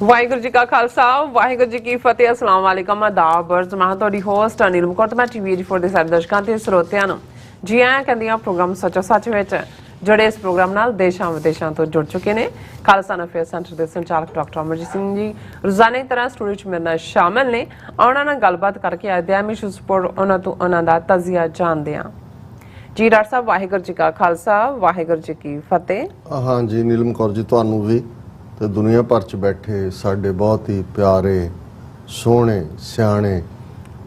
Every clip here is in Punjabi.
ਵਾਹਿਗੁਰੂ ਜੀ ਕਾ ਖਾਲਸਾ ਵਾਹਿਗੁਰੂ ਜੀ ਕੀ ਫਤਿਹ। अस्सलाम वालेकुम आदाब। मैं ਤੁਹਾਡੀ ਹੋਸਟ ਅਨਿਲ ਮੁਕਤ। ਮੈਂ ਟੀਵੀ 84 ਦੇ ਸਾਰੇ ਦਰਸ਼ਕਾਂ ਤੇ ਸਰੋਤਿਆਂ ਨੂੰ ਜੀ ਆਇਆਂ ਕਹਿੰਦੀ ਹਾਂ ਪ੍ਰੋਗਰਾਮ ਸੱਚੋ ਸੱਚ ਵਿੱਚ ਜਿਹੜੇ ਇਸ ਪ੍ਰੋਗਰਾਮ ਨਾਲ ਦੇਸ਼ਾਂ ਵਿਦੇਸ਼ਾਂ ਤੋਂ ਜੁੜ ਚੁੱਕੇ ਨੇ। ਖਾਲਸਾ ਅਫੇਅਰ ਸੈਂਟਰ ਦੇ ਸੰਚਾਲਕ ਡਾਕਟਰ ਅਮਰਜੀਤ ਸਿੰਘ ਜੀ ਰੋਜ਼ਾਨਾ ਦੀ ਤਰ੍ਹਾਂ ਸਟੂਡੀਓ 'ਚ ਮੇਰੇ ਨਾਲ ਸ਼ਾਮਲ ਨੇ। ਉਹਨਾਂ ਨਾਲ ਗੱਲਬਾਤ ਕਰਕੇ ਅੱਜ ਦੇ ਐਮਿਸ਼ੂ ਸਪੋਰਟ ਉਹਨਾਂ ਤੋਂ ਉਹਨਾਂ ਦਾ ਤਜ਼ੀਆ ਜਾਣਦੇ ਹਾਂ। ਜੀ ਡਾਕਟਰ ਸਾਹਿਬ ਵਾਹਿਗੁਰੂ ਜੀ ਕਾ ਖਾਲਸਾ ਵਾਹਿਗੁਰੂ ਜੀ ਕੀ ਫਤਿਹ। हाँ जी नीलम कौर जी ਤੁਹਾਨੂੰ ਵੀ ਤੇ ਦੁਨੀਆ ਭਰ 'ਚ ਬੈਠੇ ਸਾਡੇ ਬਹੁਤ ਹੀ ਪਿਆਰੇ ਸੋਹਣੇ ਸਿਆਣੇ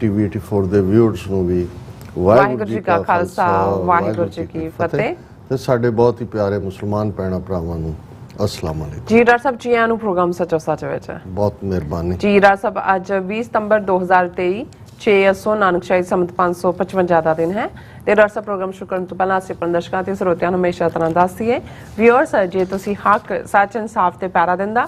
ਟੀਵੀ 84 ਦੇ ਵਿਊਅਰਸ ਨੂੰ ਵੀ ਵਾਹਿਗੁਰੂ ਜੀ ਕਾ ਖਾਲਸਾ ਵਾਹਿਗੁਰੂ ਜੀ ਕੀ ਫਤਿਹ। ਤੇ ਸਾਡੇ ਬਹੁਤ ਹੀ ਪਿਆਰੇ ਮੁਸਲਮਾਨ ਭੈਣਾਂ ਭਰਾਵਾਂ ਨੂੰ अस्सलाम वालेकुम। जी डॉक्टर साहब जी आनू प्रोग्राम सचो सच विच बहुत मेहरबानी जी डॉक्टर साहब। अज 20 सितंबर 2023 6 नानकशाही संमत 555 ਦਾ ਦਿਨ ਹੈ ਤੇ ਡਾਕਟਰ ਸਾਹਿਬ ਪ੍ਰੋਗਰਾਮ ਸ਼ੁਰੂ ਕਰਨ ਤੋਂ ਪਹਿਲਾਂ ਅਸੀਂ ਆਪਣੇ ਦਰਸ਼ਕਾਂ ਤੇ ਸਰੋਤਿਆਂ ਨੂੰ ਹਮੇਸ਼ਾ ਤਰ੍ਹਾਂ ਦੱਸਦੀਏ ਵਿਊਅਰਸ ਜੇ ਤੁਸੀਂ ਹੱਕ ਸੱਚ ਇਨਸਾਫ ਤੇ ਪੈਰਾ ਦਿੰਦਾ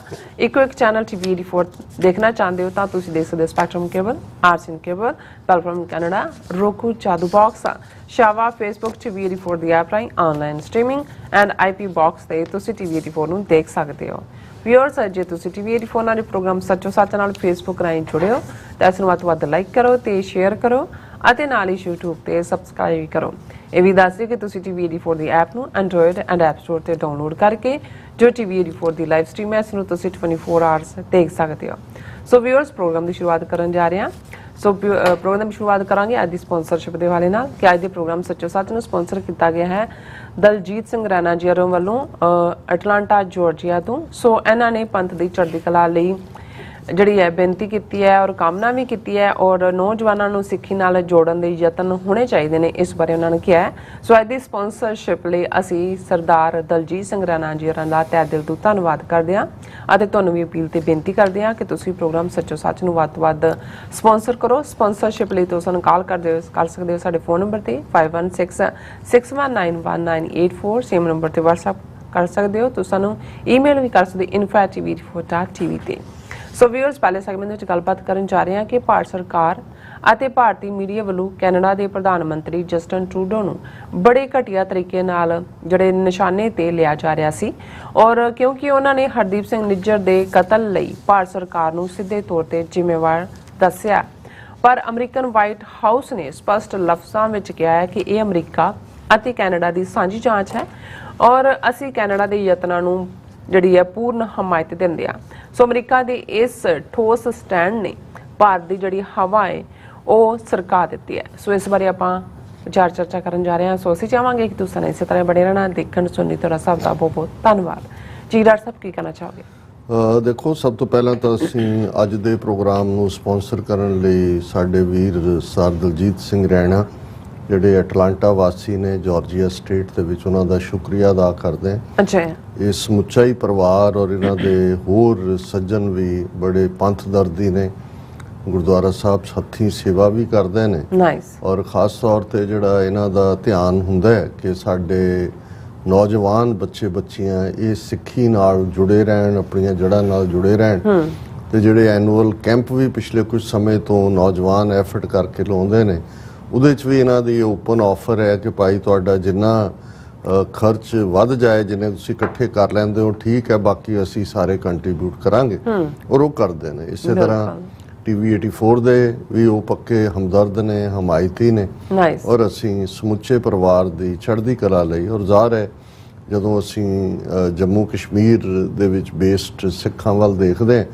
ਇੱਕੋ ਇੱਕ ਚੈਨਲ ਟੀਵੀ 84 ਦੇਖਣਾ ਚਾਹੁੰਦੇ ਹੋ ਤਾਂ ਤੁਸੀਂ ਦੇਖ ਸਕਦੇ spectrum cable, RCN cable, platform Canada, roku, ਚਾਦੂ ਬਾਕਸ, ਸ਼ਾਵਾ, ਫੇਸਬੁੱਕ ਟੀਵੀ 84 ਦੀ ਐਪ ਰਾਹੀਂ online streaming and IP box ਤੇ ਤੁਸੀਂ ਟੀਵੀ 84 ਨੂੰ ਦੇਖ ਸਕਦੇ ਹੋ। ਵਿਊਅਰਸ ਜੇ ਤੁਸੀਂ ਟੀਵੀ 84 ਨਾਲ ਪ੍ਰੋਗਰਾਮ ਸੱਚੋ ਸੱਚ ਨਾਲ ਫੇਸਬੁੱਕ ਰਾਹੀਂ ਜੁੜਿਓ ਤਾਂ ਇਸ ਨੂੰ ਵੱਧ ਤੋਂ ਵੱਧ ਲਾਈਕ ਕਰੋ ਤੇ ਸ਼ੇਅਰ ਕਰੋ ਅਤੇ ਨਾਲ ਹੀ YouTube ਤੇ ਸਬਸਕ੍ਰਾਈਬ ਕਰੋ। ਇਹ ਵੀ ਦੱਸ ਦਿਓ ਕਿ ਤੁਸੀਂ ਟੀਵੀ 84 ਦੀ ਐਪ ਨੂੰ ਐਂਡਰੋਇਡ ਐਂਡ ਐਪ ਸਟੋਰ ਤੇ ਡਾਊਨਲੋਡ ਕਰਕੇ ਜੋ ਟੀਵੀ 84 ਦੀ ਲਾਈਵ ਸਟ੍ਰੀਮ ਹੈ ਇਸ ਨੂੰ ਤੁਸੀਂ 24 ਆਵਰਸ ਦੇਖ ਸਕਦੇ ਹੋ। ਸੋ ਵਿਊਅਰਸ ਪ੍ਰੋਗਰਾਮ ਦੀ ਸ਼ੁਰੂਆਤ ਕਰਨ ਜਾ ਰਹੇ ਹਾਂ। ਸੋ ਪ੍ਰੋਗਰਾਮ ਦੀ ਸ਼ੁਰੂਆਤ ਕਰਾਂਗੇ ਅੱਜ ਦੀ ਸਪਾਂਸਰਸ਼ਿਪ ਦੇ ਹਵਾਲੇ ਨਾਲ ਕਿ ਅੱਜ ਦੇ ਪ੍ਰੋਗਰਾਮ ਸੱਚੋ ਸੱਚ ਨੂੰ ਸਪਾਂਸਰ ਕੀਤਾ ਗਿਆ ਹੈ ਦਲਜੀਤ ਸਿੰਘ ਰੈਣਾ ਜੀ ਵੱਲੋਂ ਅਟਲਾਂਟਾ ਜਾਰਜੀਆ ਤੋਂ। ਸੋ ਇਹਨਾਂ ਨੇ ਪੰਥ ਦੀ ਚੜ੍ਹਦੀ ਕਲਾ ਲਈ ਜਿਹੜੀ ਹੈ ਬੇਨਤੀ ਕੀਤੀ ਹੈ ਔਰ ਕਾਮਨਾ ਵੀ ਕੀਤੀ ਹੈ ਔਰ ਨੌਜਵਾਨਾਂ ਨੂੰ ਸਿੱਖੀ ਨਾਲ ਜੋੜਨ ਦੇ ਯਤਨ ਹੋਣੇ ਚਾਹੀਦੇ ਨੇ ਇਸ ਬਾਰੇ ਉਹਨਾਂ ਨੇ ਕਿਹਾ ਹੈ। ਸੋ ਅੱਜ ਦੀ ਸਪਾਂਸਰਸ਼ਿਪ ਲਈ ਅਸੀਂ ਸਰਦਾਰ ਦਲਜੀਤ ਸਿੰਘ ਰੈਣਾ ਜੀ ਦਾ ਤਹਿ ਦਿਲ ਤੋਂ ਧੰਨਵਾਦ ਕਰਦੇ ਹਾਂ ਅਤੇ ਤੁਹਾਨੂੰ ਵੀ ਅਪੀਲ ਤੇ ਬੇਨਤੀ ਕਰਦੇ ਹਾਂ ਕਿ ਤੁਸੀਂ ਪ੍ਰੋਗਰਾਮ ਸੱਚੋ ਸੱਚ ਨੂੰ ਵੱਧ ਤੋਂ ਵੱਧ ਸਪਾਂਸਰ ਕਰੋ। ਸਪਾਂਸਰਸ਼ਿਪ ਲਈ ਤੁਸੀਂ ਸਾਨੂੰ ਕਾਲ ਕਰ ਸਕਦੇ ਹੋ ਸਾਡੇ ਫੋਨ ਨੰਬਰ ਤੇ 5166191984 ਸੇਮ ਨੰਬਰ ਤੇ WhatsApp ਕਰ ਸਕਦੇ ਹੋ। ਤੁਸੀਂ ਸਾਨੂੰ ਈਮੇਲ ਵੀ ਕਰ ਸਕਦੇ info@tv84.tv ਤੇ। ਸੋ ਵਿਊਅਰਸ ਪਹਿਲੇ ਸੈਗਮੈਂਟ ਵਿੱਚ ਗੱਲਬਾਤ ਕਰਨ ਜਾ ਰਹੇ ਹਾਂ ਕਿ ਭਾਰਤ ਸਰਕਾਰ ਅਤੇ ਭਾਰਤੀ ਮੀਡੀਆ ਵੱਲੋਂ ਕੈਨੇਡਾ ਦੇ ਪ੍ਰਧਾਨ ਮੰਤਰੀ ਜਸਟਨ ਟਰੂਡੋ ਨੂੰ ਬੜੇ ਘਟੀਆ ਤਰੀਕੇ ਨਾਲ ਜਿਹੜੇ ਨਿਸ਼ਾਨੇ ਤੇ ਲਿਆ ਜਾ ਰਿਹਾ ਸੀ ਔਰ ਕਿਉਂਕਿ ਉਹਨਾਂ ਨੇ ਹਰਦੀਪ ਸਿੰਘ ਨਿੱਜਰ ਦੇ ਕਤਲ ਲਈ ਭਾਰਤ ਸਰਕਾਰ ਨੂੰ ਸਿੱਧੇ ਤੌਰ ਤੇ ਜ਼ਿੰਮੇਵਾਰ ਦੱਸਿਆ। ਪਰ ਅਮਰੀਕਨ ਵਾਈਟ ਹਾਊਸ ਨੇ ਸਪਸ਼ਟ ਲਫ਼ਜ਼ਾਂ ਵਿੱਚ ਕਿਹਾ ਹੈ ਕਿ ਇਹ ਅਮਰੀਕਾ ਅਤੇ ਕੈਨੇਡਾ ਦੀ ਸਾਂਝੀ ਜਾਂਚ ਹੈ ਔਰ ਅਸੀਂ ਕੈਨੇਡਾ ਦੇ ਯਤਨਾਂ ਨੂੰ ਜਿਹੜੀ ਹੈ ਪੂਰਨ ਹਮਾਇਤ ਦਿੰਦੇ ਆ। ਸੋ ਅਮਰੀਕਾ ਦੇ ਇਸ ਠੋਸ ਸਟੈਂਡ ਨੇ ਭਾਰਤ ਦੀ ਜਿਹੜੀ ਹਵਾ ਹੈ ਉਹ ਸਰਕਾ ਦਿੱਤੀ ਹੈ। ਸੋ ਇਸ ਬਾਰੇ ਆਪਾਂ ਵਿਚਾਰ ਚਰਚਾ ਕਰਨ ਜਾ ਰਹੇ ਹਾਂ। ਸੋ ਅਸੀਂ ਚਾਹਾਂਗੇ ਕਿ ਤੁਸੀਂ ਇਸੇ ਤਰ੍ਹਾਂ ਬਣੇ ਰਹਿਣਾ ਦੇਖਣ ਸੁਣਨੀ ਤੁਹਾਡਾ ਸਭ ਦਾ ਬਹੁਤ ਬਹੁਤ ਧੰਨਵਾਦ। ਜੀ ਡਾਕਟਰ ਸਾਹਿਬ ਕੀ ਕਹਿਣਾ ਚਾਹੋਗੇ? ਦੇਖੋ ਸਭ ਤੋਂ ਪਹਿਲਾਂ ਤਾਂ ਅਸੀਂ ਅੱਜ ਦੇ ਪ੍ਰੋਗਰਾਮ ਨੂੰ ਸਪਾਂਸਰ ਕਰਨ ਲਈ ਸਾਡੇ ਵੀਰ ਸਰ ਦਲਜੀਤ ਸਿੰਘ ਰੈਣਾ ਜਿਹੜੇ ਅਟਲਾਂਟਾ ਵਾਸੀ ਨੇ ਜਾਰਜੀਆ ਸਟੇਟ ਦੇ ਵਿੱਚ ਉਹਨਾਂ ਦਾ ਸ਼ੁਕਰੀਆ ਅਦਾ ਕਰਦੇ ਹਾਂ। ਅੱਛਾ ਇਹ ਸਮੁੱਚਾ ਹੀ ਪਰਿਵਾਰ ਔਰ ਇਹਨਾਂ ਦੇ ਹੋਰ ਸੱਜਣ ਵੀ ਬੜੇ ਪੰਥ ਦਰਦੀ ਨੇ, ਗੁਰਦੁਆਰਾ ਸਾਹਿਬ ਹੱਥੀਂ ਸੇਵਾ ਵੀ ਕਰਦੇ ਨੇ। ਨਾਈਸ। ਔਰ ਖਾਸ ਤੌਰ ਤੇ ਜਿਹੜਾ ਇਹਨਾਂ ਦਾ ਧਿਆਨ ਹੁੰਦਾ ਹੈ ਕਿ ਸਾਡੇ ਨੌਜਵਾਨ ਬੱਚੇ ਬੱਚੀਆਂ ਇਹ ਸਿੱਖੀ ਨਾਲ ਜੁੜੇ ਰਹਿਣ, ਆਪਣੀਆਂ ਜੜ੍ਹਾਂ ਨਾਲ ਜੁੜੇ ਰਹਿਣ ਤੇ ਜਿਹੜੇ ਐਨੂਅਲ ਕੈਂਪ ਵੀ ਪਿਛਲੇ ਕੁਝ ਸਮੇਂ ਤੋਂ ਨੌਜਵਾਨ ਐਫਰਟ ਕਰਕੇ ਲਾਉਂਦੇ ਨੇ ਉਹਦੇ 'ਚ ਵੀ ਇਹਨਾਂ ਦੀ ਓਪਨ ਆਫਰ ਹੈ ਕਿ ਭਾਈ ਤੁਹਾਡਾ ਜਿੰਨਾ ਖਰਚ ਵੱਧ ਜਾਏ ਜਿੰਨੇ ਤੁਸੀਂ ਇਕੱਠੇ ਕਰ ਲੈਂਦੇ ਹੋ ਠੀਕ ਹੈ, ਬਾਕੀ ਅਸੀਂ ਸਾਰੇ ਕੰਟਰੀਬਿਊਟ ਕਰਾਂਗੇ ਔਰ ਉਹ ਕਰਦੇ ਨੇ। ਇਸੇ ਤਰ੍ਹਾਂ ਟੀਵੀ 84 ਦੇ ਵੀ ਉਹ ਪੱਕੇ ਹਮਦਰਦ ਨੇ, ਹਮਾਇਤੀ ਨੇ ਔਰ ਅਸੀਂ ਸਮੁੱਚੇ ਪਰਿਵਾਰ ਦੀ ਚੜ੍ਹਦੀ ਕਲਾ ਲਈ ਔਰ ਜ਼ਾਹਰ ਹੈ ਜਦੋਂ ਅਸੀਂ ਜੰਮੂ ਕਸ਼ਮੀਰ ਦੇ ਵਿੱਚ ਬੇਸਡ ਸਿੱਖਾਂ ਵੱਲ ਦੇਖਦੇ ਹਾਂ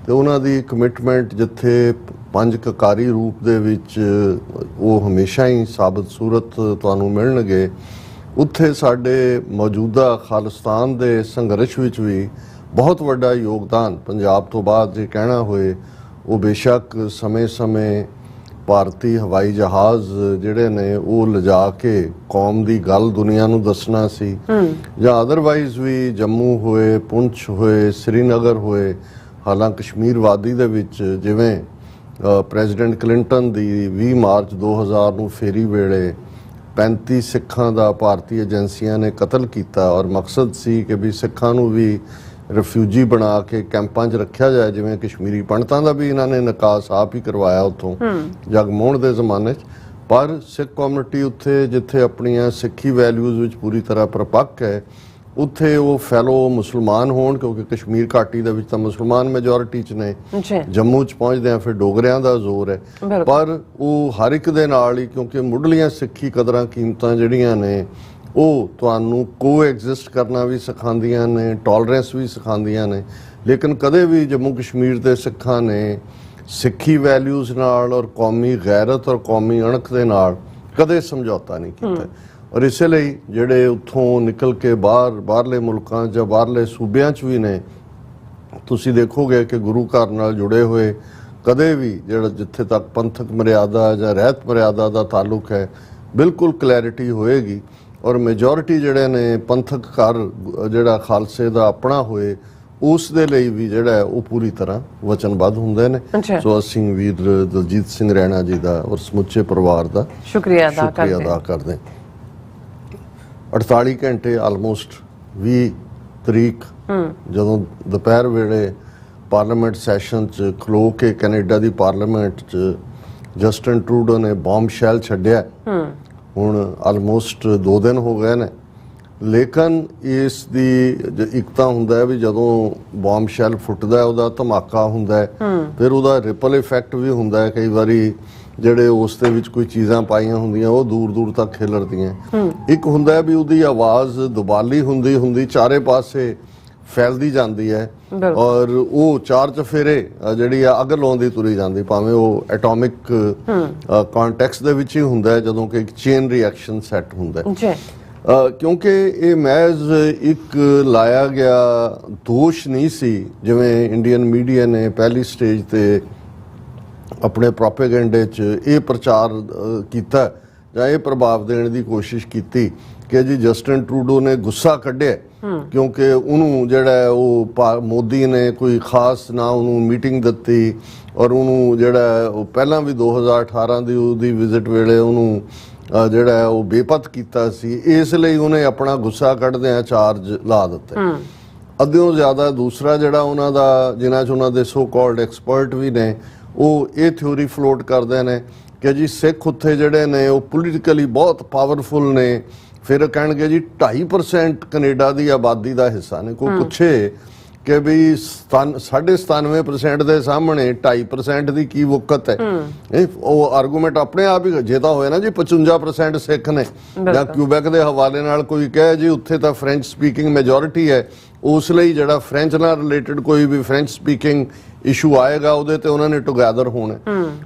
ਤੇ ਉਹਨਾਂ ਦੀ ਕਮਿਟਮੈਂਟ ਜਿੱਥੇ ਪੰਜ ਕਕਾਰੀ ਰੂਪ ਦੇ ਵਿੱਚ ਉਹ ਹਮੇਸ਼ਾ ਹੀ ਸਾਬਤ ਸੂਰਤ ਤੁਹਾਨੂੰ ਮਿਲਣਗੇ, ਉੱਥੇ ਸਾਡੇ ਮੌਜੂਦਾ ਖਾਲਿਸਤਾਨ ਦੇ ਸੰਘਰਸ਼ ਵਿੱਚ ਵੀ ਬਹੁਤ ਵੱਡਾ ਯੋਗਦਾਨ ਪੰਜਾਬ ਤੋਂ ਬਾਅਦ ਜੇ ਕਹਿਣਾ ਹੋਏ ਉਹ ਬੇਸ਼ੱਕ ਸਮੇਂ-ਸਮੇਂ ਭਾਰਤੀ ਹਵਾਈ ਜਹਾਜ਼ ਜਿਹੜੇ ਨੇ ਉਹ ਲਿਜਾ ਕੇ ਕੌਮ ਦੀ ਗੱਲ ਦੁਨੀਆ ਨੂੰ ਦੱਸਣਾ ਸੀ ਜਾਂ ਅਦਰਵਾਈਜ਼ ਵੀ ਜੰਮੂ ਹੋਏ, ਪੁੰਛ ਹੋਏ, ਸ੍ਰੀਨਗਰ ਹੋਏ, ਹਾਲਾਂਕਿ ਕਸ਼ਮੀਰ ਵਾਦੀ ਦੇ ਵਿੱਚ ਜਿਵੇਂ ਪ੍ਰੈਜ਼ੀਡੈਂਟ ਕਲਿੰਟਨ ਦੀ 20 ਮਾਰਚ 2000 ਨੂੰ ਫੇਰੀ ਵੇਲੇ 35 ਸਿੱਖਾਂ ਦਾ ਭਾਰਤੀ ਏਜੰਸੀਆਂ ਨੇ ਕਤਲ ਕੀਤਾ ਔਰ ਮਕਸਦ ਸੀ ਕਿ ਵੀ ਸਿੱਖਾਂ ਨੂੰ ਵੀ ਰਿਫਿਊਜੀ ਬਣਾ ਕੇ ਕੈਂਪਾਂ 'ਚ ਰੱਖਿਆ ਜਾਏ, ਜਿਵੇਂ ਕਸ਼ਮੀਰੀ ਪੰਡਤਾਂ ਦਾ ਵੀ ਇਹਨਾਂ ਨੇ ਨਿਕਾਸ ਆਪ ਹੀ ਕਰਵਾਇਆ ਉੱਥੋਂ ਜਗਮੋਹਨ ਦੇ ਜ਼ਮਾਨੇ 'ਚ। ਪਰ ਸਿੱਖ ਕਮਿਊਨਿਟੀ ਉੱਥੇ ਜਿੱਥੇ ਆਪਣੀਆਂ ਸਿੱਖੀ ਵੈਲਿਊਜ਼ ਵਿੱਚ ਪੂਰੀ ਤਰ੍ਹਾਂ ਪਰਪੱਕ ਹੈ ਉੱਥੇ ਉਹ ਫੈਲੋ ਮੁਸਲਮਾਨ ਹੋਣ, ਕਿਉਂਕਿ ਕਸ਼ਮੀਰ ਘਾਟੀ ਦੇ ਵਿੱਚ ਤਾਂ ਮੁਸਲਮਾਨ ਮੈਜੋਰਿਟੀ 'ਚ ਨੇ, ਜੀ ਜੰਮੂ 'ਚ ਪਹੁੰਚਦੇ ਆ ਫਿਰ ਡੋਗਰਿਆਂ ਦਾ ਜ਼ੋਰ ਹੈ। ਬਿਲਕੁਲ। ਪਰ ਉਹ ਹਰ ਇੱਕ ਦੇ ਨਾਲ ਹੀ, ਕਿਉਂਕਿ ਮੁੱਢਲੀਆਂ ਸਿੱਖੀ ਕਦਰਾਂ ਕੀਮਤਾਂ ਜਿਹੜੀਆਂ ਨੇ ਉਹ ਤੁਹਾਨੂੰ ਕੋਐਗਜ਼ਿਸਟ ਕਰਨਾ ਵੀ ਸਿਖਾਉਂਦੀਆਂ ਨੇ, ਟੋਲਰੈਂਸ ਵੀ ਸਿਖਾਉਂਦੀਆਂ ਨੇ। ਲੇਕਿਨ ਕਦੇ ਵੀ ਜੰਮੂ ਕਸ਼ਮੀਰ ਦੇ ਸਿੱਖਾਂ ਨੇ ਸਿੱਖੀ ਵੈਲਿਊਜ਼ ਨਾਲ ਔਰ ਕੌਮੀ ਗੈਰਤ ਔਰ ਕੌਮੀ ਅਣਖ ਦੇ ਨਾਲ ਕਦੇ ਸਮਝੌਤਾ ਨਹੀਂ ਕੀਤਾ। ਔਰ ਇਸੇ ਲਈ ਜਿਹੜੇ ਉੱਥੋਂ ਨਿਕਲ ਕੇ ਬਾਹਰਲੇ ਮੁਲਕਾਂ ਜਾਂ ਬਾਹਰਲੇ ਸੂਬਿਆਂ 'ਚ ਵੀ ਨੇ, ਤੁਸੀਂ ਦੇਖੋਗੇ ਕਿ ਗੁਰੂ ਘਰ ਨਾਲ ਜੁੜੇ ਹੋਏ ਕਦੇ ਵੀ ਜਿਹੜਾ ਜਿੱਥੇ ਤੱਕ ਪੰਥਕ ਮਰਿਆਦਾ ਜਾਂ ਰਹਿਤ ਮਰਿਆਦਾ ਦਾ ਤਾਲੁਕ ਹੈ, ਬਿਲਕੁਲ ਕਲੈਰਿਟੀ ਹੋਏਗੀ। ਔਰ ਮੈਜੋਰਿਟੀ ਜਿਹੜੇ ਨੇ ਪੰਥਕ ਘਰ ਜਿਹੜਾ ਖਾਲਸੇ ਦਾ ਆਪਣਾ ਹੋਏ, ਉਸ ਦੇ ਲਈ ਵੀ ਜਿਹੜਾ ਹੈ ਉਹ ਪੂਰੀ ਤਰ੍ਹਾਂ ਵਚਨਬੱਧ ਹੁੰਦੇ ਨੇ। ਸੋ ਅਸੀਂ ਵੀਰ ਦਲਜੀਤ ਸਿੰਘ ਰੈਣਾ ਜੀ ਦਾ ਔਰ ਸਮੁੱਚੇ ਪਰਿਵਾਰ ਦਾ ਸ਼ੁਕਰੀਆ ਅਦਾ ਕਰਦੇ। 48 ਘੰਟੇ ਆਲਮੋਸਟ 20 ਤਰੀਕ ਜਦੋਂ ਦੁਪਹਿਰ ਵੇਲੇ ਪਾਰਲੀਮੈਂਟ ਸੈਸ਼ਨ 'ਚ ਖਲੋ ਕੇ ਕੈਨੇਡਾ ਦੀ ਪਾਰਲੀਮੈਂਟ 'ਚ ਜਸਟਿਨ ਟਰੂਡੋ ਨੇ ਬੰਬ ਸ਼ੈਲ ਛੱਡਿਆ। ਹੁਣ ਆਲਮੋਸਟ 2 ਦਿਨ ਹੋ ਗਏ ਨੇ। ਲੇਕਿਨ ਇਸ ਦੀ ਇੱਕ ਤਾਂ ਹੁੰਦਾ ਹੈ ਵੀ ਜਦੋਂ ਬੰਬ ਸ਼ੈਲ ਫੁੱਟਦਾ ਉਹਦਾ ਧਮਾਕਾ ਹੁੰਦਾ ਹੈ, ਫਿਰ ਉਹਦਾ ਰਿਪਲ ਇਫੈਕਟ ਵੀ ਹੁੰਦਾ ਹੈ। ਕਈ ਵਾਰੀ ਜਿਹੜੇ ਉਸ ਦੇ ਵਿੱਚ ਕੋਈ ਚੀਜ਼ਾਂ ਪਾਈਆਂ ਹੁੰਦੀਆਂ ਉਹ ਦੂਰ ਦੂਰ ਤੱਕ ਖਿਲਰਦੀਆਂ। ਇੱਕ ਹੁੰਦਾ ਹੈ ਵੀ ਉਹਦੀ ਆਵਾਜ਼ ਦੁਬਾਲੀ ਹੁੰਦੀ ਚਾਰੇ ਪਾਸੇ ਫੈਲਦੀ ਜਾਂਦੀ ਹੈ, ਔਰ ਉਹ ਚਾਰ ਚਫੇਰੇ ਜਿਹੜੀ ਆ ਅੱਗ ਲਾਉਂਦੀ ਤੁਰੀ ਜਾਂਦੀ, ਭਾਵੇਂ ਉਹ ਐਟੋਮਿਕ ਕੰਟੈਕਸਟ ਦੇ ਵਿੱਚ ਹੀ ਹੁੰਦਾ ਹੈ, ਜਦੋਂ ਕਿ ਇੱਕ ਚੇਨ ਰਿਐਕਸ਼ਨ ਸੈੱਟ ਹੁੰਦਾ ਹੈ। ਕਿਉਂਕਿ ਇਹ ਮਹਿਜ਼ ਇੱਕ ਲਾਇਆ ਗਿਆ ਦੋਸ਼ ਨਹੀਂ ਸੀ, ਜਿਵੇਂ ਇੰਡੀਅਨ ਮੀਡੀਆ ਨੇ ਪਹਿਲੀ ਸਟੇਜ ਤੇ ਆਪਣੇ ਪ੍ਰੋਪੇਗੈਂਡੇ 'ਚ ਇਹ ਪ੍ਰਚਾਰ ਕੀਤਾ ਜਾਂ ਇਹ ਪ੍ਰਭਾਵ ਦੇਣ ਦੀ ਕੋਸ਼ਿਸ਼ ਕੀਤੀ ਕਿ ਜੀ ਜਸਟਿਨ ਟਰੂਡੋ ਨੇ ਗੁੱਸਾ ਕੱਢਿਆ ਕਿਉਂਕਿ ਉਹਨੂੰ ਜਿਹੜਾ ਉਹ ਮੋਦੀ ਨੇ ਕੋਈ ਖਾਸ ਨਾ ਉਹਨੂੰ ਮੀਟਿੰਗ ਦਿੱਤੀ, ਔਰ ਉਹਨੂੰ ਜਿਹੜਾ ਉਹ ਪਹਿਲਾਂ ਵੀ 2018 ਦੀ ਉਹਦੀ ਵਿਜ਼ਿਟ ਵੇਲੇ ਉਹਨੂੰ ਜਿਹੜਾ ਉਹ ਬੇਪਤ ਕੀਤਾ ਸੀ। ਇਸ ਲਈ ਉਹਨੇ ਆਪਣਾ ਗੁੱਸਾ ਕੱਢਦਿਆਂ ਚਾਰਜ ਲਾ ਦਿੱਤੇ ਅੱਧਿਓਂ ਜ਼ਿਆਦਾ। ਦੂਸਰਾ ਜਿਹੜਾ ਉਹਨਾਂ ਦਾ, ਜਿਨ੍ਹਾਂ 'ਚ ਉਹਨਾਂ ਦੇ ਸੋ ਕਾਲਡ ਐਕਸਪਰਟ ਵੀ ਨੇ, ਉਹ ਇਹ ਥਿਊਰੀ ਫਲੋਟ ਕਰਦੇ ਨੇ ਕਿ ਜੀ ਸਿੱਖ ਉੱਥੇ ਜਿਹੜੇ ਨੇ ਉਹ ਪੋਲੀਟੀਕਲੀ ਬਹੁਤ ਪਾਵਰਫੁਲ ਨੇ। ਫਿਰ ਕਹਿਣਗੇ ਜੀ 2.5% ਕੈਨੇਡਾ ਦੀ ਆਬਾਦੀ ਦਾ ਹਿੱਸਾ ਨੇ। ਕੋਈ ਪੁੱਛੇ ਕਿ ਵੀ 97% ਦੇ ਸਾਹਮਣੇ 2.5% ਦੀ ਕੀ ਵਕਤ ਹੈ, ਉਹ ਆਰਗੂਮੈਂਟ ਆਪਣੇ ਆਪ ਹੀ ਜੇ ਤਾਂ ਹੋਇਆ ਨਾ ਜੀ 55% ਸਿੱਖ ਨੇ, ਜਾਂ ਕਿਊਬੈਕ ਦੇ ਹਵਾਲੇ ਨਾਲ ਕੋਈ ਕਹੇ ਜੀ ਉੱਥੇ ਤਾਂ ਫ੍ਰੈਂਚ ਸਪੀਕਿੰਗ ਮੈਜੋਰਿਟੀ ਹੈ, ਉਸ ਲਈ ਜਿਹੜਾ ਫ੍ਰੈਂਚ ਨਾਲ ਰਿਲੇਟਡ ਕੋਈ ਵੀ ਫ੍ਰੈਂਚ ਸਪੀਕਿੰਗ ਇਸ਼ੂ ਆਏਗਾ ਉਹਦੇ ਤੇ ਉਹਨਾਂ ਨੇ ਟੁਗੈਦਰ ਹੋਣਾ,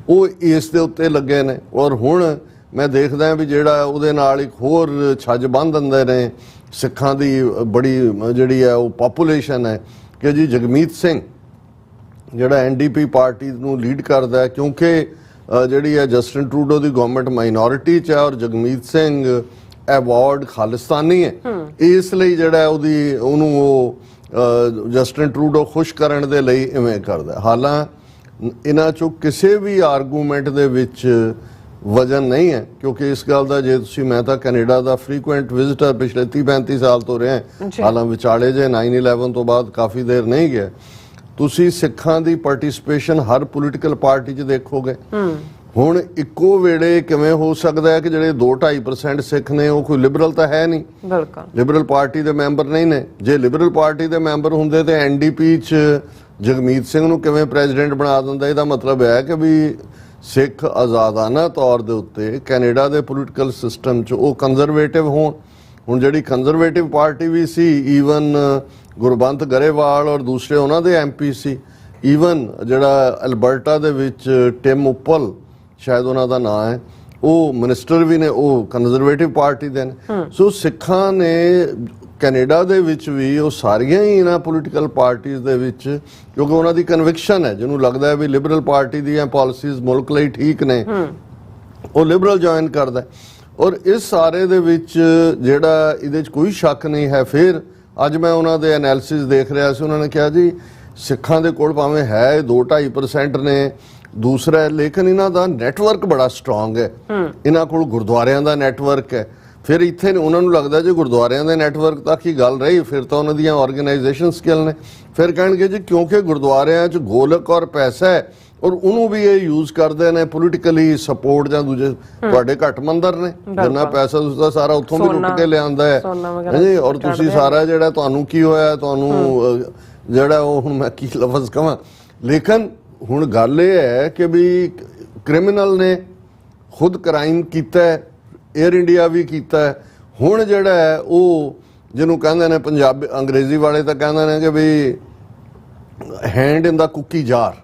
ਉਹ ਇਸ ਦੇ ਉੱਤੇ ਲੱਗੇ ਨੇ। ਔਰ ਹੁਣ ਮੈਂ ਦੇਖਦਾ ਵੀ ਜਿਹੜਾ ਉਹਦੇ ਨਾਲ ਇੱਕ ਹੋਰ ਛੱਜ ਬੰਨ੍ਹ ਦਿੰਦੇ ਨੇ ਸਿੱਖਾਂ ਦੀ ਬੜੀ ਜਿਹੜੀ ਹੈ ਉਹ ਪਾਪੂਲੇਸ਼ਨ ਹੈ ਕਿ ਜੀ ਜਗਮੀਤ ਸਿੰਘ ਜਿਹੜਾ NDP ਪਾਰਟੀ ਨੂੰ ਲੀਡ ਕਰਦਾ ਹੈ, ਕਿਉਂਕਿ ਜਿਹੜੀ ਹੈ ਜਸਟਿਨ ਟਰੂਡੋ ਦੀ ਗਵਰਨਮੈਂਟ ਮਾਈਨੋਰਿਟੀ 'ਚ ਹੈ ਔਰ ਜਗਮੀਤ ਸਿੰਘ ਐਵਾਰਡ ਖਾਲਿਸਤਾਨੀ ਹੈ। ਇਸ ਲਈ ਜਿਹੜਾ ਉਹਨੂੰ ਉਹ ਜਸਟਿਨ ਟਰੂਡੋ ਖੁਸ਼ ਕਰਨ ਦੇ ਲਈ ਇਵੇਂ ਕਰਦਾ। ਹਾਲਾਂ ਇਹਨਾਂ 'ਚੋਂ ਕਿਸੇ ਵੀ ਆਰਗੂਮੈਂਟ ਦੇ ਵਿੱਚ ਵਜਨ ਨਹੀਂ ਹੈ, ਕਿਉਂਕਿ ਇਸ ਗੱਲ ਦਾ ਜੇ ਤੁਸੀਂ, ਮੈਂ ਤਾਂ ਕੈਨੇਡਾ ਦਾ ਫ੍ਰੀਕੁਐਂਟ ਵਿਜ਼ਿਟਰ ਪਿਛਲੇ 30-35 ਸਾਲ ਤੋਂ ਰਿਹਾ, ਹਾਲਾਂ ਵਿਚਾਲੇ ਜੇ 9/11 ਤੋਂ ਬਾਅਦ ਕਾਫੀ ਦੇਰ ਨਹੀਂ ਗਿਆ। ਤੁਸੀਂ ਸਿੱਖਾਂ ਦੀ ਪਾਰਟਿਸਿਪੇਸ਼ਨ ਹਰ ਪੋਲੀਟੀਕਲ ਪਾਰਟੀ 'ਚ ਦੇਖੋਗੇ। ਹੁਣ ਇੱਕੋ ਵੇਲੇ ਕਿਵੇਂ ਹੋ ਸਕਦਾ ਹੈ ਕਿ ਜਿਹੜੇ 2-2.5% ਸਿੱਖ ਨੇ ਉਹ ਕੋਈ ਲਿਬਰਲ ਤਾਂ ਹੈ ਨਹੀਂ, ਲਿਬਰਲ ਪਾਰਟੀ ਦੇ ਮੈਂਬਰ ਨਹੀਂ ਨੇ। ਜੇ ਲਿਬਰਲ ਪਾਰਟੀ ਦੇ ਮੈਂਬਰ ਹੁੰਦੇ ਤੇ NDP 'ਚ ਜਗਮੀਤ ਸਿੰਘ ਨੂੰ ਕਿਵੇਂ ਪ੍ਰੈਜ਼ੀਡੈਂਟ ਬਣਾ ਦਿੰਦਾ? ਇਹਦਾ ਮਤਲਬ ਹੈ ਕਿ ਵੀ ਸਿੱਖ ਆਜ਼ਾਦਾਨਾ ਤੌਰ ਦੇ ਉੱਤੇ ਕੈਨੇਡਾ ਦੇ ਪੋਲੀਟੀਕਲ ਸਿਸਟਮ 'ਚ ਉਹ ਕੰਜ਼ਰਵੇਟਿਵ ਹੋਣ। ਹੁਣ ਜਿਹੜੀ ਕੰਜ਼ਰਵੇਟਿਵ ਪਾਰਟੀ ਵੀ ਸੀ, ਈਵਨ ਗੁਰਬੰਤ ਗਰੇਵਾਲ ਔਰ ਦੂਸਰੇ ਉਹਨਾਂ ਦੇ MP ਸੀ, ਈਵਨ ਜਿਹੜਾ ਅਲਬਰਟਾ ਦੇ ਵਿੱਚ ਟਿਮ ਉੱਪਲ ਸ਼ਾਇਦ ਉਹਨਾਂ ਦਾ ਨਾਂ ਹੈ, ਉਹ ਮਿਨਿਸਟਰ ਵੀ ਨੇ, ਉਹ ਕੰਜ਼ਰਵੇਟਿਵ ਪਾਰਟੀ ਦੇ ਨੇ। ਸੋ ਸਿੱਖਾਂ ਨੇ ਕੈਨੇਡਾ ਦੇ ਵਿੱਚ ਵੀ ਉਹ ਸਾਰੀਆਂ ਹੀ ਇਹਨਾਂ ਪੋਲੀਟੀਕਲ ਪਾਰਟੀਆਂ ਦੇ ਵਿੱਚ, ਕਿਉਂਕਿ ਉਹਨਾਂ ਦੀ ਕਨਵਿਕਸ਼ਨ ਹੈ, ਜਿਹਨੂੰ ਲੱਗਦਾ ਹੈ ਵੀ ਲਿਬਰਲ ਪਾਰਟੀ ਦੀਆਂ ਪਾਲਿਸੀਜ਼ ਮੁਲਕ ਲਈ ਠੀਕ ਨੇ, ਉਹ ਲਿਬਰਲ ਜੁਆਇਨ ਕਰਦਾ। ਔਰ ਇਸ ਸਾਰੇ ਦੇ ਵਿੱਚ ਜਿਹੜਾ ਇਹਦੇ 'ਚ ਕੋਈ ਸ਼ੱਕ ਨਹੀਂ ਹੈ। ਫਿਰ ਅੱਜ ਮੈਂ ਉਹਨਾਂ ਦੇ ਐਨਾਲਿਸਿਸ ਦੇਖ ਰਿਹਾ ਸੀ, ਉਹਨਾਂ ਨੇ ਕਿਹਾ ਜੀ ਸਿੱਖਾਂ ਦੇ ਕੋਲ ਭਾਵੇਂ ਹੈ 2-2.5% ਨੇ, ਦੂਸਰਾ ਲੇਕਿਨ ਇਹਨਾਂ ਦਾ ਨੈਟਵਰਕ ਬੜਾ ਸਟਰੋਂਗ ਹੈ, ਇਹਨਾਂ ਕੋਲ ਗੁਰਦੁਆਰਿਆਂ ਦਾ ਨੈਟਵਰਕ ਹੈ। ਫਿਰ ਇੱਥੇ ਉਹਨਾਂ ਨੂੰ ਲੱਗਦਾ ਜੇ ਗੁਰਦੁਆਰਿਆਂ ਦੇ ਨੈਟਵਰਕ ਤੱਕ ਹੀ ਗੱਲ ਰਹੀ, ਫਿਰ ਤਾਂ ਉਹਨਾਂ ਦੀਆਂ ਆਰਗੇਨਾਈਜੇਸ਼ਨ ਸਕਿੱਲ ਨੇ। ਫਿਰ ਕਹਿਣਗੇ ਜੀ ਕਿਉਂਕਿ ਗੁਰਦੁਆਰਿਆਂ 'ਚ ਗੋਲਕ ਔਰ ਪੈਸਾ ਹੈ, ਔਰ ਉਹਨੂੰ ਵੀ ਇਹ ਯੂਜ਼ ਕਰਦੇ ਨੇ ਪੋਲੀਟੀਕਲੀ ਸਪੋਰਟ ਜਾਂ ਦੂਜੇ ਤੁਹਾਡੇ ਘੱਟ ਮੰਦਰ ਨੇ ਜਿੰਨਾ ਪੈਸਾ ਤੁਸੀਂ ਸਾਰਾ ਉੱਥੋਂ ਵੀ ਲੁੱਟ ਕੇ ਲਿਆਂਦਾ ਹੈ ਜੀ। ਔਰ ਤੁਸੀਂ ਸਾਰਾ ਜਿਹੜਾ ਤੁਹਾਨੂੰ ਕੀ ਹੋਇਆ ਤੁਹਾਨੂੰ ਜਿਹੜਾ ਉਹ ਹੁਣ ਮੈਂ ਕੀ ਲਫ਼ਜ਼ ਕਹਾਂ, ਲੇਕਿਨ ਹੁਣ ਗੱਲ ਇਹ ਹੈ ਕਿ ਵੀ ਕ੍ਰਿਮੀਨਲ ਨੇ ਖੁਦ ਕ੍ਰਾਈਮ ਕੀਤਾ, 에ਅਰ ਇੰਡੀਆ ਵੀ ਕੀਤਾ। ਹੁਣ ਜਿਹੜਾ ਹੈ ਉਹ ਜਿਹਨੂੰ ਕਹਿੰਦੇ ਨੇ ਪੰਜਾਬੀ ਅੰਗਰੇਜ਼ੀ ਵਾਲੇ ਤਾਂ ਕਹਿੰਦੇ ਨੇ ਕਿ ਵੀ hand in the cookie jar,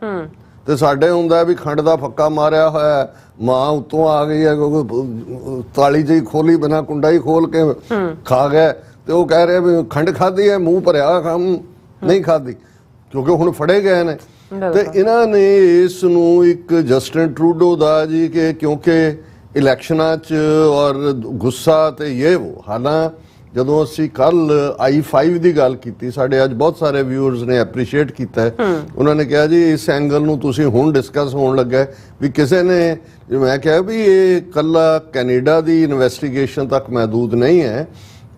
ਤੇ ਸਾਡੇ ਹੁੰਦਾ ਵੀ ਖੰਡ ਦਾ ਫੱਕਾ ਮਾਰਿਆ ਹੋਇਆ, ਮਾਂ ਉੱਤੋਂ ਆ ਗਈ ਹੈ ਕਿਉਂਕਿ ਤਾਲੀ ਜਿਹੀ ਖੋਲੀ ਬਿਨਾ ਕੁੰਡਾ ਹੀ ਖੋਲ ਕੇ ਖਾ ਗਏ, ਤੇ ਉਹ ਕਹਿ ਰਹੇ ਵੀ ਖੰਡ ਖਾਧੀ ਹੈ, ਮੂੰਹ ਭਰਿਆ ਕੰਮ ਨਹੀਂ ਖਾਧੀ, ਕਿਉਂਕਿ ਹੁਣ ਫੜੇ ਗਏ ਨੇ। ਤੇ ਇਹਨਾਂ ਨੇ ਇਸ ਨੂੰ ਇੱਕ ਜਸਟਿਨ ਟਰੂਡੋ ਦਾ ਜੀ ਕਿ ਕਿਉਂਕਿ ਇਲੈਕਸ਼ਨਾਂ 'ਚ ਔਰ ਗੁੱਸਾ ਤੇ ਇਹ ਉਹ, ਹਾਲਾਂ ਜਦੋਂ ਅਸੀਂ ਕੱਲ I5 ਦੀ ਗੱਲ ਕੀਤੀ, ਸਾਡੇ ਅੱਜ ਬਹੁਤ ਸਾਰੇ ਵਿਊਅਰਸ ਨੇ ਐਪਰੀਸ਼ੀਏਟ ਕੀਤਾ, ਉਹਨਾਂ ਨੇ ਕਿਹਾ ਜੀ ਇਸ ਐਂਗਲ ਨੂੰ ਤੁਸੀਂ ਹੁਣ ਡਿਸਕਸ ਹੋਣ ਲੱਗਾ ਵੀ ਕਿਸੇ ਨੇ, ਮੈਂ ਕਿਹਾ ਵੀ ਇਹ ਕੱਲਾ ਕੈਨੇਡਾ ਦੀ ਇਨਵੈਸਟੀਗੇਸ਼ਨ ਤੱਕ ਮਹਦੂਦ ਨਹੀਂ ਹੈ,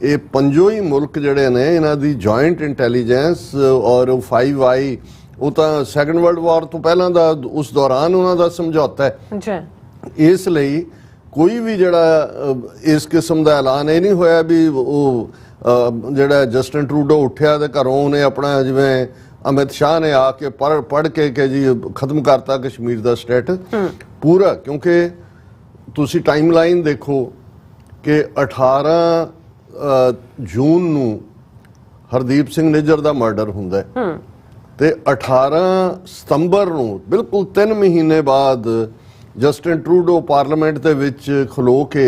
ਇਹ ਪੰਜੋ ਹੀ ਮੁਲਕ ਜਿਹੜੇ ਨੇ ਇਹਨਾਂ ਦੀ ਜੁਆਇੰਟ ਇੰਟੈਲੀਜੈਂਸ ਔਰ 5I ਉਹ ਤਾਂ ਸੈਕੰਡ ਵਰਲਡ ਵਾਰ ਤੋਂ ਪਹਿਲਾਂ ਦਾ ਉਸ ਦੌਰਾਨ ਉਹਨਾਂ ਦਾ ਸਮਝੌਤਾ ਹੈ। ਇਸ ਲਈ ਕੋਈ ਵੀ ਜਿਹੜਾ ਇਸ ਕਿਸਮ ਦਾ ਐਲਾਨ ਇਹ ਨਹੀਂ ਹੋਇਆ ਵੀ ਉਹ ਜਿਹੜਾ ਜਸਟਿਨ ਟਰੂਡੋ ਉੱਠਿਆ ਤੇ ਘਰੋਂ ਉਹਨੇ ਆਪਣਾ ਜਿਵੇਂ ਅਮਿਤ ਸ਼ਾਹ ਨੇ ਆ ਕੇ ਪੜ੍ਹ ਕੇ ਕਿ ਜੀ ਖਤਮ ਕਰਤਾ ਕਸ਼ਮੀਰ ਦਾ ਸਟੇਟਸ ਪੂਰਾ। ਕਿਉਂਕਿ ਤੁਸੀਂ ਟਾਈਮ ਲਾਈਨ ਦੇਖੋ ਕਿ 18 ਜੂਨ ਨੂੰ ਹਰਦੀਪ ਸਿੰਘ ਨਿੱਜਰ ਦਾ ਮਰਡਰ ਹੁੰਦਾ ਹੈ ਤੇ 18 ਸਤੰਬਰ ਨੂੰ ਬਿਲਕੁਲ 3 ਮਹੀਨੇ ਬਾਅਦ ਜਸਟਿਨ ਟਰੂਡੋ ਪਾਰਲੀਮੈਂਟ ਦੇ ਵਿੱਚ ਖਲੋ ਕੇ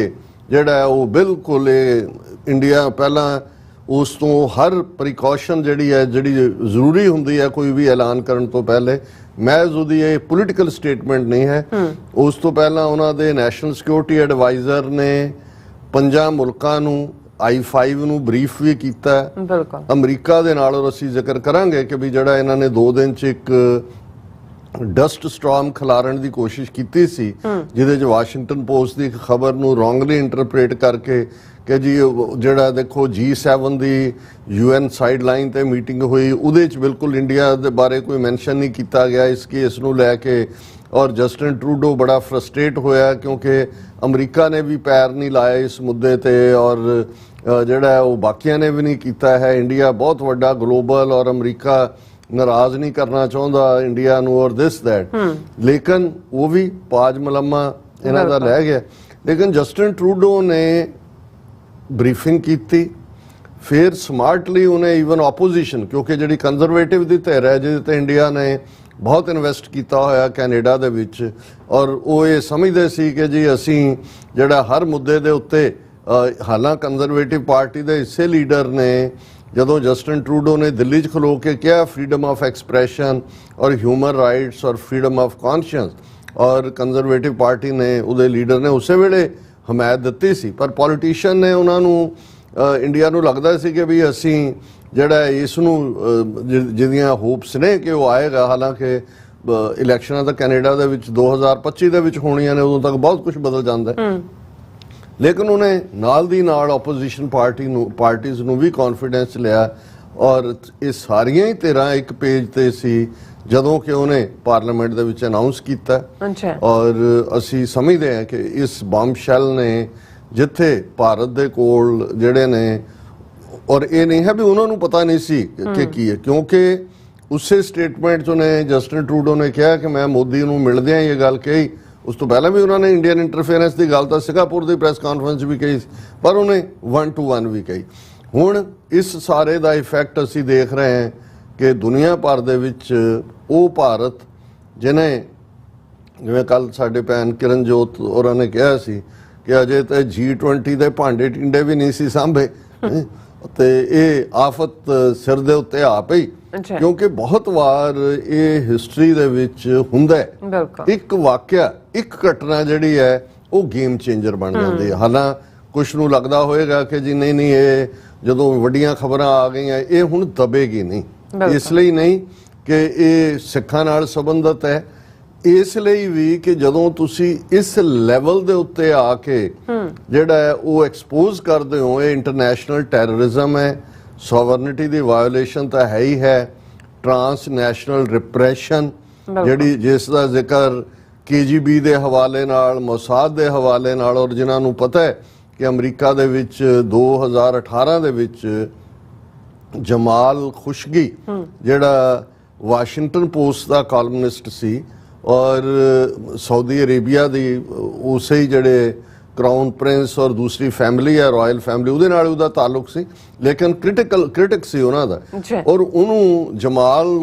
ਜਿਹੜਾ ਉਹ ਬਿਲਕੁਲ ਇੰਡੀਆ ਪਹਿਲਾਂ ਉਸ ਤੋਂ ਹਰ ਪ੍ਰੀਕਾਸ਼ਨ ਜਿਹੜੀ ਹੈ ਜਿਹੜੀ ਜ਼ਰੂਰੀ ਹੁੰਦੀ ਹੈ ਕੋਈ ਵੀ ਐਲਾਨ ਕਰਨ ਤੋਂ ਪਹਿਲੇ, ਮਹਿਜ਼ ਉਹਦੀ ਇਹ ਪੋਲੀਟੀਕਲ ਸਟੇਟਮੈਂਟ ਨਹੀਂ ਹੈ, ਉਸ ਤੋਂ ਪਹਿਲਾਂ ਉਹਨਾਂ ਦੇ ਨੈਸ਼ਨਲ ਸਿਕਿਉਰਿਟੀ ਐਡਵਾਈਜ਼ਰ ਨੇ 5 ਮੁਲਕਾਂ ਨੂੰ I5 ਨੂੰ ਬਰੀਫ ਵੀ ਕੀਤਾ ਅਮਰੀਕਾ ਦੇ ਨਾਲ। ਔਰ ਅਸੀਂ ਜ਼ਿਕਰ ਕਰਾਂਗੇ ਕਿ ਵੀ ਜਿਹੜਾ ਇਹਨਾਂ ਨੇ 2 ਦਿਨ 'ਚ ਇੱਕ ਡਸਟ ਸਟਾਰਮ ਖਿਲਾਰਨ ਦੀ ਕੋਸ਼ਿਸ਼ ਕੀਤੀ ਸੀ, ਜਿਹਦੇ 'ਚ ਵਾਸ਼ਿੰਗਟਨ ਪੋਸਟ ਦੀ ਇੱਕ ਖਬਰ ਨੂੰ ਰੋਂਗਲੀ ਇੰਟਰਪ੍ਰੇਟ ਕਰਕੇ ਕਿ ਜੀ ਜਿਹੜਾ ਦੇਖੋ G7 ਦੀ UN ਸਾਈਡਲਾਈਨ ਤੇ ਮੀਟਿੰਗ ਹੋਈ, ਉਹਦੇ 'ਚ ਬਿਲਕੁਲ ਇੰਡੀਆ ਦੇ ਬਾਰੇ ਕੋਈ ਮੈਂਸ਼ਨ ਨਹੀਂ ਕੀਤਾ ਗਿਆ ਇਸ ਕੇਸ ਨੂੰ ਲੈ ਕੇ। ਔਰ ਜਸਟਿਨ ਟਰੂਡੋ ਬੜਾ ਫਰਸਟ੍ਰੇਟ ਹੋਇਆ ਕਿਉਂਕਿ ਅਮਰੀਕਾ ਨੇ ਵੀ ਪੈਰ ਨਹੀਂ ਲਾਇਆ ਇਸ ਮੁੱਦੇ ਤੇ ਔਰ ਜਿਹੜਾ ਉਹ ਬਾਕੀਆਂ ਨੇ ਵੀ ਨਹੀਂ ਕੀਤਾ ਹੈ। ਇੰਡੀਆ ਬਹੁਤ ਵੱਡਾ ਗਲੋਬਲ ਔਰ ਅਮਰੀਕਾ ਨਾਰਾਜ਼ ਨਹੀਂ ਕਰਨਾ ਚਾਹੁੰਦਾ ਇੰਡੀਆ ਨੂੰ ਔਰ ਦਿਸ ਦੈਟ, ਲੇਕਿਨ ਉਹ ਵੀ ਪਾਜ ਮਲਮਾ ਇਹਨਾਂ ਦਾ ਲੈ ਗਿਆ। ਲੇਕਿਨ ਜਸਟਿਨ ਟਰੂਡੋ ਨੇ ਬਰੀਫਿੰਗ ਕੀਤੀ, ਫਿਰ ਸਮਾਰਟਲੀ ਉਹਨੇ ਈਵਨ ਆਪੋਜੀਸ਼ਨ ਕਿਉਂਕਿ ਜਿਹੜੀ ਕੰਜ਼ਰਵੇਟਿਵ ਦੀ ਧਿਰ ਹੈ ਜਿਹਦੇ ਤੇ ਇੰਡੀਆ ਨੇ ਬਹੁਤ ਇਨਵੈਸਟ ਕੀਤਾ ਹੋਇਆ ਕੈਨੇਡਾ ਦੇ ਵਿੱਚ, ਔਰ ਉਹ ਇਹ ਸਮਝਦੇ ਸੀ ਕਿ ਜੀ ਅਸੀਂ ਜਿਹੜਾ ਹਰ ਮੁੱਦੇ ਦੇ ਉੱਤੇ ਹਾਲਾਂ ਕੰਜ਼ਰਵੇਟਿਵ ਪਾਰਟੀ ਦੇ ਹਿੱਸੇ ਲੀਡਰ ਨੇ ਜਦੋਂ ਜਸਟਿਨ ਟਰੂਡੋ ਨੇ ਦਿੱਲੀ 'ਚ ਖਲੋ ਕੇ ਕਿਹਾ ਫਰੀडम ਆਫ ਐਕਸਪ੍ਰੈਸ਼ਨ ਔਰ ਹਿਊਮਨ ਰਾਈਟਸ ਔਰ ਫਰੀडम ਆਫ ਕੌਨਸ਼ੀਅੰਸ, ਔਰ ਕੰਜ਼ਰਵੇਟਿਵ ਪਾਰਟੀ ਨੇ ਉਹਦੇ ਲੀਡਰ ਨੇ ਉਸੇ ਵੇਲੇ ਹਮਾਇਤ ਦਿੱਤੀ ਸੀ, ਪਰ ਪੋਲੀਟੀਸ਼ੀਅਨ ਨੇ ਉਹਨਾਂ ਨੂੰ ਇੰਡੀਆ ਨੂੰ ਲੱਗਦਾ ਸੀ ਕਿ ਵੀ ਅਸੀਂ ਜਿਹੜਾ ਇਸ ਨੂੰ ਜਿਹਦੀਆਂ ਹੋਪਸ ਨੇ ਕਿ ਉਹ ਆਏਗਾ, ਹਾਲਾਂਕਿ ਇਲੈਕਸ਼ਨਾਂ ਤਾਂ ਕੈਨੇਡਾ ਦੇ ਵਿੱਚ 2025 ਦੇ ਵਿੱਚ ਹੋਣੀਆਂ ਨੇ, ਉਦੋਂ ਤੱਕ ਬਹੁਤ ਕੁਝ ਬਦਲ ਜਾਂਦਾ ਹੈ। ਲੇਕਿਨ ਉਹਨੇ ਨਾਲ ਦੀ ਨਾਲ ਆਪੋਜੀਸ਼ਨ ਪਾਰਟੀਜ਼ ਨੂੰ ਵੀ ਕੌਨਫੀਡੈਂਸ ਲਿਆ ਔਰ ਇਹ ਸਾਰੀਆਂ ਹੀ ਧਿਰਾਂ ਇੱਕ ਪੇਜ ਤੇ ਸੀ ਜਦੋਂ ਕਿ ਉਹਨੇ ਪਾਰਲੀਮੈਂਟ ਦੇ ਵਿੱਚ ਅਨਾਉਂਸ ਕੀਤਾ। ਔਰ ਅਸੀਂ ਸਮਝਦੇ ਹਾਂ ਕਿ ਇਸ ਬੰਬਸ਼ੈਲ ਨੇ ਜਿੱਥੇ ਭਾਰਤ ਦੇ ਕੋਲ ਜਿਹੜੇ ਨੇ, ਔਰ ਇਹ ਨਹੀਂ ਹੈ ਵੀ ਉਹਨਾਂ ਨੂੰ ਪਤਾ ਨਹੀਂ ਸੀ ਕਿ ਕੀ ਹੈ, ਕਿਉਂਕਿ ਉਸੇ ਸਟੇਟਮੈਂਟ 'ਚ ਉਹਨੇ ਜਸਟਿਨ ਟਰੂਡੋ ਨੇ ਕਿਹਾ ਕਿ ਮੈਂ ਮੋਦੀ ਨੂੰ ਮਿਲਦਿਆਂ ਇਹ ਗੱਲ ਕਹੀ। ਉਸ ਤੋਂ ਪਹਿਲਾਂ ਵੀ ਉਹਨਾਂ ਨੇ ਇੰਡੀਅਨ ਇੰਟਰਫੇਰੈਂਸ ਦੀ ਗੱਲ ਤਾਂ ਸਿੰਗਾਪੁਰ ਦੀ ਪ੍ਰੈਸ ਕਾਨਫਰੰਸ ਵੀ ਕਹੀ, ਪਰ ਉਹਨੇ 1 to 1 ਵੀ ਕਹੀ। ਹੁਣ ਇਸ ਸਾਰੇ ਦਾ ਇਫੈਕਟ ਅਸੀਂ ਦੇਖ ਰਹੇ ਹਾਂ ਕਿ ਦੁਨੀਆ ਭਰ ਦੇ ਵਿੱਚ ਉਹ ਭਾਰਤ ਜਿਹਨੇ, ਜਿਵੇਂ ਕੱਲ ਸਾਡੇ ਭੈਣ ਕਿਰਨਜੋਤ ਹੋਰਾਂ ਨੇ ਕਿਹਾ ਸੀ ਕਿ ਅਜੇ ਤਾਂ G20 ਦੇ ਭਾਂਡੇ ਟਿੰਡੇ ਵੀ ਨਹੀਂ ਸੀ ਸਾਂਭੇ ਤੇ ਇਹ ਆਫਤ ਸਿਰ ਦੇ ਉੱਤੇ ਆ ਪਈ, ਕਿਉਂਕਿ ਬਹੁਤ ਵਾਰ ਇਹ ਹਿਸਟਰੀ ਦੇ ਵਿੱਚ ਹੁੰਦਾ ਹੈ ਇੱਕ ਵਾਕਿਆ, ਇੱਕ ਘਟਨਾ ਜਿਹੜੀ ਹੈ ਉਹ ਗੇਮ ਚੇਂਜਰ ਬਣ ਜਾਂਦੀ ਹੈ। ਹਾਲਾਂ ਕੁਛ ਨੂੰ ਲੱਗਦਾ ਹੋਏਗਾ ਕਿ ਜੀ ਨਹੀਂ ਇਹ ਜਦੋਂ ਵੱਡੀਆਂ ਖਬਰਾਂ ਆ ਗਈਆਂ ਇਹ ਹੁਣ ਦਬੇਗੀ ਨਹੀਂ, ਇਸ ਲਈ ਨਹੀਂ ਕਿ ਇਹ ਸਿੱਖਾਂ ਨਾਲ ਸੰਬੰਧਿਤ ਹੈ, ਇਸ ਲਈ ਵੀ ਕਿ ਜਦੋਂ ਤੁਸੀਂ ਇਸ ਲੈਵਲ ਦੇ ਉੱਤੇ ਆ ਕੇ ਜਿਹੜਾ ਹੈ ਉਹ ਐਕਸਪੋਜ਼ ਕਰਦੇ ਹੋ, ਇਹ ਇੰਟਰਨੈਸ਼ਨਲ ਟੈਰਰਿਜ਼ਮ ਹੈ, ਸੋਵਰਨਿਟੀ ਦੀ ਵਾਇਓਲੇਸ਼ਨ ਤਾਂ ਹੈ ਹੀ ਹੈ, ਟਰਾਂਸਨੈਸ਼ਨਲ ਰਿਪਰੈਸ਼ਨ ਜਿਹੜੀ ਜਿਸ ਦਾ ਜ਼ਿਕਰ KGB ਦੇ ਹਵਾਲੇ ਨਾਲ, ਮੋਸਾਦ ਦੇ ਹਵਾਲੇ ਨਾਲ, ਔਰ ਜਿਨ੍ਹਾਂ ਨੂੰ ਪਤਾ ਹੈ ਕਿ ਅਮਰੀਕਾ ਦੇ ਵਿੱਚ 2018 ਦੇ ਵਿੱਚ ਜਮਾਲ ਖੁਸ਼ਗੀ ਜਿਹੜਾ ਵਾਸ਼ਿੰਗਟਨ ਪੋਸਟ ਦਾ ਕਾਲਮਨਿਸਟ ਸੀ ਔਰ ਸਾਊਦੀ ਅਰੇਬੀਆ ਦੀ ਉਸੇ ਹੀ ਜਿਹੜੇ ਕਰਾਊਨ ਪ੍ਰਿੰਸ ਔਰ ਦੂਸਰੀ ਫੈਮਿਲੀ ਹੈ ਰਾਇਲ ਫੈਮਿਲੀ ਉਹਦੇ ਨਾਲ ਉਹਦਾ ਤਾਲੁਕ ਸੀ, ਲੇਕਿਨ ਕ੍ਰਿਟਿਕ ਸੀ ਉਹਨਾਂ ਦਾ। ਔਰ ਉਹਨੂੰ ਜਮਾਲ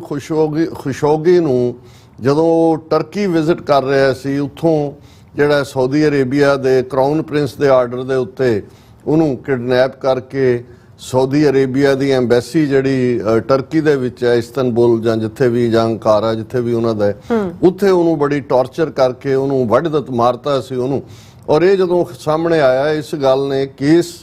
ਖੁਸ਼ੋਗੀ ਨੂੰ ਜਦੋਂ ਉਹ ਟਰਕੀ ਵਿਜ਼ਿਟ ਕਰ ਰਿਹਾ ਸੀ, ਉੱਥੋਂ ਜਿਹੜਾ ਸਾਊਦੀ ਅਰੇਬੀਆ ਦੇ ਕਰਾਊਨ ਪ੍ਰਿੰਸ ਦੇ ਆਰਡਰ ਦੇ ਉੱਤੇ ਉਹਨੂੰ ਕਿਡਨੈਪ ਕਰਕੇ ਸਾਊਦੀ ਅਰੇਬੀਆ ਦੀ ਐਮਬੈਸੀ ਜਿਹੜੀ ਟਰਕੀ ਦੇ ਵਿੱਚ ਹੈ, ਇਸਤਨਬੁਲ ਜਾਂ ਜਿੱਥੇ ਵੀ, ਜਾਂ ਅੰਕਾਰਾ ਜਿੱਥੇ ਵੀ ਉਹਨਾਂ ਦਾ ਉੱਥੇ ਉਹਨੂੰ ਬੜੀ ਟੌਰਚਰ ਕਰਕੇ ਉਹਨੂੰ ਵੱਢ ਮਾਰਤਾ ਸੀ ਉਹਨੂੰ। ਔਰ ਇਹ ਜਦੋਂ ਸਾਹਮਣੇ ਆਇਆ, ਇਸ ਗੱਲ ਨੇ ਕੇਸ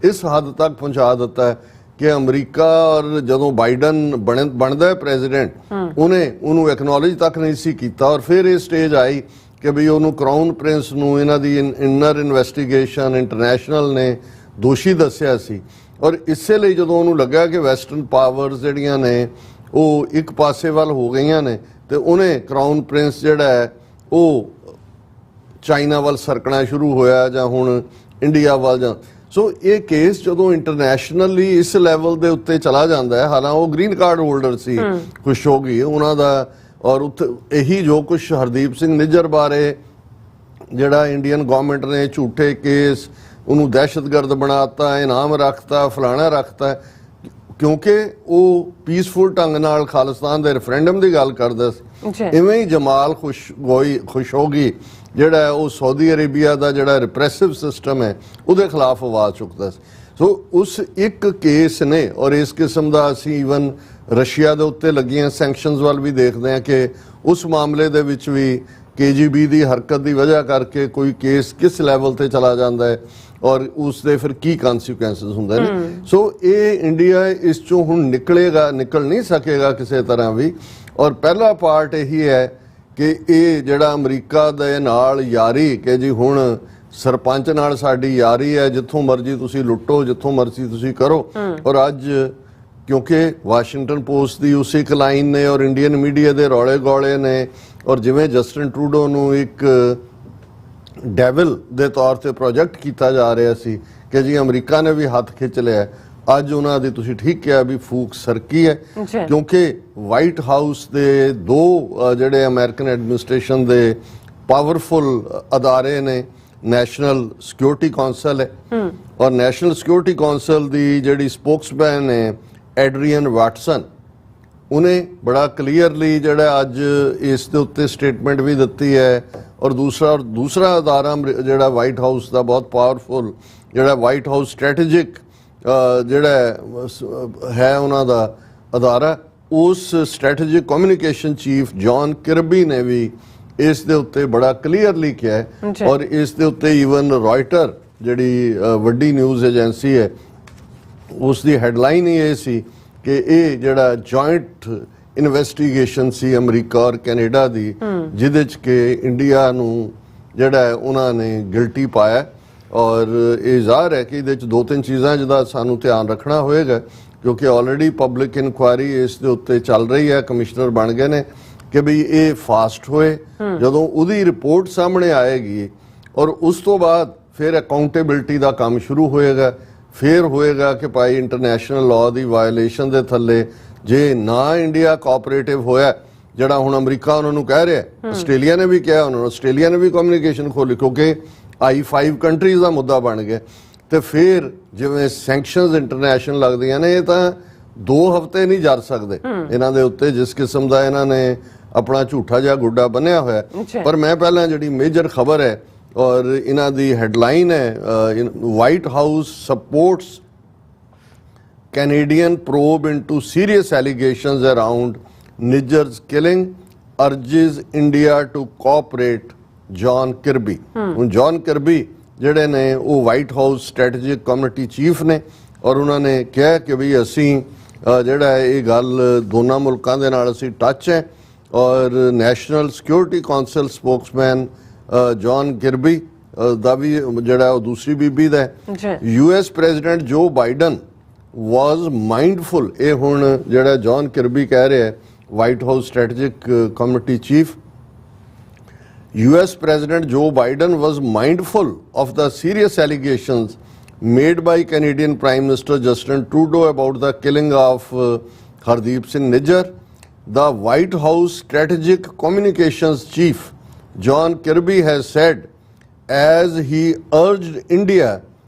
ਇਸ ਹੱਦ ਤੱਕ ਪਹੁੰਚਾ ਦਿੱਤਾ ਕਿ ਅਮਰੀਕਾ ਔਰ ਜਦੋਂ ਬਾਈਡਨ ਬਣਦਾ ਪ੍ਰੈਜ਼ੀਡੈਂਟ ਉਹਨੂੰ ਐਕਨੋਲੇਜ ਤੱਕ ਨਹੀਂ ਸੀ ਕੀਤਾ। ਔਰ ਫਿਰ ਇਹ ਸਟੇਜ ਆਈ ਕਿ ਵੀ ਉਹਨੂੰ ਕਰਾਊਨ ਪ੍ਰਿੰਸ ਨੂੰ ਇਹਨਾਂ ਦੀ ਇਨਰ ਇਨਵੈਸਟੀਗੇਸ਼ਨ ਇੰਟਰਨੈਸ਼ਨਲ ਨੇ ਦੋਸ਼ੀ ਦੱਸਿਆ ਸੀ। ਔਰ ਇਸੇ ਲਈ ਜਦੋਂ ਉਹਨੂੰ ਲੱਗਾ ਕਿ ਵੈਸਟਰਨ ਪਾਵਰਸ ਜਿਹੜੀਆਂ ਨੇ ਉਹ ਇੱਕ ਪਾਸੇ ਵੱਲ ਹੋ ਗਈਆਂ ਨੇ, ਤੇ ਉਹਨੇ ਕਰਾਊਨ ਪ੍ਰਿੰਸ ਜਿਹੜਾ ਹੈ ਉਹ ਚਾਈਨਾ ਵੱਲ ਸਰਕਣਾ ਸ਼ੁਰੂ ਹੋਇਆ ਜਾਂ ਹੁਣ ਇੰਡੀਆ ਵੱਲ ਜਾਂ। ਸੋ ਇਹ ਕੇਸ ਜਦੋਂ ਇੰਟਰਨੈਸ਼ਨਲੀ ਇਸ ਲੈਵਲ ਦੇ ਉੱਤੇ ਚਲਾ ਜਾਂਦਾ ਹੈ, ਹਾਲਾਂਕਿ ਉਹ ਗ੍ਰੀਨ ਕਾਰਡ ਹੋਲਡਰ ਸੀ ਖੁਸ਼ੋਗੀ ਉਹਨਾਂ ਦਾ, ਔਰ ਉੱਥੇ ਇਹੀ ਜੋ ਕੁਛ ਹਰਦੀਪ ਸਿੰਘ ਨਿੱਜਰ ਬਾਰੇ ਜਿਹੜਾ ਇੰਡੀਅਨ ਗਵਰਨਮੈਂਟ ਨੇ ਝੂਠੇ ਕੇਸ, ਉਹਨੂੰ ਦਹਿਸ਼ਤਗਰਦ ਬਣਾਤਾ, ਇਨਾਮ ਰੱਖਤਾ, ਫਲਾਣਾ ਰੱਖਤਾ, ਕਿਉਂਕਿ ਉਹ ਪੀਸਫੁਲ ਢੰਗ ਨਾਲ ਖਾਲਿਸਤਾਨ ਦੇ ਰੈਫਰੈਂਡਮ ਦੀ ਗੱਲ ਕਰਦਾ ਸੀ। ਇਵੇਂ ਹੀ ਜਮਾਲ ਖੁਸ਼ੋਗੀ ਜਿਹੜਾ ਉਹ ਸਾਊਦੀ ਅਰੇਬੀਆ ਦਾ ਜਿਹੜਾ ਰਿਪਰੈਸਿਵ ਸਿਸਟਮ ਹੈ ਉਹਦੇ ਖਿਲਾਫ ਆਵਾਜ਼ ਚੁੱਕਦਾ ਸੀ। ਸੋ ਉਸ ਇੱਕ ਕੇਸ ਨੇ, ਔਰ ਇਸ ਕਿਸਮ ਦਾ ਅਸੀਂ ਈਵਨ ਰਸ਼ੀਆ ਦੇ ਉੱਤੇ ਲੱਗੀਆਂ ਸੈਂਕਸ਼ਨਸ ਵੱਲ ਵੀ ਦੇਖਦੇ ਹਾਂ ਕਿ ਉਸ ਮਾਮਲੇ ਦੇ ਵਿੱਚ ਵੀ KGB ਦੀ ਹਰਕਤ ਦੀ ਵਜ੍ਹਾ ਕਰਕੇ ਕੋਈ ਕੇਸ ਕਿਸ ਲੈਵਲ ਤੇ ਚਲਾ ਜਾਂਦਾ ਹੈ ਔਰ ਉਸ ਦੇ ਫਿਰ ਕੀ ਕਨਸੀਕੁਐਂਸਸ ਹੁੰਦੇ ਨੇ। ਸੋ ਇਹ ਇੰਡੀਆ ਇਸ ਚੋਂ ਹੁਣ ਨਿਕਲ ਨਹੀਂ ਸਕੇਗਾ ਕਿਸੇ ਤਰ੍ਹਾਂ ਵੀ। ਔਰ ਪਹਿਲਾ ਪਾਰਟ ਇਹੀ ਹੈ ਕਿ ਇਹ ਜਿਹੜਾ ਅਮਰੀਕਾ ਦੇ ਨਾਲ ਯਾਰੀ, ਕਿ ਜੀ ਹੁਣ ਸਰਪੰਚ ਨਾਲ ਸਾਡੀ ਯਾਰੀ ਹੈ, ਜਿੱਥੋਂ ਮਰਜ਼ੀ ਤੁਸੀਂ ਲੁੱਟੋ, ਜਿੱਥੋਂ ਮਰਜ਼ੀ ਤੁਸੀਂ ਕਰੋ। ਔਰ ਅੱਜ ਕਿਉਂਕਿ ਵਾਸ਼ਿੰਗਟਨ ਪੋਸਟ ਦੀ ਉਸੇ ਇੱਕ ਲਾਈਨ ਨੇ ਔਰ ਇੰਡੀਅਨ ਮੀਡੀਆ ਦੇ ਰੌਲੇ ਗੋਲੇ ਨੇ, ਔਰ ਜਿਵੇਂ ਜਸਟਿਨ ਟਰੂਡੋ ਨੂੰ ਇੱਕ ਡੈਵਲ ਦੇ ਤੌਰ ਤੇ ਪ੍ਰੋਜੈਕਟ ਕੀਤਾ ਜਾ ਰਿਹਾ ਸੀ ਕਿ ਜੀ ਅਮਰੀਕਾ ਨੇ ਵੀ ਹੱਥ ਖਿੱਚ ਲਿਆ, ਅੱਜ ਉਹਨਾਂ ਦੀ ਤੁਸੀਂ ਠੀਕ ਕਿਹਾ ਵੀ ਫੂਕ ਸਰਕੀ ਹੈ। ਕਿਉਂਕਿ ਵਾਈਟ ਹਾਊਸ ਦੇ ਦੋ ਜਿਹੜੇ ਅਮਰੀਕਨ ਐਡਮਿਨਿਸਟ੍ਰੇਸ਼ਨ ਦੇ ਪਾਵਰਫੁਲ ਅਦਾਰੇ ਨੇ, ਨੈਸ਼ਨਲ ਸਿਕਿਉਰਿਟੀ ਕੌਂਸਲ ਹੈ, ਔਰ ਨੈਸ਼ਨਲ ਸਿਕਿਉਰਿਟੀ ਕੌਂਸਲ ਦੀ ਜਿਹੜੀ ਸਪੋਕਸਮੈਨ ਹੈ ਐਡਰੀਅਨ ਵਾਟਸਨ, ਉਹਨੇ ਬੜਾ ਕਲੀਅਰਲੀ ਜਿਹੜਾ ਅੱਜ ਇਸ ਦੇ ਉੱਤੇ ਸਟੇਟਮੈਂਟ ਵੀ ਦਿੱਤੀ ਹੈ। ਔਰ ਦੂਸਰਾ ਅਦਾਰਾ ਜਿਹੜਾ ਵਾਈਟ ਹਾਊਸ ਦਾ ਬਹੁਤ ਪਾਵਰਫੁਲ ਜਿਹੜਾ ਵਾਈਟ ਹਾਊਸ ਸਟ੍ਰੈਟੇਜਿਕ ਜਿਹੜਾ ਹੈ ਉਹਨਾਂ ਦਾ ਅਦਾਰਾ, ਉਸ strategic communication chief John Kirby ਨੇ ਵੀ ਇਸ ਦੇ ਉੱਤੇ ਬੜਾ ਕਲੀਅਰਲੀ ਕਿਹਾ ਹੈ। ਔਰ ਇਸ ਦੇ ਉੱਤੇ ਈਵਨ ਰॉयटर ਜਿਹੜੀ ਵੱਡੀ ਨਿਊਜ਼ ਏਜੰਸੀ ਹੈ ਉਸ ਦੀ ਹੈਡਲਾਈਨ ਹੀ ਇਹ ਸੀ ਕਿ ਇਹ ਜਿਹੜਾ ਜੁਆਇੰਟ ਇਨਵੈਸਟੀਗੇਸ਼ਨ ਸੀ ਅਮਰੀਕਾ ਔਰ ਕੈਨੇਡਾ ਦੀ, ਜਿਹਦੇ 'ਚ ਕਿ ਇੰਡੀਆ ਨੂੰ ਜਿਹੜਾ ਉਹਨਾਂ ਨੇ ਗਿਲਟੀ ਪਾਇਆ। ਔਰ ਇਹ ਜ਼ਾਹਰ ਹੈ ਕਿ ਇਹਦੇ 'ਚ ਦੋ ਤਿੰਨ ਚੀਜ਼ਾਂ ਜਿਹਦਾ ਸਾਨੂੰ ਧਿਆਨ ਰੱਖਣਾ ਹੋਏਗਾ, ਕਿਉਂਕਿ ਆਲਰੇਡੀ ਪਬਲਿਕ ਇਨਕੁਆਇਰੀ ਇਸ ਦੇ ਉੱਤੇ ਚੱਲ ਰਹੀ ਹੈ, ਕਮਿਸ਼ਨਰ ਬਣ ਗਏ ਨੇ, ਕਿ ਵੀ ਇਹ ਫਾਸਟ ਹੋਏ। ਜਦੋਂ ਉਹਦੀ ਰਿਪੋਰਟ ਸਾਹਮਣੇ ਆਏਗੀ ਔਰ ਉਸ ਤੋਂ ਬਾਅਦ ਫਿਰ ਅਕਾਊਂਟੇਬਿਲਟੀ ਦਾ ਕੰਮ ਸ਼ੁਰੂ ਹੋਏਗਾ, ਫਿਰ ਹੋਏਗਾ ਕਿ ਭਾਈ ਇੰਟਰਨੈਸ਼ਨਲ ਲਾਅ ਦੀ ਵਾਇਓਲੇਸ਼ਨ ਦੇ ਥੱਲੇ ਜੇ ਨਾ ਇੰਡੀਆ ਕੋਆਪਰੇਟਿਵ ਹੋਇਆ, ਜਿਹੜਾ ਹੁਣ ਅਮਰੀਕਾ ਉਹਨਾਂ ਨੂੰ ਕਹਿ ਰਿਹਾ, ਆਸਟ੍ਰੇਲੀਆ ਨੇ ਵੀ ਕਿਹਾ ਉਹਨਾਂ ਨੂੰ, ਆਸਟ੍ਰੇਲੀਆ ਨੇ ਵੀ ਕਮਿਊਨੀਕੇਸ਼ਨ ਖੋਲੀ ਕਿਉਂਕਿ I5 ਕੰਟਰੀਜ਼ ਦਾ ਮੁੱਦਾ ਬਣ ਗਿਆ। ਤੇ ਫਿਰ ਜਿਵੇਂ ਸੈਂਕਸ਼ਨਸ ਇੰਟਰਨੈਸ਼ਨਲ ਲੱਗਦੀਆਂ ਨੇ, ਇਹ ਤਾਂ 2 ਹਫ਼ਤੇ ਨਹੀਂ ਜਰ ਸਕਦੇ ਇਹਨਾਂ ਦੇ ਉੱਤੇ, ਜਿਸ ਕਿਸਮ ਦਾ ਇਹਨਾਂ ਨੇ ਆਪਣਾ ਝੂਠਾ ਜਿਹਾ ਗੁੱਡਾ ਬੰਨਿਆ ਹੋਇਆ। ਪਰ ਮੈਂ ਪਹਿਲਾਂ ਜਿਹੜੀ ਮੇਜਰ ਖਬਰ ਹੈ ਔਰ ਇਹਨਾਂ ਦੀ ਹੈਡਲਾਈਨ ਹੈ, white house sports Canadian probe into serious allegations around Niger's killing, urges India to cooperate, John Kirby। ਹੁਣ ਜੌਨ ਕਿਰਬੀ ਜਿਹੜੇ ਨੇ ਉਹ white house strategic community chief ਨੇ, ਔਰ ਉਹਨਾਂ ਨੇ ਕਿਹਾ ਕਿ ਵੀ ਅਸੀਂ ਜਿਹੜਾ ਇਹ ਗੱਲ ਦੋਨਾਂ ਮੁਲਕਾਂ ਦੇ ਨਾਲ ਅਸੀਂ ਟੱਚ ਹੈ। ਔਰ national security council spokesman John Kirby ਦਾ ਵੀ ਜਿਹੜਾ ਉਹ ਦੂਸਰੀ ਬੀਬੀ ਦਾ ਹੈ। US president Joe Biden was mindful, ਇਹ ਹੁਣ ਜਿਹੜਾ ਜੌਨ ਕਿਰਬੀ ਕਹਿ ਰਿਹਾ White House Strategic Committee Chief. US President Joe Biden was mindful of the serious allegations made by Canadian Prime Minister Justin Trudeau about the killing of Hardeep Singh Nijjar. The White House Strategic Communications Chief John Kirby has said, as he urged India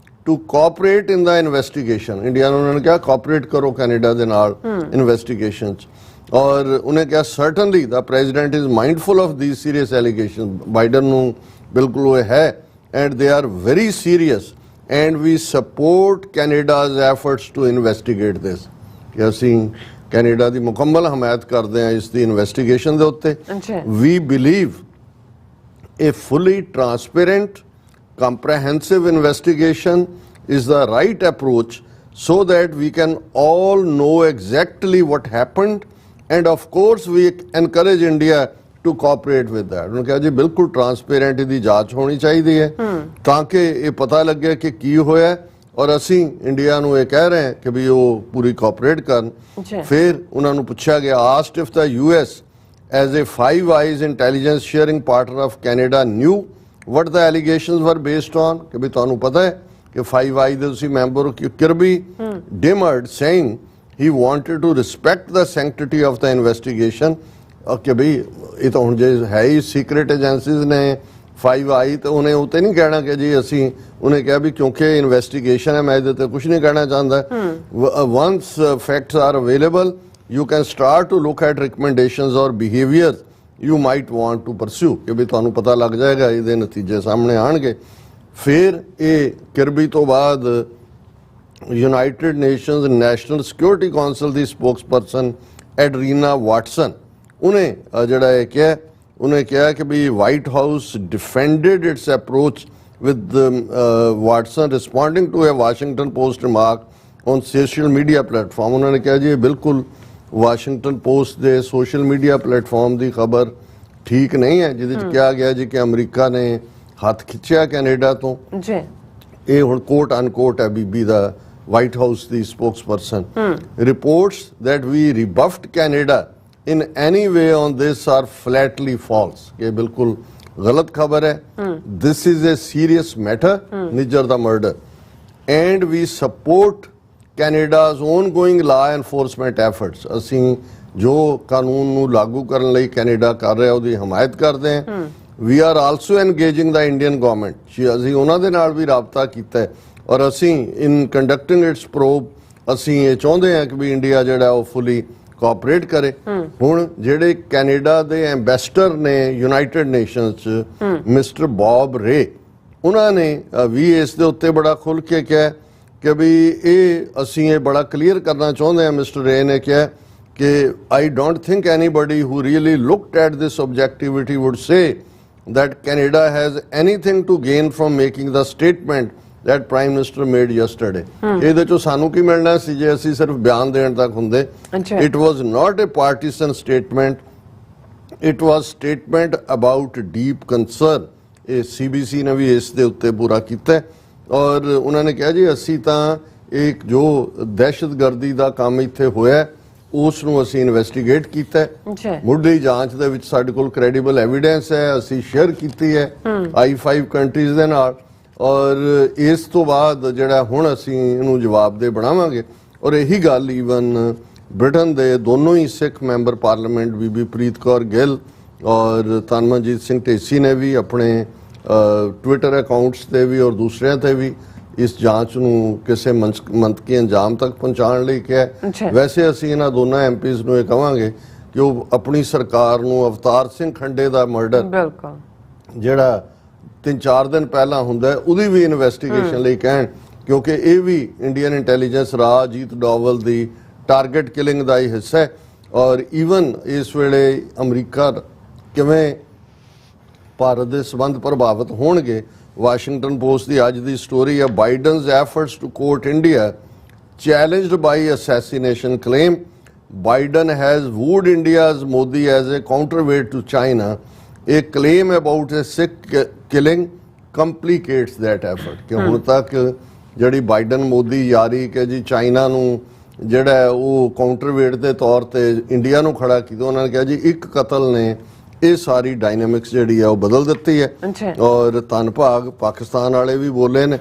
to cooperate in the investigation. India ने उन्होंने क्या cooperate करो Canada ਦੇ ਨਾਲ investigations. और उन्हें क्या certainly the president is mindful of these serious allegations. Biden ਨੂੰ ਬਿਲਕੁਲ ਉਹ ਹੈ and they are very serious and we support Canada's efforts to investigate this. ਕਿ ਅਸੀਂ ਕੈਨੇਡਾ ਦੀ ਮੁਕੰਮਲ ਹਮਾਇਤ ਕਰਦੇ ਹਾਂ ਇਸ ਦੀ ਇਨਵੈਸਟੀਗੇਸ਼ਨ ਦੇ ਉੱਤੇ. We believe a fully transparent, comprehensive investigation is the right approach so that we can all know exactly what happened, and of course we encourage India to cooperate with that. उन्होंने कहा जी बिल्कुल ट्रांसपेरेंट ਇਹਦੀ ਜਾਂਚ ਹੋਣੀ ਚਾਹੀਦੀ ਹੈ ਤਾਂ ਕਿ ਇਹ ਪਤਾ ਲੱਗੇ ਕਿ ਕੀ ਹੋਇਆ ਔਰ ਅਸੀਂ ਇੰਡੀਆ ਨੂੰ ਇਹ ਕਹਿ ਰਹੇ ਹਾਂ ਕਿ ਵੀ ਉਹ ਪੂਰੀ ਕੋਆਪਰੇਟ ਕਰਨ. ਫਿਰ ਉਹਨਾਂ ਨੂੰ ਪੁੱਛਿਆ ਗਿਆ, asked if the US as a Five Eyes intelligence sharing partner of Canada knew what the allegations were based on, ਕਿ ਵੀ ਤੁਹਾਨੂੰ ਪਤਾ ਹੈ ਕਿ Five Eyes ਦੇ ਤੁਸੀਂ member Kirby demurred, saying he wanted to respect the sanctity of the investigation. ਕਿ ਵੀ ਇਹ ਤਾਂ ਹੁਣ ਜੇ ਹੈ ਹੀ ਸੀਕ੍ਰੇਟ ਏਜੰਸੀਜ਼ ਨੇ Five Eyes ਤੇ ਉਹਨੇ ਉਹ ਤੇ ਨਹੀਂ ਕਹਿਣਾ ਕਿ ਜੀ ਅਸੀਂ ਉਹਨੇ ਕਿਹਾ ਵੀ ਕਿਉਂਕਿ ਇਨਵੈਸਟੀਗੇਸ਼ਨ ਹੈ ਮੈਂ ਇਹਦੇ ਤੇ ਕੁਝ ਨਹੀਂ ਕਹਿਣਾ ਚਾਹੁੰਦਾ. once facts are available you can start to look at recommendations or behaviors you might want to pursue. ਕਿ ਵੀ ਤੁਹਾਨੂੰ ਪਤਾ ਲੱਗ ਜਾਏਗਾ ਇਹਦੇ ਨਤੀਜੇ ਸਾਹਮਣੇ ਆਣਗੇ. ਫਿਰ ਇਹ ਕਿਰਬੀ ਤੋਂ ਬਾਅਦ United Nations national security council ਦੀ ਸਪੋਕਸਪਰਸਨ ਐਡਰੀਨਾ ਵਾਟਸਨ ਉਹਨੇ ਜਿਹੜਾ ਇਹ ਕਿਹਾ ਉਹਨੇ ਕਿਹਾ ਕਿ ਵੀ White House defended its approach with Watson responding to a Washington Post remark on social media platform. उन्होंने कहा जी बिल्कुल Washington Post ਦੇ social media platform ਦੀ ਖਬਰ ਠੀਕ ਨਹੀਂ ਹੈ ਜਿਹਦੇ ਚ ਕਿਹਾ ਗਿਆ ਜੀ ਕਿ ਅਮਰੀਕਾ ਨੇ ਹੱਥ ਖਿੱਚਿਆ ਕੈਨੇਡਾ ਤੋਂ ਜੀ. ਇਹ ਹੁਣ ਕੋਟ ਅਨਕੋਟ ਹੈ ਬੀਬੀ ਦਾ white house the spokesperson. reports that we rebuffed Canada in any way on this are flatly false. ਇਹ ਬਿਲਕੁਲ गलत खबर है. This is a serious matter, Nijjar दा murder, and we support Canada's ongoing law enforcement efforts. ਅਸੀਂ ਜੋ ਕਾਨੂੰਨ ਨੂੰ ਲਾਗੂ ਕਰਨ ਲਈ ਕੈਨੇਡਾ ਕਰ ਰਿਹਾ ਉਹਦੀ ਹਮਾਇਤ ਕਰਦੇ ਹਾਂ. We are also engaging the Indian government. ਅਸੀਂ ਉਹਨਾਂ ਦੇ ਨਾਲ ਵੀ ਰਾਬਤਾ ਕੀਤਾ ਹੈ ਔਰ ਅਸੀਂ ਇਨ ਕੰਡਕਟਿੰਗ ਇਟਸ ਪ੍ਰੋਬ ਅਸੀਂ ਇਹ ਚਾਹੁੰਦੇ ਹਾਂ ਕਿ ਵੀ ਇੰਡੀਆ ਜਿਹੜਾ ਉਹ ਫੁੱਲੀ ਕੋਆਪਰੇਟ ਕਰੇ. ਹੁਣ ਜਿਹੜੇ ਕੈਨੇਡਾ ਦੇ ਐਂਬੈਸਡਰ ਨੇ ਯੂਨਾਈਟਿਡ ਨੇਸ਼ਨਸ ਚ ਮਿਸਟਰ ਬੌਬ ਰੇ ਉਹਨਾਂ ਨੇ ਵੀ ਇਸ ਦੇ ਉੱਤੇ ਬੜਾ ਖੁੱਲ੍ਹ ਕੇ ਕਿਹਾ ਕਿ ਵੀ ਇਹ ਅਸੀਂ ਇਹ ਬੜਾ ਕਲੀਅਰ ਕਰਨਾ ਚਾਹੁੰਦੇ ਹਾਂ. ਮਿਸਟਰ ਰੇ ਨੇ ਕਿਹਾ ਕਿ I don't think anybody who really looked at this objectivity would say that Canada has anything to gain from making the statement that Prime Minister made yesterday. ਇਹਦੇ ਚੋਂ ਸਾਨੂੰ ਕੀ ਮਿਲਣਾ ਸੀ ਜੇ ਅਸੀਂ ਸਿਰਫ ਬਿਆਨ ਦੇਣ ਤੱਕ ਹੁੰਦੇ. It was not a partisan statement. It was statement about deep concern. ਇਹ CBC ਨੇ ਵੀ ਇਸ ਦੇ ਉੱਤੇ ਪੂਰਾ ਕੀਤਾ ਔਰ ਉਹਨਾਂ ਨੇ ਕਿਹਾ ਜੀ ਅਸੀਂ ਤਾਂ ਇੱਕ ਜੋ ਦਹਿਸ਼ਤਗਰਦੀ ਦਾ ਕੰਮ ਇੱਥੇ ਹੋਇਆ ਉਸ ਨੂੰ ਅਸੀਂ ਇਨਵੈਸਟੀਗੇਟ ਕੀਤਾ. ਮੁੱਢਲੀ ਜਾਂਚ ਦੇ ਵਿੱਚ ਸਾਡੇ ਕੋਲ ਕ੍ਰੈਡੀਬਲ ਐਵੀਡੈਂਸ ਹੈ, ਅਸੀਂ ਸ਼ੇਅਰ ਕੀਤੀ ਹੈ I5 ਕੰਟਰੀਜ਼ ਦੇ ਨਾਲ ਔਰ ਇਸ ਤੋਂ ਬਾਅਦ ਜਿਹੜਾ ਹੁਣ ਅਸੀਂ ਇਹਨੂੰ ਜਵਾਬਦੇਹ ਬਣਾਵਾਂਗੇ. ਔਰ ਇਹੀ ਗੱਲ ਈਵਨ ਬ੍ਰਿਟਨ ਦੇ ਦੋਨੋਂ ਹੀ ਸਿੱਖ ਮੈਂਬਰ ਪਾਰਲੀਮੈਂਟ ਬੀਬੀ ਪ੍ਰੀਤ ਕੌਰ ਗਿੱਲ ਔਰ ਤਨਮਨਜੀਤ ਸਿੰਘ ਢੇਸੀ ਨੇ ਵੀ ਆਪਣੇ ਟਵਿੱਟਰ ਅਕਾਊਂਟਸ ਤੇ ਵੀ ਔਰ ਦੂਸਰਿਆਂ ਤੇ ਵੀ ਇਸ ਜਾਂਚ ਨੂੰ ਕਿਸੇ ਮੰਤਕੀ ਅੰਜਾਮ ਤੱਕ ਪਹੁੰਚਾਉਣ ਲਈ ਕਿਹਾ. ਵੈਸੇ ਅਸੀਂ ਇਹਨਾਂ ਦੋਨਾਂ ਐਮਪੀਜ਼ ਨੂੰ ਇਹ ਕਹਾਂਗੇ ਕਿ ਉਹ ਆਪਣੀ ਸਰਕਾਰ ਨੂੰ ਅਵਤਾਰ ਸਿੰਘ ਖੰਡੇ ਦਾ ਮਰਡਰ ਜਿਹੜਾ 3-4 ਦਿਨ ਪਹਿਲਾਂ ਹੁੰਦਾ ਉਹਦੀ ਵੀ ਇਨਵੈਸਟੀਗੇਸ਼ਨ ਲਈ ਕਹਿਣ ਕਿਉਂਕਿ ਇਹ ਵੀ ਇੰਡੀਅਨ ਇੰਟੈਲੀਜੈਂਸ ਰਾਜੀਤ ਡੋਵਲ ਦੀ ਟਾਰਗੇਟ ਕਿਲਿੰਗ ਦਾ ਹੀ ਹਿੱਸਾ ਹੈ. ਔਰ ਈਵਨ ਇਸ ਵੇਲੇ ਅਮਰੀਕਾ ਕਿਵੇਂ ਭਾਰਤ ਦੇ ਸਬੰਧ ਪ੍ਰਭਾਵਿਤ ਹੋਣਗੇ. ਵਾਸ਼ਿੰਗਟਨ ਪੋਸਟ ਦੀ ਅੱਜ ਦੀ ਸਟੋਰੀ ਹੈ, Biden's efforts to court India challenged by assassination claim. Biden has wooed India's Modi as a counterweight to China. A claim about a Sikh killing complicates that effort. कि ਹੁਣ ਤੱਕ ਜਿਹੜੀ ਬਾਈਡਨ ਮੋਦੀ ਯਾਰੀ ਕਿ ਜੀ ਚਾਈਨਾ ਨੂੰ ਜਿਹੜਾ ਹੈ ਉਹ ਕਾਊਂਟਰਵੇਟ ਦੇ ਤੌਰ ਤੇ ਇੰਡੀਆ ਨੂੰ ਖੜਾ ਕੀਤਾ। ਉਹਨਾਂ ਨੇ ਕਿਹਾ ਜੀ ਇੱਕ ਕਤਲ ਨੇ ਇਹ ਸਾਰੀ ਡਾਇਨਾਮਿਕਸ ਜਿਹੜੀ ਹੈ ਉਹ ਬਦਲ ਦਿੱਤੀ ਹੈ। ਔਰ ਧੰਨਭਾਗ ਪਾਕਿਸਤਾਨ ਵਾਲੇ ਵੀ ਬੋਲੇ ਨੇ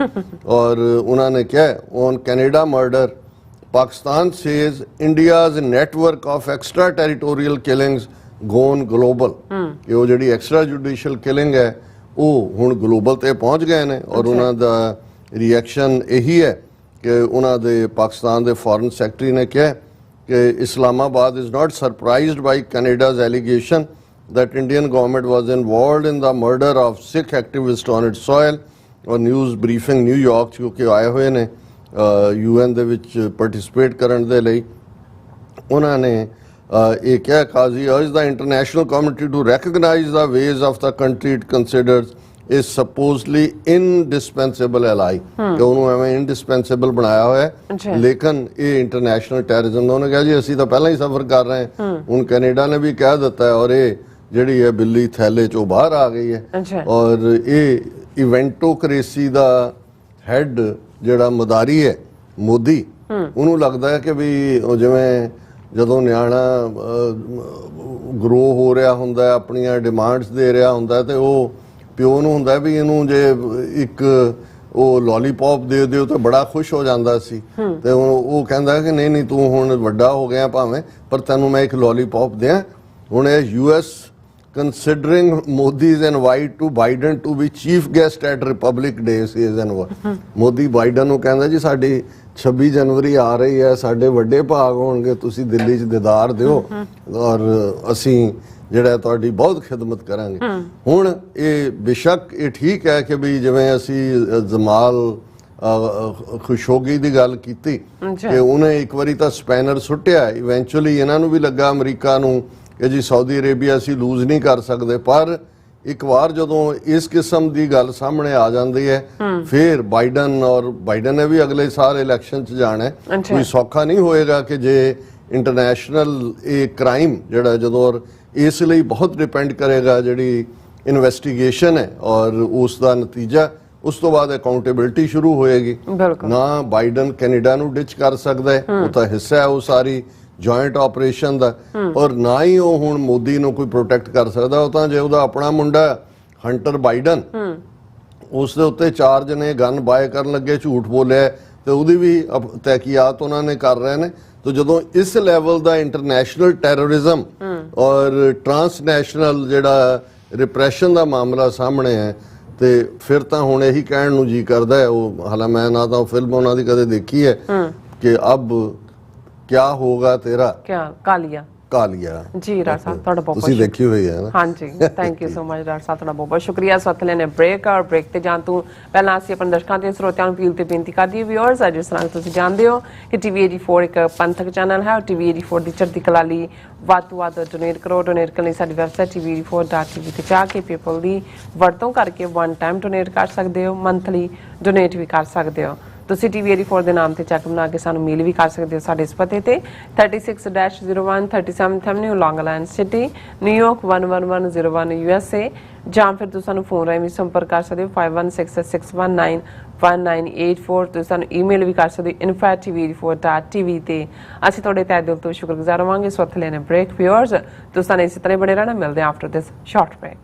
ਔਰ ਉਹਨਾਂ ਨੇ ਕਿਹਾ on Canada murder Pakistan says India's network of extra territorial killings gone global ਕਿ ਉਹ ਜਿਹੜੀ ਐਕਸਟਰਾ ਜੁਡੀਸ਼ੀਅਲ ਕਿਲਿੰਗ ਹੈ ਉਹ ਹੁਣ ਗਲੋਬਲ ਤੇ ਪਹੁੰਚ ਗਏ ਨੇ। ਔਰ ਉਹਨਾਂ ਦਾ ਰਿਐਕਸ਼ਨ ਇਹੀ ਹੈ ਕਿ ਉਹਨਾਂ ਦੇ ਪਾਕਿਸਤਾਨ ਦੇ ਫੋਰਨ ਸੈਕਟਰੀ ਨੇ ਕਿਹਾ ਕਿ Islamabad is not surprised by Canada's allegation that Indian government was involved in the murder of Sikh activist on its soil। और न्यूज़ ब्रीफिंग न्यूयॉर्क क्योंकि आए हुए ने UN ਦੇ ਵਿੱਚ ਪਾਰਟਿਸਿਪੇਟ ਕਰਨ ਦੇ ਲਈ ਉਹਨਾਂ ਨੇ ਇਹ ਕਿਹਾ ਕਾਜ਼ੀ urged the international community to recognize the ways of the country it considers is supposedly indispensable ally ਕਿ ਉਹਨੂੰ ਐਵੇਂ indispensable ਬਣਾਇਆ ਹੋਇਆ ਹੈ ਲੇਕਿਨ ਇਹ ਇੰਟਰਨੈਸ਼ਨਲ ਟੈਰਰਿਜ਼ਮ ਦਾ ਉਹਨੇ ਕਿਹਾ ਜੀ ਅਸੀਂ ਤਾਂ ਪਹਿਲਾਂ ਹੀ ਸਫਰ ਕਰ ਰਹੇ ਹਾਂ। ਹੁਣ ਕੈਨੇਡਾ ਨੇ ਵੀ ਕਹਿ ਦਿੱਤਾ ਹੈ ਔਰ ਇਹ ਜਿਹੜੀ ਹੈ ਬਿੱਲੀ ਥੈਲੇ ਚੋਂ ਬਾਹਰ ਆ ਗਈ ਹੈ। ਔਰ ਇਹ ਇਵੈਂਟੋਕ੍ਰੇਸੀ ਦਾ ਹੈਡ ਜਿਹੜਾ ਮਦਾਰੀ ਹੈ ਮੋਦੀ ਉਹਨੂੰ ਲੱਗਦਾ ਹੈ ਕਿ ਵੀ ਜਿਵੇਂ ਜਦੋਂ ਨਿਆਣਾ ਗਰੋ ਹੋ ਰਿਹਾ ਹੁੰਦਾ ਆਪਣੀਆਂ ਡਿਮਾਂਡਸ ਦੇ ਰਿਹਾ ਹੁੰਦਾ ਤੇ ਉਹ ਪਿਓ ਨੂੰ ਹੁੰਦਾ ਵੀ ਇਹਨੂੰ ਜੇ ਇੱਕ ਉਹ ਲੋਲੀਪੌਪ ਦੇ ਦਿਓ ਤਾਂ ਬੜਾ ਖੁਸ਼ ਹੋ ਜਾਂਦਾ ਸੀ ਤੇ ਉਹ ਕਹਿੰਦਾ ਕਿ ਨਹੀਂ ਤੂੰ ਹੁਣ ਵੱਡਾ ਹੋ ਗਿਆ ਭਾਵੇਂ ਪਰ ਤੈਨੂੰ ਮੈਂ ਇੱਕ ਲੋਲੀਪੌਪ ਦਿਆਂ। ਹੁਣ ਇਹ US considering Modi's invite to Biden to be chief guest at Republic Day season 1 Modi Biden ਨੂੰ ਕਹਿੰਦਾ ਜੀ ਸਾਡੀ 26 ਜਨਵਰੀ ਆ ਰਹੀ ਹੈ ਸਾਡੇ ਵੱਡੇ ਭਾਗ ਹੋਣਗੇ ਤੁਸੀਂ ਦਿੱਲੀ 'ਚ ਦੀਦਾਰ ਦਿਓ ਔਰ ਅਸੀਂ ਜਿਹੜਾ ਤੁਹਾਡੀ ਬਹੁਤ ਖਿਦਮਤ ਕਰਾਂਗੇ। ਹੁਣ ਇਹ ਬੇਸ਼ੱਕ ਇਹ ਠੀਕ ਹੈ ਕਿ ਵੀ ਜਿਵੇਂ ਅਸੀਂ ਜਮਾਲ ਖੁਸ਼ੋਗੀ ਦੀ ਗੱਲ ਕੀਤੀ ਕਿ ਉਹਨੇ ਇੱਕ ਵਾਰੀ ਤਾਂ ਸਪੈਨਰ ਸੁੱਟਿਆ ਇਵੈਂਚੁਅਲੀ ਇਹਨਾਂ ਨੂੰ ਵੀ ਲੱਗਾ ਅਮਰੀਕਾ ਨੂੰ ਕਿ ਜੀ ਸਾਊਦੀ ਅਰੇਬੀਆ ਅਸੀਂ ਲੂਜ਼ ਨਹੀਂ ਕਰ ਸਕਦੇ ਪਰ ਇੱਕ ਵਾਰ ਜਦੋਂ ਇਸ ਕਿਸਮ ਦੀ ਗੱਲ ਸਾਹਮਣੇ ਆ ਜਾਂਦੀ ਹੈ ਫਿਰ ਬਾਈਡਨ ਨੇ ਵੀ ਅਗਲੇ ਸਾਲ ਇਲੈਕਸ਼ਨ 'ਚ ਜਾਣਾ ਹੈ। ਕੋਈ ਸੌਖਾ ਨਹੀਂ ਹੋਏਗਾ ਕਿ ਜੇ ਇੰਟਰਨੈਸ਼ਨਲ ਇਹ ਕ੍ਰਾਈਮ ਜਿਹੜਾ ਜਦੋਂ ਇਸ ਲਈ ਬਹੁਤ ਡਿਪੈਂਡ ਕਰੇਗਾ ਜਿਹੜੀ ਇਨਵੈਸਟੀਗੇਸ਼ਨ ਹੈ ਔਰ ਉਸ ਦਾ ਨਤੀਜਾ ਉਸ ਤੋਂ ਬਾਅਦ ਅਕਾਊਂਟੇਬਿਲਟੀ ਸ਼ੁਰੂ ਹੋਏਗੀ। ਨਾ ਬਾਈਡਨ ਕੈਨੇਡਾ ਨੂੰ ਡਿਚ ਕਰ ਸਕਦਾ ਹੈ ਉਹ ਤਾਂ ਹਿੱਸਾ ਹੈ ਉਹ ਸਾਰੀ ਜੁਆਇੰਟ ਆਪਰੇਸ਼ਨ ਦਾ ਔਰ ਨਾ ਹੀ ਉਹ ਹੁਣ ਮੋਦੀ ਨੂੰ ਕੋਈ ਪ੍ਰੋਟੈਕਟ ਕਰ ਸਕਦਾ। ਉਹ ਤਾਂ ਜੇ ਉਹਦਾ ਆਪਣਾ ਮੁੰਡਾ ਹੰਟਰ ਬਾਈਡਨ ਉਸ ਦੇ ਉੱਤੇ 4 ਜਣੇ ਗਨ ਬਾਏ ਕਰਨ ਲੱਗੇ ਝੂਠ ਬੋਲਿਆ ਤੇ ਉਹਦੀ ਵੀ ਤਹਿਕੀਕਾਤ ਉਹਨਾਂ ਨੇ ਕਰ ਰਹੇ ਨੇ। तो ਜਦੋਂ ਇਸ ਲੈਵਲ ਦਾ ਇੰਟਰਨੈਸ਼ਨਲ ਟੈਰਰਿਜ਼ਮ ਔਰ ਟਰਾਂਸਨੈਸ਼ਨਲ ਜਿਹੜਾ ਰਿਪਰੈਸ਼ਨ ਦਾ ਮਾਮਲਾ ਸਾਹਮਣੇ ਹੈ ਤੇ ਫਿਰ ਤਾਂ ਹੁਣ ਇਹੀ ਕਹਿਣ ਨੂੰ ਜੀ ਕਰਦਾ ਹੈ ਉਹ ਹਾਲਾਂ ਮੈਂ ਨਾ ਤਾਂ ਫਿਲਮ ਉਹਨਾਂ ਦੀ ਕਦੇ ਦੇਖੀ ਹੈ ਕਿ ਅਬ क्या होगा तेरा क्या कालिया जी डॉक्टर साहब ਤੁਹਾਡਾ ਬਹੁਤ ਤੁਸੀਂ ਦੇਖੀ ਹੋਈ ਹੈ ਨਾ ਹਾਂਜੀ thank you so much doctor ਸਾਹਿਬ ਤੁਹਾਡਾ ਬਹੁਤ ਸ਼ੁਕਰੀਆ। ਸਾਥ ਲੈਣੇ ਬ੍ਰੇਕ ਔਰ ਬ੍ਰੇਕ ਤੇ ਜਾਣ ਤੋਂ ਪਹਿਲਾਂ ਅਸੀਂ ਆਪਣੇ ਦਰਸ਼ਕਾਂ ਤੇ ਸਰੋਤਿਆਂ ਨੂੰ ਅਪੀਲ ਤੇ ਬੇਨਤੀ ਕਰਦੀ ਵਿਊਅਰਸ ਜਿਸ ਤਰ੍ਹਾਂ ਤੁਸੀਂ ਜਾਣਦੇ ਹੋ ਕਿ TV 84 ਇੱਕ ਪੰਥਕ ਚੈਨਲ ਹੈ ਔਰ TV 84 ਦੀ ਚੜ੍ਹਦੀ ਕਲਾ ਲਈ ਵੱਧ ਤੋਂ ਵੱਧ ਡੋਨੇਟ ਕਰੋ। ਡੋਨੇਟ ਕਰਨ ਲਈ ਸਾਡੀ ਵੈਬਸਾਈਟ tv84.tv ਤੇ ਜਾ ਕੇ ਪੇਪਲ ਦੀ ਵਰਤੋਂ ਕਰਕੇ ਵਨ ਟਾਈਮ ਡੋਨੇਟ ਕਰ ਸਕਦੇ ਹੋ ਮੰਥਲੀ ਡੋਨੇਟ ਵੀ ਕਰ ਸਕਦੇ ਹੋ। ਤੁਸੀਂ TV 84 ਦੇ ਨਾਮ ਤੇ ਚੈੱਕ ਬਣਾ ਕੇ ਸਾਨੂੰ ਮੇਲ ਵੀ ਕਰ ਸਕਦੇ ਹੋ ਸਾਡੇ ਇਸ ਪਤੇ ਤੇ 36-01 37th Avenue Long Island City New York 11101 USA ਜਾਂ ਫਿਰ ਤੁਸੀਂ ਸਾਨੂੰ ਫੋਨ ਰਾਹੀਂ ਵੀ ਸੰਪਰਕ ਕਰ ਸਕਦੇ ਹੋ 5166191984 ਤੁਸੀਂ ਸਾਨੂੰ ਈਮੇਲ ਵੀ ਕਰ ਸਕਦੇ ਹੋ info@tv84.tv ਤੇ ਅਸੀਂ ਤੁਹਾਡੇ ਤਹਿ ਦਿਲ ਤੋਂ ਸ਼ੁਕਰਗੁਜ਼ਾਰ ਹੋਵਾਂਗੇ। ਸੋ ਇੱਥੇ ਲੈਣੇ ਬ੍ਰੇਕ ਵਿਊਅਰਸ ਤੁਸੀਂ ਸਾਨੂੰ ਇਸੇ ਤਰ੍ਹਾਂ ਬਣੇ ਰਹਿਣਾ। ਮਿਲਦੇ ਹਾਂ ਆਫਟਰ ਦਿਸ ਸ਼ਾਰਟ ਬ੍ਰੇਕ।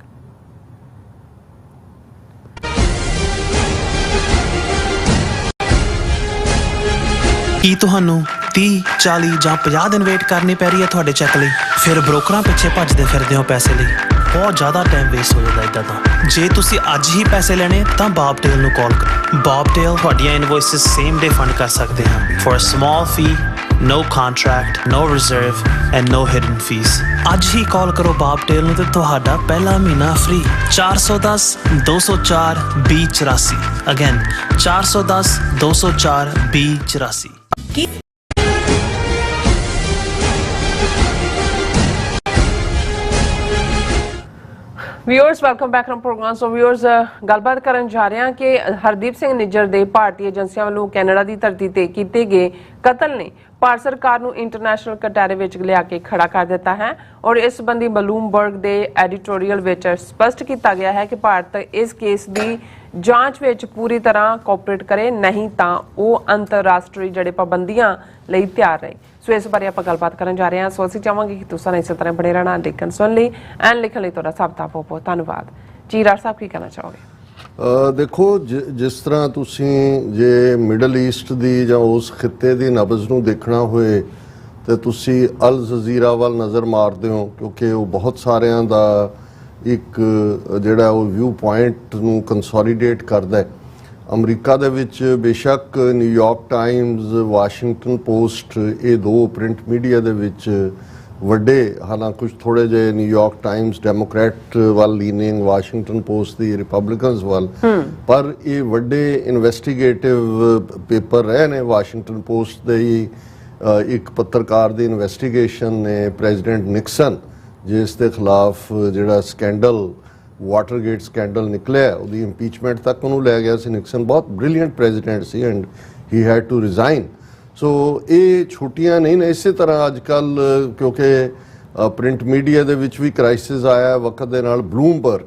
ਕੀ ਤੁਹਾਨੂੰ 30, 40 ਜਾਂ 50 ਦਿਨ ਵੇਟ ਕਰਨੀ ਪੈ ਰਹੀ ਹੈ ਤੁਹਾਡੇ ਚੈੱਕ ਲਈ? ਫਿਰ ਬ੍ਰੋਕਰਾਂ ਪਿੱਛੇ ਭੱਜਦੇ ਫਿਰਦੇ ਹੋ ਪੈਸੇ ਲਈ। ਬਹੁਤ ਜ਼ਿਆਦਾ ਟਾਈਮ ਵੇਸਟ ਹੋ ਜਾਂਦਾ ਇੱਦਾਂ ਤਾਂ। ਜੇ ਤੁਸੀਂ ਅੱਜ ਹੀ ਪੈਸੇ ਲੈਣੇ ਤਾਂ ਬੌਬਟੇਲ ਨੂੰ ਕਾਲ ਕਰੋ। ਬੌਬਟੇਲ ਤੁਹਾਡੀਆਂ ਇਨਵੌਇਸਿਸ ਸੇਮ ਡੇ ਫੰਡ ਕਰ ਸਕਦੇ ਹਨ for a small fee, no contract, no reserve and no hidden fees। ਅੱਜ ਹੀ ਕਾਲ ਕਰੋ ਬੌਬਟੇਲ ਨੂੰ ਤੇ ਤੁਹਾਡਾ ਪਹਿਲਾ ਮਹੀਨਾ free. 410 204 2084 again 410 204 2084। Viewers welcome back to program. So viewers ਗੱਲਬਾਤ ਕਰਨ ਜਾ ਰਹੇ ਹਾਂ ਕਿ ਹਰਦੀਪ ਸਿੰਘ ਨਿੱਜਰ ਦੇ ਭਾਰਤੀ ਏਜੰਸੀਆਂ ਵੱਲੋਂ ਕੈਨੇਡਾ ਦੀ ਧਰਤੀ ਤੇ ਕੀਤੇ ਗਏ ਕਤਲ ਨੇ ਭਾਰਤ ਸਰਕਾਰ ਨੂੰ ਇੰਟਰਨੈਸ਼ਨਲ ਕਟਾਰੇ ਵਿੱਚ ਲਿਆ ਕੇ ਖੜਾ ਕਰ ਦਿੱਤਾ ਹੈ ਔਰ ਇਸ ਸੰਬੰਧੀ ਬਲੂਮਬਰਗ ਦੇ ਐਡੀਟੋਰੀਅਲ ਵਿੱਚ ਸਪਸ਼ਟ ਕੀਤਾ ਗਿਆ ਹੈ ਕਿ ਭਾਰਤ ਇਸ ਕੇਸ ਦੀ ਜਾਂਚ ਵਿੱਚ ਪੂਰੀ ਤਰ੍ਹਾਂ ਕੋਆਪਰੇਟ ਕਰੇ, ਨਹੀਂ ਤਾਂ ਉਹ ਅੰਤਰਰਾਸ਼ਟਰੀ ਜਿਹੜੇ ਪਾਬੰਦੀਆਂ ਲਈ ਤਿਆਰ ਰਹੇ। ਸੋ ਇਸ ਬਾਰੇ ਆਪਾਂ ਗੱਲਬਾਤ ਕਰਨ ਜਾ ਰਹੇ ਹਾਂ। ਸੋ ਅਸੀਂ ਚਾਹਾਂਗੇ ਕਿ ਤੁਸੀਂ ਇਸੇ ਤਰ੍ਹਾਂ ਬਣੇ ਰਹਿਣਾ, ਦੇਖਣ ਸੁਣ ਲਈ ਐਂਡ ਲਿਖਣ ਲਈ ਤੁਹਾਡਾ ਸਭ ਦਾ ਬਹੁਤ ਬਹੁਤ ਧੰਨਵਾਦ। ਜੀ ਰਾਜ ਸਾਹਿਬ ਕੀ ਕਹਿਣਾ ਚਾਹੋਗੇ? ਦੇਖੋ, ਜਿਸ ਤਰ੍ਹਾਂ ਤੁਸੀਂ ਜੇ ਮਿਡਲ ਈਸਟ ਦੀ ਜਾਂ ਉਸ ਖਿੱਤੇ ਦੀ ਨਬਜ਼ ਨੂੰ ਦੇਖਣਾ ਹੋਏ ਤੇ ਤੁਸੀਂ ਅਲ ਜਜ਼ੀਰਾ ਵੱਲ ਨਜ਼ਰ ਮਾਰਦੇ ਹੋ, ਕਿਉਂਕਿ ਉਹ ਬਹੁਤ ਸਾਰਿਆਂ ਦਾ ਇੱਕ ਜਿਹੜਾ ਉਹ ਵਿਊ ਪੁਆਇੰਟ ਨੂੰ ਕੰਸੋਲੀਡੇਟ ਕਰਦਾ ਹੈ। ਅਮਰੀਕਾ ਦੇ ਵਿੱਚ ਬੇਸ਼ੱਕ ਨਿਊਯਾਰਕ ਟਾਈਮਜ਼, ਵਾਸ਼ਿੰਗਟਨ ਪੋਸਟ, ਇਹ ਦੋ ਪ੍ਰਿੰਟ ਮੀਡੀਆ ਦੇ ਵਿੱਚ ਵੱਡੇ, ਹਾਲਾਂਕਿ ਕੁਝ ਥੋੜੇ ਜਿਹੇ ਨਿਊਯਾਰਕ ਟਾਈਮਜ਼ ਡੈਮੋਕ੍ਰੈਟ ਵੱਲ ਲੀਨਿੰਗ, ਵਾਸ਼ਿੰਗਟਨ ਪੋਸਟ ਦੀ ਰਿਪਬਲਿਕਨਸ ਵੱਲ, ਪਰ ਇਹ ਵੱਡੇ ਇਨਵੈਸਟੀਗੇਟਿਵ ਪੇਪਰ ਰਹੇ ਨੇ। ਵਾਸ਼ਿੰਗਟਨ ਪੋਸਟ ਦੇ ਹੀ ਇੱਕ ਪੱਤਰਕਾਰ ਦੀ ਇਨਵੈਸਟੀਗੇਸ਼ਨ ਨੇ ਪ੍ਰੈਜ਼ੀਡੈਂਟ ਨਿਕਸਨ, ਜਿਸ ਦੇ ਖਿਲਾਫ ਜਿਹੜਾ ਸਕੈਂਡਲ, ਵਾਟਰਗੇਟ ਸਕੈਂਡਲ ਨਿਕਲਿਆ, ਉਹਦੀ ਇੰਪੀਚਮੈਂਟ ਤੱਕ ਉਹਨੂੰ ਲੈ ਗਿਆ ਸੀ। ਨਿਕਸਨ ਬਹੁਤ ਬ੍ਰਿਲੀਅੰਟ ਪ੍ਰੈਜ਼ੀਡੈਂਟ ਸੀ and he had to resign. So ਇਹ ਛੋਟੀਆਂ ਨਹੀਂ ਨੇ। ਇਸੇ ਤਰ੍ਹਾਂ ਅੱਜ ਕੱਲ੍ਹ ਕਿਉਂਕਿ ਪ੍ਰਿੰਟ ਮੀਡੀਆ ਦੇ ਵਿੱਚ ਵੀ ਕ੍ਰਾਈਸਿਸ ਆਇਆ ਵਕਤ ਦੇ ਨਾਲ, ਬਲੂਮਬਰਗ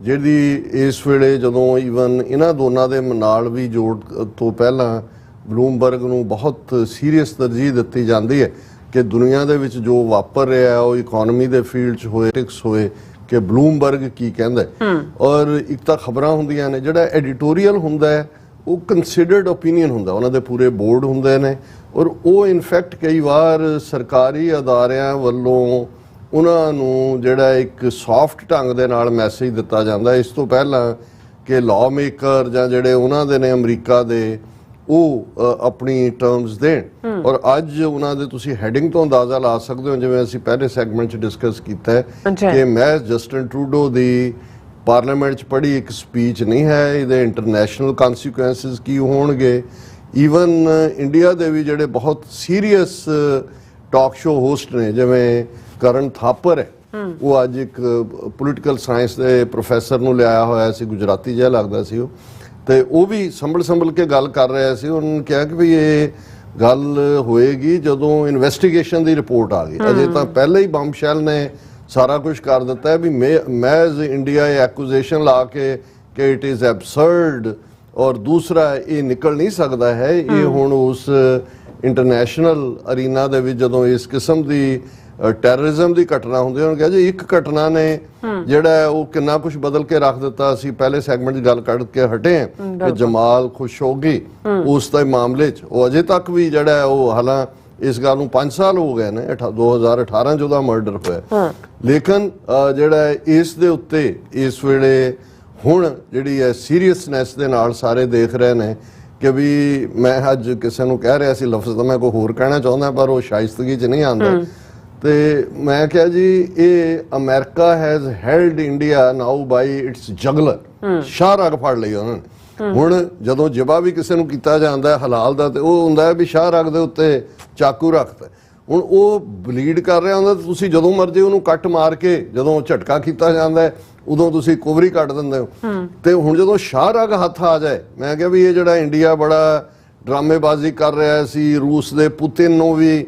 ਜਿਹੜੀ ਇਸ ਵੇਲੇ ਜਦੋਂ ਈਵਨ ਇਹਨਾਂ ਦੋਨਾਂ ਦੇ ਨਾਲ ਵੀ ਜੋੜ ਤੋਂ ਪਹਿਲਾਂ ਬਲੂਮਬਰਗ ਨੂੰ ਬਹੁਤ ਸੀਰੀਅਸ ਤਰਜੀਹ ਦਿੱਤੀ ਜਾਂਦੀ ਹੈ ਕਿ ਦੁਨੀਆ ਦੇ ਵਿੱਚ ਜੋ ਵਾਪਰ ਰਿਹਾ ਉਹ ਇਕਨੋਮੀ ਦੇ ਫੀਲਡ 'ਚ ਹੋਏ, ਟਿਕਸ ਹੋਏ, ਕਿ ਬਲੂਮਬਰਗ ਕੀ ਕਹਿੰਦਾ। ਔਰ ਇੱਕ ਤਾਂ ਖਬਰਾਂ ਹੁੰਦੀਆਂ ਨੇ, ਜਿਹੜਾ ਐਡੀਟੋਰੀਅਲ ਹੁੰਦਾ ਹੈ ਉਹ ਕੰਸੀਡਰਡ ਓਪੀਨੀਅਨ ਹੁੰਦਾ, ਉਹਨਾਂ ਦੇ ਪੂਰੇ ਬੋਰਡ ਹੁੰਦੇ ਨੇ ਔਰ ਉਹ ਇਨਫੈਕਟ ਕਈ ਵਾਰ ਸਰਕਾਰੀ ਅਦਾਰਿਆਂ ਵੱਲੋਂ ਉਹਨਾਂ ਨੂੰ ਜਿਹੜਾ ਇੱਕ ਸੌਫਟ ਢੰਗ ਦੇ ਨਾਲ ਮੈਸੇਜ ਦਿੱਤਾ ਜਾਂਦਾ ਇਸ ਤੋਂ ਪਹਿਲਾਂ ਕਿ ਲਾਅ ਮੇਕਰ ਜਾਂ ਜਿਹੜੇ ਉਹਨਾਂ ਦੇ ਨੇ ਅਮਰੀਕਾ ਦੇ, ਉਹ ਆਪਣੀ ਟਰਮਸ ਦੇਣ। ਔਰ ਅੱਜ ਉਹਨਾਂ ਦੇ ਤੁਸੀਂ ਹੈਡਿੰਗ ਤੋਂ ਅੰਦਾਜ਼ਾ ਲਾ ਸਕਦੇ ਹੋ, ਜਿਵੇਂ ਅਸੀਂ ਪਹਿਲੇ ਸੈਗਮੈਂਟ 'ਚ ਡਿਸਕਸ ਕੀਤਾ ਹੈ ਕਿ ਮੈਂ ਜਸਟਿਨ ਟਰੂਡੋ ਦੀ ਪਾਰਲੀਮੈਂਟ 'ਚ ਪੜ੍ਹੀ ਇੱਕ ਸਪੀਚ ਨਹੀਂ ਹੈ, ਇਹਦੇ ਇੰਟਰਨੈਸ਼ਨਲ ਕਨਸੀਕੁਐਂਸਿਸ ਕੀ ਹੋਣਗੇ। ਈਵਨ ਇੰਡੀਆ ਦੇ ਵੀ ਜਿਹੜੇ ਬਹੁਤ ਸੀਰੀਅਸ ਟਾਕ ਸ਼ੋ ਹੋਸਟ ਨੇ, ਜਿਵੇਂ ਕਰਨ ਥਾਪਰ ਹੈ, ਉਹ ਅੱਜ ਇੱਕ ਪੋਲੀਟੀਕਲ ਸਾਇੰਸ ਦੇ ਪ੍ਰੋਫੈਸਰ ਨੂੰ ਲਿਆਇਆ ਹੋਇਆ ਸੀ, ਗੁਜਰਾਤੀ ਜਿਹਾ ਲੱਗਦਾ ਸੀ ਉਹ, ਤੇ ਉਹ ਵੀ ਸੰਭਲ ਕੇ ਗੱਲ ਕਰ ਰਿਹਾ ਸੀ। ਉਹਨਾਂ ਨੇ ਕਿਹਾ ਕਿ ਵੀ ਇਹ ਗੱਲ ਹੋਏਗੀ ਜਦੋਂ ਇਨਵੈਸਟੀਗੇਸ਼ਨ ਦੀ ਰਿਪੋਰਟ ਆ ਗਈ। ਅਜੇ ਤਾਂ ਪਹਿਲੇ ਹੀ ਬੰਬਸ਼ੈਲ ਨੇ ਸਾਰਾ ਕੁਝ ਕਰ ਦਿੱਤਾ ਹੈ ਵੀ ਮੈਜ਼ ਇੰਡੀਆ ਇਹ ਐਕੂਜ਼ੇਸ਼ਨ ਲਾ ਕੇ ਕਿ ਇਟ ਇਜ਼ ਐਬਸਰਡ, ਔਰ ਦੂਸਰਾ ਇਹ ਨਿਕਲ ਨਹੀਂ ਸਕਦਾ ਹੈ। ਇਹ ਹੁਣ ਉਸ ਇੰਟਰਨੈਸ਼ਨਲ ਅਰੀਨਾ ਦੇ ਵਿੱਚ ਜਦੋਂ ਇਸ ਕਿਸਮ ਦੀ ਟੈਰਰਿਜ਼ਮ ਦੀ ਘਟਨਾ ਹੁੰਦੀ, ਉਹਨਾਂ ਕਿਹਾ ਜੀ ਇੱਕ ਘਟਨਾ ਨੇ ਜਿਹੜਾ ਉਹ ਕਿੰਨਾ ਕੁਝ ਬਦਲ ਕੇ ਰੱਖ ਦਿੱਤਾ। ਅਸੀਂ ਪਹਿਲੇ ਸੈਗਮੈਂਟ 'ਚ ਗੱਲ ਕੱਢ ਕੇ ਹਟੇ ਹਾਂ ਕਿ ਜਮਾਲ ਖੁਸ਼ੋਗੀ ਉਸ ਦੇ ਮਾਮਲੇ 'ਚ ਉਹ ਅਜੇ ਤੱਕ ਵੀ ਜਿਹੜਾ ਉਹ, ਹਾਲਾਂ ਇਸ ਗੱਲ ਨੂੰ 5 ਸਾਲ ਹੋ ਗਏ ਨੇ, 2018 'ਚ ਉਹਦਾ ਮਰਡਰ ਹੋਇਆ, ਲੇਕਿਨ ਜਿਹੜਾ ਇਸ ਦੇ ਉੱਤੇ ਇਸ ਵੇਲੇ ਹੁਣ ਜਿਹੜੀ ਹੈ ਸੀਰੀਅਸਨੈਸ ਦੇ ਨਾਲ ਸਾਰੇ ਦੇਖ ਰਹੇ ਨੇ ਕਿ ਵੀ ਮੈਂ ਅੱਜ ਕਿਸੇ ਨੂੰ ਕਹਿ ਰਿਹਾ ਸੀ, ਲਫ਼ਜ਼ ਤਾਂ ਮੈਂ ਕੋਈ ਹੋਰ ਕਹਿਣਾ ਚਾਹੁੰਦਾ ਪਰ ਉਹ ਸ਼ਾਇਸਤਗੀ 'ਚ ਨਹੀਂ ਆਉਂਦਾ, ਤੇ ਮੈਂ ਕਿਹਾ ਜੀ ਇਹ America has held India now by its jugular. ਸ਼ਾਹ ਰਾਗ ਫੜ ਲਈ ਉਹਨਾਂ ਨੇ। ਹੁਣ ਜਦੋਂ ਜਿਬਾ ਵੀ ਕਿਸੇ ਨੂੰ ਕੀਤਾ ਜਾਂਦਾ ਹਲਾਲ ਦਾ, ਤੇ ਉਹ ਹੁੰਦਾ ਵੀ ਸ਼ਾਹ ਰਾਗ ਦੇ ਉੱਤੇ ਚਾਕੂ ਰੱਖਦਾ, ਹੁਣ ਉਹ ਬਲੀਡ ਕਰ ਰਿਹਾ ਹੁੰਦਾ, ਤੁਸੀਂ ਜਦੋਂ ਮਰਜ਼ੀ ਉਹਨੂੰ ਕੱਟ ਮਾਰ ਕੇ ਜਦੋਂ ਝਟਕਾ ਕੀਤਾ ਜਾਂਦਾ ਉਦੋਂ ਤੁਸੀਂ ਕੋਵਰੀ ਕੱਢ ਦਿੰਦੇ ਹੋ। ਤੇ ਹੁਣ ਜਦੋਂ ਸ਼ਾਹ ਰਾਗ ਹੱਥ ਆ ਜਾਏ, ਮੈਂ ਕਿਹਾ ਵੀ ਇਹ ਜਿਹੜਾ ਇੰਡੀਆ ਬੜਾ ਡਰਾਮੇਬਾਜ਼ੀ ਕਰ ਰਿਹਾ ਸੀ, ਰੂਸ ਦੇ ਪੁਤਿਨ ਨੂੰ ਵੀ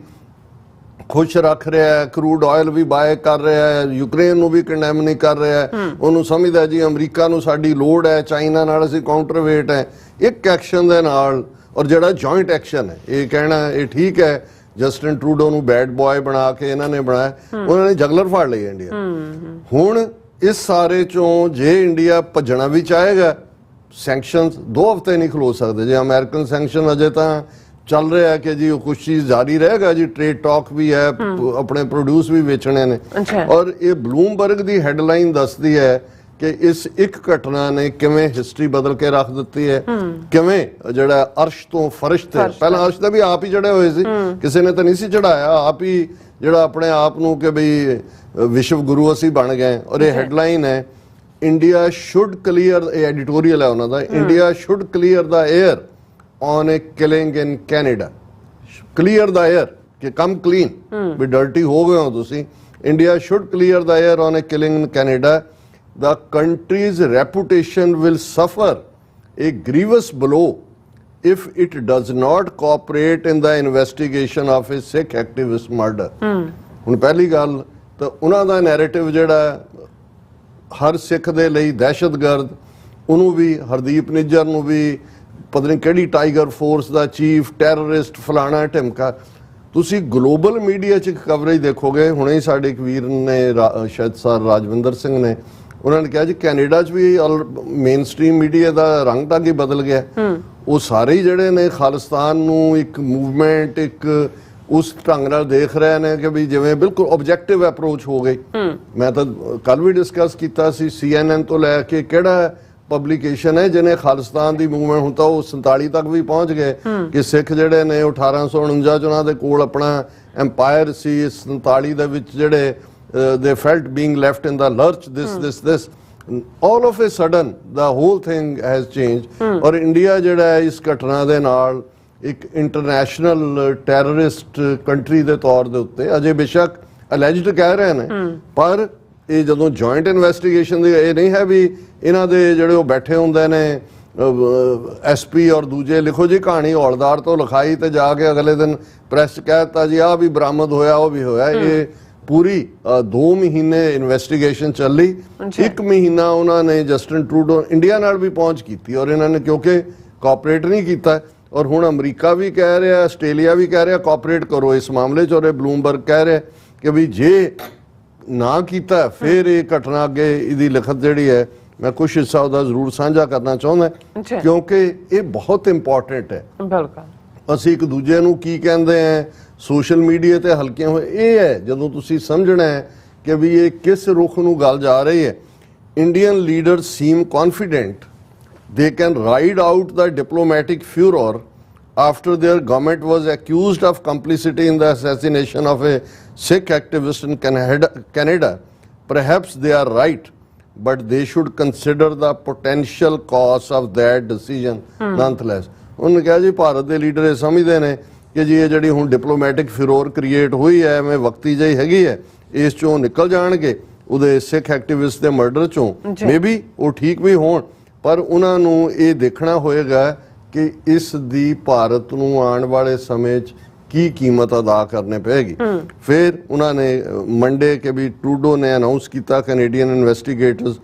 ਖੁਸ਼ ਰੱਖ ਰਿਹਾ ਹੈ, ਕਰੂਡ ਆਇਲ ਵੀ ਬਾਏ ਕਰ ਰਿਹਾ ਹੈ, ਯੂਕਰੇਨ ਨੂੰ ਵੀ ਕੰਡੈਮ ਨਹੀਂ ਕਰ ਰਿਹਾ ਹੈ, ਉਹਨੂੰ ਸਮਝਦਾ ਜੀ ਅਮਰੀਕਾ ਨੂੰ ਸਾਡੀ ਲੋੜ ਹੈ, ਚਾਈਨਾ ਨਾਲ ਅਸੀਂ ਕਾਊਂਟਰਵੇਟ ਹੈ। ਇੱਕ ਐਕਸ਼ਨ ਦੇ ਨਾਲ, ਔਰ ਜਿਹੜਾ ਜੁਆਇੰਟ ਐਕਸ਼ਨ ਹੈ, ਇਹ ਕਹਿਣਾ ਇਹ ਠੀਕ ਹੈ ਜਸਟਿਨ ਟਰੂਡੋ ਨੂੰ ਬੈਡ ਬॉय ਬਣਾ ਕੇ ਇਹਨਾਂ ਨੇ ਬਣਾਇਆ, ਉਹਨਾਂ ਨੇ ਜਗਲਰ ਫੜ ਲਈ ਇੰਡੀਆ। ਹੁਣ ਇਸ ਸਾਰੇ ਚੋਂ ਜੇ ਇੰਡੀਆ ਭੱਜਣਾ ਵੀ ਚਾਹੇਗਾ, ਸੈਂਕਸ਼ਨਸ 2 ਹਫ਼ਤੇ ਨਹੀਂ ਖਲੋ ਸਕਦੇ। ਜੇ ਅਮਰੀਕਨ ਸੈਂਕਸ਼ਨ ਅਜੇ ਤਾਂ ਚੱਲ ਰਿਹਾ ਕਿ ਜੀ ਉਹ ਕੁਛ ਚੀਜ਼ ਜਾਰੀ ਰਹੇਗਾ ਜੀ, ਟ੍ਰੇਡ ਟਾਕ ਵੀ ਹੈ, ਆਪਣੇ ਪ੍ਰੋਡਿਊਸ ਵੀ ਵੇਚਣੇ ਨੇ। ਔਰ ਇਹ ਬਲੂਮਬਰਗ ਦੀ ਹੈਡਲਾਈਨ ਦੱਸਦੀ ਹੈ ਕਿ ਇਸ ਇੱਕ ਘਟਨਾ ਨੇ ਕਿਵੇਂ ਹਿਸਟਰੀ ਬਦਲ ਕੇ ਰੱਖ ਦਿੱਤੀ ਹੈ, ਕਿਵੇਂ ਜਿਹੜਾ ਅਰਸ਼ ਤੋਂ ਫਰਸ਼ ਤੇ, ਪਹਿਲਾਂ ਅਰਸ਼ ਦਾ ਵੀ ਆਪ ਹੀ ਚੜੇ ਹੋਏ ਸੀ, ਕਿਸੇ ਨੇ ਤਾਂ ਨਹੀਂ ਸੀ ਚੜਾਇਆ, ਆਪ ਹੀ ਜਿਹੜਾ ਆਪਣੇ ਆਪ ਨੂੰ ਕਿ ਬਈ ਵਿਸ਼ਵ ਗੁਰੂ ਅਸੀਂ ਬਣ ਗਏ। ਔਰ ਇਹ ਹੈਡਲਾਈਨ ਹੈ ਇੰਡੀਆ ਸ਼ੁੱਡ ਕਲੀਅਰ, ਇਹ ਐਡੀਟੋਰੀਅਲ ਹੈ ਉਹਨਾਂ ਦਾ, India should clear the air on a killing in Canada, clear the air ਕਿ come clean, ਵੀ dirty ਹੋ ਗਏ ਹੋ ਤੁਸੀਂ। India should clear the air on a killing in Canada. The country's reputation will suffer a grievous blow if it does not cooperate in the investigation of a Sikh activist murder. ਹੁਣ ਪਹਿਲੀ ਗੱਲ ਤਾਂ ਉਹਨਾਂ ਦਾ ਨੈਰੇਟਿਵ ਜਿਹੜਾ ਹਰ ਸਿੱਖ ਦੇ ਲਈ ਦਹਿਸ਼ਤਗਰਦ, ਉਹਨੂੰ ਵੀ ਹਰਦੀਪ ਨਿੱਜਰ ਨੂੰ ਵੀ ਪਤਾ ਨਹੀਂ ਕਿਹੜੀ ਟਾਈਗਰ ਫੋਰਸ ਦਾ ਚੀਫ, ਟੈਰਰਿਸਟ, ਫਲਾਣਾ ਢਿਮਕਾ। ਤੁਸੀਂ ਗਲੋਬਲ ਮੀਡੀਆ 'ਚ ਕਵਰੇਜ ਦੇਖੋਗੇ, ਹੁਣੇ ਹੀ ਸਾਡੇ ਇੱਕ ਵੀਰ ਨੇ ਸ਼ਾਇਦ ਸਰ ਰਾਜਵਿੰਦਰ ਸਿੰਘ ਨੇ, ਉਹਨਾਂ ਨੇ ਕਿਹਾ ਜੀ ਕੈਨੇਡਾ 'ਚ ਵੀ ਮੇਨ ਸਟ੍ਰੀਮ ਮੀਡੀਆ ਦਾ ਰੰਗ ਢੰਗ ਹੀ ਬਦਲ ਗਿਆ। ਉਹ ਸਾਰੇ ਹੀ ਜਿਹੜੇ ਨੇ ਖਾਲਿਸਤਾਨ ਨੂੰ ਇੱਕ ਮੂਵਮੈਂਟ, ਇੱਕ ਉਸ ਢੰਗ ਨਾਲ ਦੇਖ ਰਹੇ ਨੇ ਕਿ ਵੀ ਜਿਵੇਂ ਬਿਲਕੁਲ ਆਬਜੈਕਟਿਵ ਅਪਰੋਚ ਹੋ ਗਈ। ਮੈਂ ਤਾਂ ਕੱਲ ਵੀ ਡਿਸਕਸ ਕੀਤਾ ਸੀ, CNN ਤੋਂ ਲੈ ਕੇ ਕਿਹੜਾ ਪਬਲੀਕੇਸ਼ਨ ਹੈ ਜਿਹਨੇ ਖਾਲਿਸਤਾਨ ਦੀ ਮੂਵਮੈਂਟ, ਹੁਣ ਤਾਂ ਉਹ 47 ਤੱਕ ਵੀ ਪਹੁੰਚ ਗਏ ਕਿ ਸਿੱਖ ਜਿਹੜੇ ਨੇ 1849 ਚ ਉਹਨਾਂ ਦੇ ਕੋਲ ਆਪਣਾ ਐਮਪਾਇਰ ਸੀ। 47 ਦੇ ਵਿੱਚ ਜਿਹੜੇ they felt being left in the lurch, this all of a sudden the whole thing has changed। ਔਰ ਇੰਡੀਆ ਜਿਹੜਾ ਇਸ ਘਟਨਾ ਦੇ ਨਾਲ ਇੱਕ ਇੰਟਰਨੈਸ਼ਨਲ ਟੈਰਰਿਸਟ ਕੰਟਰੀ ਦੇ ਤੌਰ ਦੇ ਉੱਤੇ ਅਜੇ ਬੇਸ਼ੱਕ ਅਲੈਜਡ ਕਹਿ ਰਹੇ ਨੇ, ਪਰ ਇਹ ਜਦੋਂ ਜੁਆਇੰਟ ਇਨਵੈਸਟੀਗੇਸ਼ਨ ਦੀ ਇਹ ਨਹੀਂ ਹੈ ਵੀ ਇਹਨਾਂ ਦੇ ਜਿਹੜੇ ਉਹ ਬੈਠੇ ਹੁੰਦੇ ਨੇ SP ਔਰ ਦੂਜੇ, ਲਿਖੋ ਜੀ ਕਹਾਣੀ ਹੌਲਦਾਰ ਤੋਂ ਲਿਖਾਈ ਤੇ ਜਾ ਕੇ ਅਗਲੇ ਦਿਨ ਪ੍ਰੈਸ ਕਹਿ ਦਿੱਤਾ ਜੀ ਆਹ ਵੀ ਬਰਾਮਦ ਹੋਇਆ, ਉਹ ਵੀ ਹੋਇਆ। ਇਹ ਪੂਰੀ 2 ਮਹੀਨੇ ਇਨਵੈਸਟੀਗੇਸ਼ਨ ਚੱਲੀ। 1 ਮਹੀਨਾ ਉਹਨਾਂ ਨੇ ਜਸਟਿਨ ਟਰੂਡੋ ਇੰਡੀਆ ਨਾਲ ਵੀ ਪਹੁੰਚ ਕੀਤੀ ਔਰ ਇਹਨਾਂ ਨੇ ਕਿਉਂਕਿ ਕੋਆਪਰੇਟ ਨਹੀਂ ਕੀਤਾ। ਔਰ ਹੁਣ ਅਮਰੀਕਾ ਵੀ ਕਹਿ ਰਿਹਾ, ਆਸਟ੍ਰੇਲੀਆ ਵੀ ਕਹਿ ਰਿਹਾ ਕੋਆਪਰੇਟ ਕਰੋ ਇਸ ਮਾਮਲੇ 'ਚ। ਔਰ ਇਹ ਬਲੂਮਬਰਗ ਕਹਿ ਰਿਹਾ ਕਿ ਵੀ ਜੇ ਨਾ ਕੀਤਾ ਫਿਰ ਇਹ ਘਟਨਾ ਅੱਗੇ ਇਹਦੀ ਲਿਖਤ ਜਿਹੜੀ ਹੈ ਮੈਂ ਕੁਛ ਹਿੱਸਾ ਉਹਦਾ ਜ਼ਰੂਰ ਸਾਂਝਾ ਕਰਨਾ ਚਾਹੁੰਦਾ, ਕਿਉਂਕਿ ਇਹ ਬਹੁਤ ਇੰਪੋਰਟੈਂਟ ਹੈ। ਬਿਲਕੁਲ ਅਸੀਂ ਇੱਕ ਦੂਜੇ ਨੂੰ ਕੀ ਕਹਿੰਦੇ ਆ ਸੋਸ਼ਲ ਮੀਡੀਆ ਤੇ ਹਲਕੇ ਹੋਏ, ਇਹ ਹੈ ਜਦੋਂ ਤੁਸੀਂ ਸਮਝਣਾ ਹੈ ਕਿ ਵੀ ਇਹ ਕਿਸ ਰੁਖ ਨੂੰ ਗੱਲ ਜਾ ਰਹੀ ਹੈ। Indian leaders seam confident they can ride out the diplomatic furor after their government was accused of complicity in the assassination of a Sikh activist in Canada. Perhaps they are right, but they should consider the potential cost of that decision nonetheless। ਉਹਨੇ ਕਿਹਾ ਜੀ ਭਾਰਤ ਦੇ ਲੀਡਰ ਇਹ ਸਮਝਦੇ ਨੇ ਕਿ ਜੀ ਇਹ ਜਿਹੜੀ ਹੁਣ ਡਿਪਲੋਮੈਟਿਕ ਫਿਰੋਰ ਕ੍ਰੀਏਟ ਹੋਈ ਹੈ ਐਵੇਂ ਵਕਤੀ ਜਿਹੀ ਹੈਗੀ ਹੈ, ਇਸ ਚੋਂ ਨਿਕਲ ਜਾਣਗੇ ਉਹਦੇ ਸਿੱਖ ਐਕਟਿਵਿਸਟ ਦੇ ਮਰਡਰ ਚੋਂ। ਮੇਬੀ ਉਹ ਠੀਕ ਵੀ ਹੋਣ, ਪਰ ਉਹਨਾਂ ਨੂੰ ਇਹ ਦੇਖਣਾ ਹੋਏਗਾ ਕਿ ਇਸ ਦੀ ਭਾਰਤ ਨੂੰ ਆਉਣ ਵਾਲੇ ਸਮੇਂ 'ਚ ਕੀ ਕੀਮਤ ਅਦਾ ਕਰਨੀ ਪਏਗੀ। ਫਿਰ ਉਹਨਾਂ ਨੇ ਮੰਡੇ ਕਿ ਵੀ ਟਰੂਡੋ ਨੇ ਅਨਾਉਂਸ ਕੀਤਾ ਕੈਨੇਡੀਅਨ ਇਨਵੈਸਟੀਗੇਟਰਸ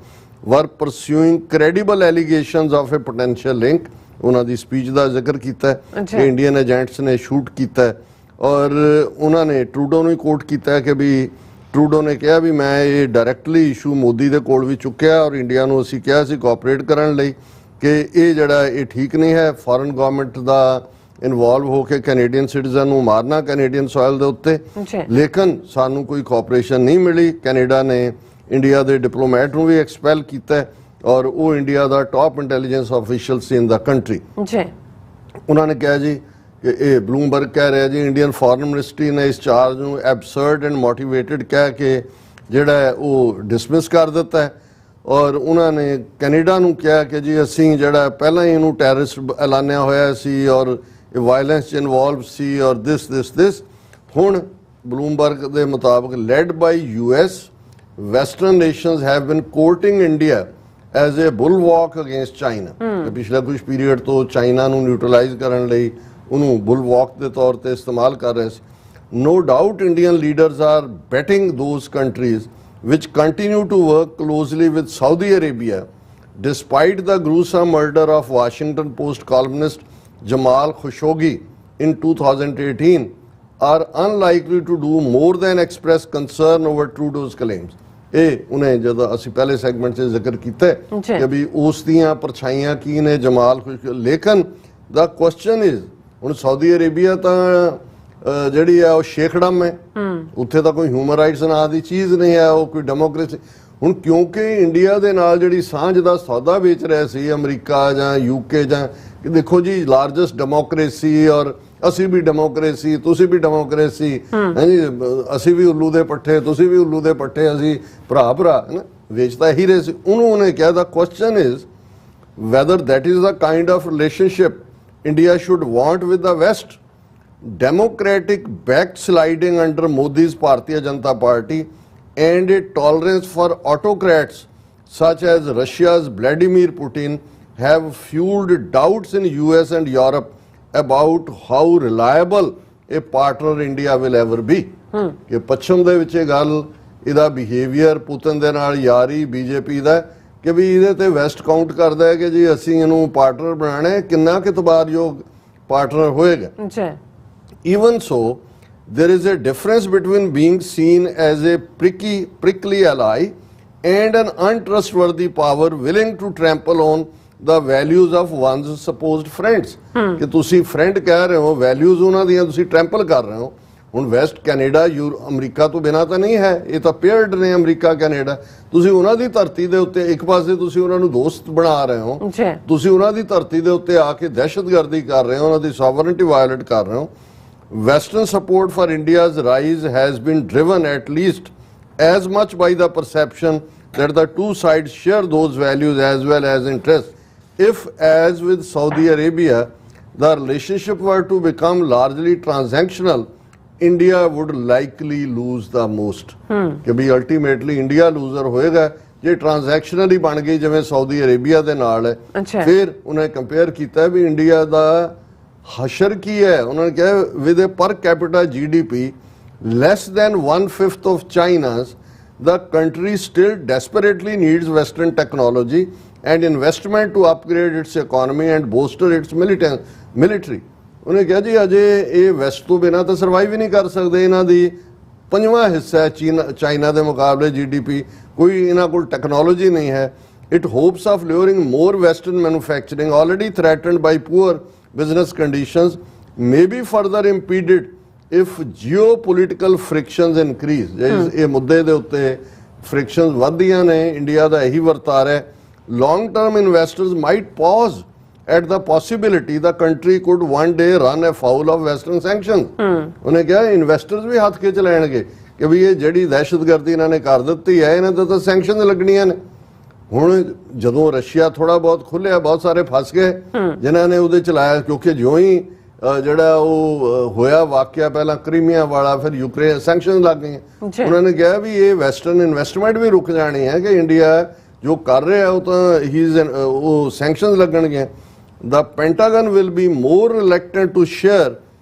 ਵਰ pursuing credible allegations of A potential link. ਉਹਨਾਂ ਦੀ ਸਪੀਚ ਦਾ ਜ਼ਿਕਰ ਕੀਤਾ ਕਿ ਇੰਡੀਅਨ ਏਜੰਟਸ ਨੇ ਸ਼ੂਟ ਕੀਤਾ ਔਰ ਉਹਨਾਂ ਨੇ ਟਰੂਡੋ ਨੂੰ ਕੋਟ ਕੀਤਾ ਕਿ ਵੀ ਟਰੂਡੋ ਨੇ ਕਿਹਾ ਵੀ ਮੈਂ ਇਹ ਡਾਇਰੈਕਟਲੀ ਇਸ਼ੂ ਮੋਦੀ ਦੇ ਕੋਲ ਵੀ ਚੁੱਕਿਆ ਔਰ ਇੰਡੀਆ ਨੂੰ ਅਸੀਂ ਕਿਹਾ ਸੀ ਕੋਆਪਰੇਟ ਕਰਨ ਲਈ ਕਿ ਇਹ ਜਿਹੜਾ ਇਹ ਠੀਕ ਨਹੀਂ ਹੈ ਫੋਰਨ ਗਵਰਨਮੈਂਟ ਦਾ ਇਨਵੋਲਵ ਹੋ ਕੇ ਕੈਨੇਡੀਅਨ ਸਿਟੀਜ਼ਨ ਨੂੰ ਮਾਰਨਾ ਕੈਨੇਡੀਅਨ ਸੋਇਲ ਦੇ ਉੱਤੇ। ਲੇਕਿਨ ਸਾਨੂੰ ਕੋਈ ਕੋਆਪਰੇਸ਼ਨ ਨਹੀਂ ਮਿਲੀ। ਕੈਨੇਡਾ ਨੇ ਇੰਡੀਆ ਦੇ ਡਿਪਲੋਮੈਟ ਨੂੰ ਵੀ ਐਕਸਪੈਲ ਕੀਤਾ ਔਰ ਉਹ ਇੰਡੀਆ ਦਾ ਟਾਪ ਇੰਟੈਲੀਜੈਂਸ ਆਫੀਸ਼ੀਅਲ ਸੀ ਇਨ ਦਾ ਕੰਟਰੀ। ਉਹਨਾਂ ਨੇ ਕਿਹਾ ਜੀ ਕਿ ਇਹ ਬਲੂਮਬਰਗ ਕਹਿ ਰਿਹਾ ਜੀ ਇੰਡੀਅਨ ਫੋਰਨ ਮਿਨਿਸਟਰੀ ਨੇ ਇਸ ਚਾਰਜ ਨੂੰ ਐਬਸਰਡ ਐਂਡ ਮੋਟੀਵੇਟਡ ਕਹਿ ਕੇ ਜਿਹੜਾ ਉਹ ਡਿਸਮਿਸ ਕਰ ਦਿੱਤਾ ਹੈ। ਔਰ ਉਹਨਾਂ ਨੇ ਕੈਨੇਡਾ ਨੂੰ ਕਿਹਾ ਕਿ ਜੀ ਅਸੀਂ ਜਿਹੜਾ ਪਹਿਲਾਂ ਹੀ ਇਹਨੂੰ ਟੈਰਰਿਸਟ ਐਲਾਨਿਆ ਹੋਇਆ ਸੀ ਔਰ ਇਹ ਵਾਇਲੈਂਸ 'ਚ ਇਨਵੋਲਵ ਸੀ ਔਰ ਦਿਸ ਹੁਣ ਬਲੂਮਬਰਗ ਦੇ ਮੁਤਾਬਕ led by US western nations have been courting India as a bulwark against China. ਪਿਛਲੇ ਕੁਝ ਪੀਰੀਅਡ ਤੋਂ ਚਾਈਨਾ ਨੂੰ ਨਿਊਟਰਲਾਈਜ਼ ਕਰਨ ਲਈ ਉਹਨੂੰ ਬੁਲਵਾਕ ਦੇ ਤੌਰ ਤੇ ਇਸਤੇਮਾਲ ਕਰ ਰਹੇ ਸੀ। No doubt Indian leaders are betting those countries which continue to work closely with Saudi Arabia despite the gruesome murder of Washington Post columnist Jamal Khashoggi in 2018 are unlikely to do more than express concern over Trudeau's claims। ਇਹ ਉਹਨੇ ਜਦੋਂ ਅਸੀਂ ਪਹਿਲੇ ਸੈਗਮੈਂਟ 'ਚ ਜ਼ਿਕਰ ਕੀਤਾ ਕਿ ਵੀ ਉਸ ਦੀਆਂ ਪਰਛਾਈਆਂ ਕੀ ਨੇ ਜਮਾਲ ਖੁਸ਼ੋਗੀ। ਲੇਕਿਨ ਦਾ ਕੁਐਸਚਨ ਇਜ਼ ਹੁਣ ਸਾਊਦੀ ਅਰੇਬੀਆ ਤਾਂ ਜਿਹੜੀ ਹੈ ਉਹ ਸ਼ੇਖੜਮ ਹੈ, ਉੱਥੇ ਤਾਂ ਕੋਈ ਹਿਊਮਨ ਰਾਈਟਸ ਨਾਂ ਦੀ ਚੀਜ਼ ਨਹੀਂ ਹੈ, ਉਹ ਕੋਈ ਡੈਮੋਕ੍ਰੇਸੀ। ਹੁਣ ਕਿਉਂਕਿ ਇੰਡੀਆ ਦੇ ਨਾਲ ਜਿਹੜੀ ਸਾਂਝ ਦਾ ਸੌਦਾ ਵੇਚ ਰਿਹਾ ਸੀ ਅਮਰੀਕਾ ਜਾਂ UK ਜਾਂ ਕਿ ਦੇਖੋ ਜੀ ਲਾਰਜੈਸਟ ਡੈਮੋਕ੍ਰੇਸੀ ਔਰ ਅਸੀਂ ਵੀ ਡੈਮੋਕ੍ਰੇਸੀ ਤੁਸੀਂ ਵੀ ਡੈਮੋਕ੍ਰੇਸੀ ਹੈ ਜੀ, ਅਸੀਂ ਵੀ ਉੱਲੂ ਦੇ ਪੱਠੇ ਤੁਸੀਂ ਵੀ ਉੱਲੂ ਦੇ ਪੱਠੇ, ਅਸੀਂ ਭਰਾ ਹੈ ਨਾ, ਵੇਚਦਾ ਹੀ ਰਹੇ ਸੀ। ਉਹਨੇ ਕਿਹਾ the question is whether that is the kind of relationship India should want with the West। Democratic backsliding under Modi's Bharatiya Janata Party and a tolerance for autocrats such as Russia's Vladimir Putin have fueled doubts in US and Europe about how reliable a partner India will ever be. ਕਿ ਪੱਛਮ ਦੇ ਵਿੱਚ ਇਹ ਗੱਲ, ਇਹਦਾ ਬਿਹੇਵੀਅਰ, ਪੁਤਨ ਦੇ ਨਾਲ ਯਾਰੀ ਬੀਜੇਪੀ ਦਾ, ਕਿ ਵੀ ਇਹਦੇ ਤੇ ਵੈਸਟ ਕਾਊਂਟ ਕਰਦਾ ਹੈ ਕਿ ਜੀ ਅਸੀਂ ਇਹਨੂੰ ਪਾਰਟਨਰ ਬਣਾਉਣਾ ਹੈ, ਕਿੰਨਾ ਕਿ ਇਤਬਾਰਯੋਗ ਪਾਰਟਨਰ ਹੋਏਗਾ। ਜੀ। Even so, there is a difference between being seen as a prickly ally and an untrustworthy power willing to trample on the values of one's supposed friends. ਕਿ ਤੁਸੀਂ ਫਰੈਂਡ ਕਹਿ ਰਹੇ ਹੋ, ਵੈਲਿਊਜ਼ ਉਹਨਾਂ ਦੀਆਂ ਤੁਸੀਂ ਟ੍ਰੈਂਪਲ ਕਰ ਰਹੇ ਹੋ। ਹੁਣ ਵੈਸਟ ਕੈਨੇਡਾ ਅਮਰੀਕਾ ਤੋਂ ਬਿਨਾਂ ਤਾਂ ਨਹੀਂ ਹੈ, ਇਹ ਤਾਂ ਪੇਅਰਡ ਨੇ ਅਮਰੀਕਾ ਕੈਨੇਡਾ। ਤੁਸੀਂ ਉਹਨਾਂ ਦੀ ਧਰਤੀ ਦੇ ਉੱਤੇ ਇੱਕ ਪਾਸੇ ਤੁਸੀਂ ਉਹਨਾਂ ਨੂੰ ਦੋਸਤ ਬਣਾ ਰਹੇ ਹੋ, ਤੁਸੀਂ ਉਹਨਾਂ ਦੀ ਧਰਤੀ ਦੇ ਉੱਤੇ ਆ ਕੇ ਦਹਿਸ਼ਤਗਰਦੀ ਕਰ ਰਹੇ ਹੋ, ਉਹਨਾਂ ਦੀ ਸੋਵਰਨਟੀ ਵਾਇਲੇਟ ਕਰ ਰਹੇ ਹੋ। Western support for India's rise has been driven at least as much by the perception that the two sides share those values as well as interests. If, as with Saudi Arabia, the relationship were to become largely transactional, India would likely lose the most. ਕਿ ਵੀ ultimately India loser ਹੋਏਗਾ ਜੇ ਟ੍ਰਾਂਜੈਕਸ਼ਨਲ ਹੀ ਬਣ ਗਈ ਜਿਵੇਂ ਸਾਊਦੀ ਅਰੇਬੀਆ ਦੇ ਨਾਲ ਹੈ। ਫਿਰ ਉਹਨੇ ਕੰਪੇਅਰ ਕੀਤਾ ਵੀ ਇੰਡੀਆ ਦਾ ਹਸ਼ਰ ਕੀ ਹੈ। ਉਹਨਾਂ ਨੇ ਕਿਹਾ with a per capita GDP less than 1/5 of China's, the country still desperately needs Western technology and investment to upgrade its economy and bolster its military. ਉਹਨੇ ਕਿਹਾ ਜੀ ਅਜੇ ਇਹ ਵੈਸਟ ਤੋਂ ਬਿਨਾਂ ਤਾਂ ਸਰਵਾਈਵ ਹੀ ਨਹੀਂ ਕਰ ਸਕਦੇ। ਇਹਨਾਂ ਦੀ 5ਵਾਂ ਹਿੱਸਾ ਹੈ ਚਾਈਨਾ ਦੇ ਮੁਕਾਬਲੇ GDP, ਕੋਈ ਇਹਨਾਂ ਕੋਲ ਟੈਕਨੋਲੋਜੀ ਨਹੀਂ ਹੈ। It hopes of luring more Western manufacturing already threatened by poor business conditions may be further impeded if geopolitical frictions increase. ਇਹ ਮੁੱਦੇ ਦੇ ਉੱਤੇ frictions ਵੱਧਦੀਆਂ ਨੇ, ਇੰਡੀਆ ਦਾ ਇਹੀ ਵਰਤਾਰਾ ਹੈ। Long term investors might pause at the possibility the country could one day run afoul of Western sanctions. ਉਹਨੇ ਕਿਹਾ ਇਨਵੈਸਟਰਸ ਵੀ ਹੱਥ ਖਿੱਚ ਲੈਣਗੇ ਕਿ ਵੀ ਇਹ ਜਿਹੜੀ ਦਹਿਸ਼ਤਗਰਦੀ ਇਹਨਾਂ ਨੇ ਕਰ ਦਿੱਤੀ ਹੈ, ਇਹਨਾਂ ਤੇ ਤਾਂ ਸੈਂਕਸ਼ਨ ਲੱਗਣੀਆਂ ਨੇ। ਹੁਣ ਜਦੋਂ ਰਸ਼ੀਆ ਥੋੜਾ ਬਹੁਤ ਖੁੱਲਿਆ, ਬਹੁਤ ਸਾਰੇ ਫਸ ਗਏ ਜਿਨ੍ਹਾਂ ਨੇ ਉਹਦੇ ਚਲਾਇਆ, ਕਿਉਂਕਿ ਜਿਉਂ ਹੀ ਜਿਹੜਾ ਉਹ ਹੋਇਆ ਵਾਕਿਆ ਪਹਿਲਾਂ ਕ੍ਰੀਮੀਆ ਵਾਲਾ, ਫਿਰ ਯੂਕਰੇਨ, ਸੈਂਕਸ਼ਨ ਲੱਗ ਗਈਆਂ। ਉਹਨਾਂ ਨੇ ਕਿਹਾ ਵੀ ਇਹ ਵੈਸਟਰਨ ਇਨਵੈਸਟਮੈਂਟ ਵੀ ਰੁਕ ਜਾਣੀ ਹੈ ਕਿ ਇੰਡੀਆ ਜੋ ਕਰ ਰਿਹਾ ਉਹ ਤਾਂ ਉਹ ਸੈਂਕਸ਼ਨ ਲੱਗਣਗੇ। The Pentagon will be more reluctant to share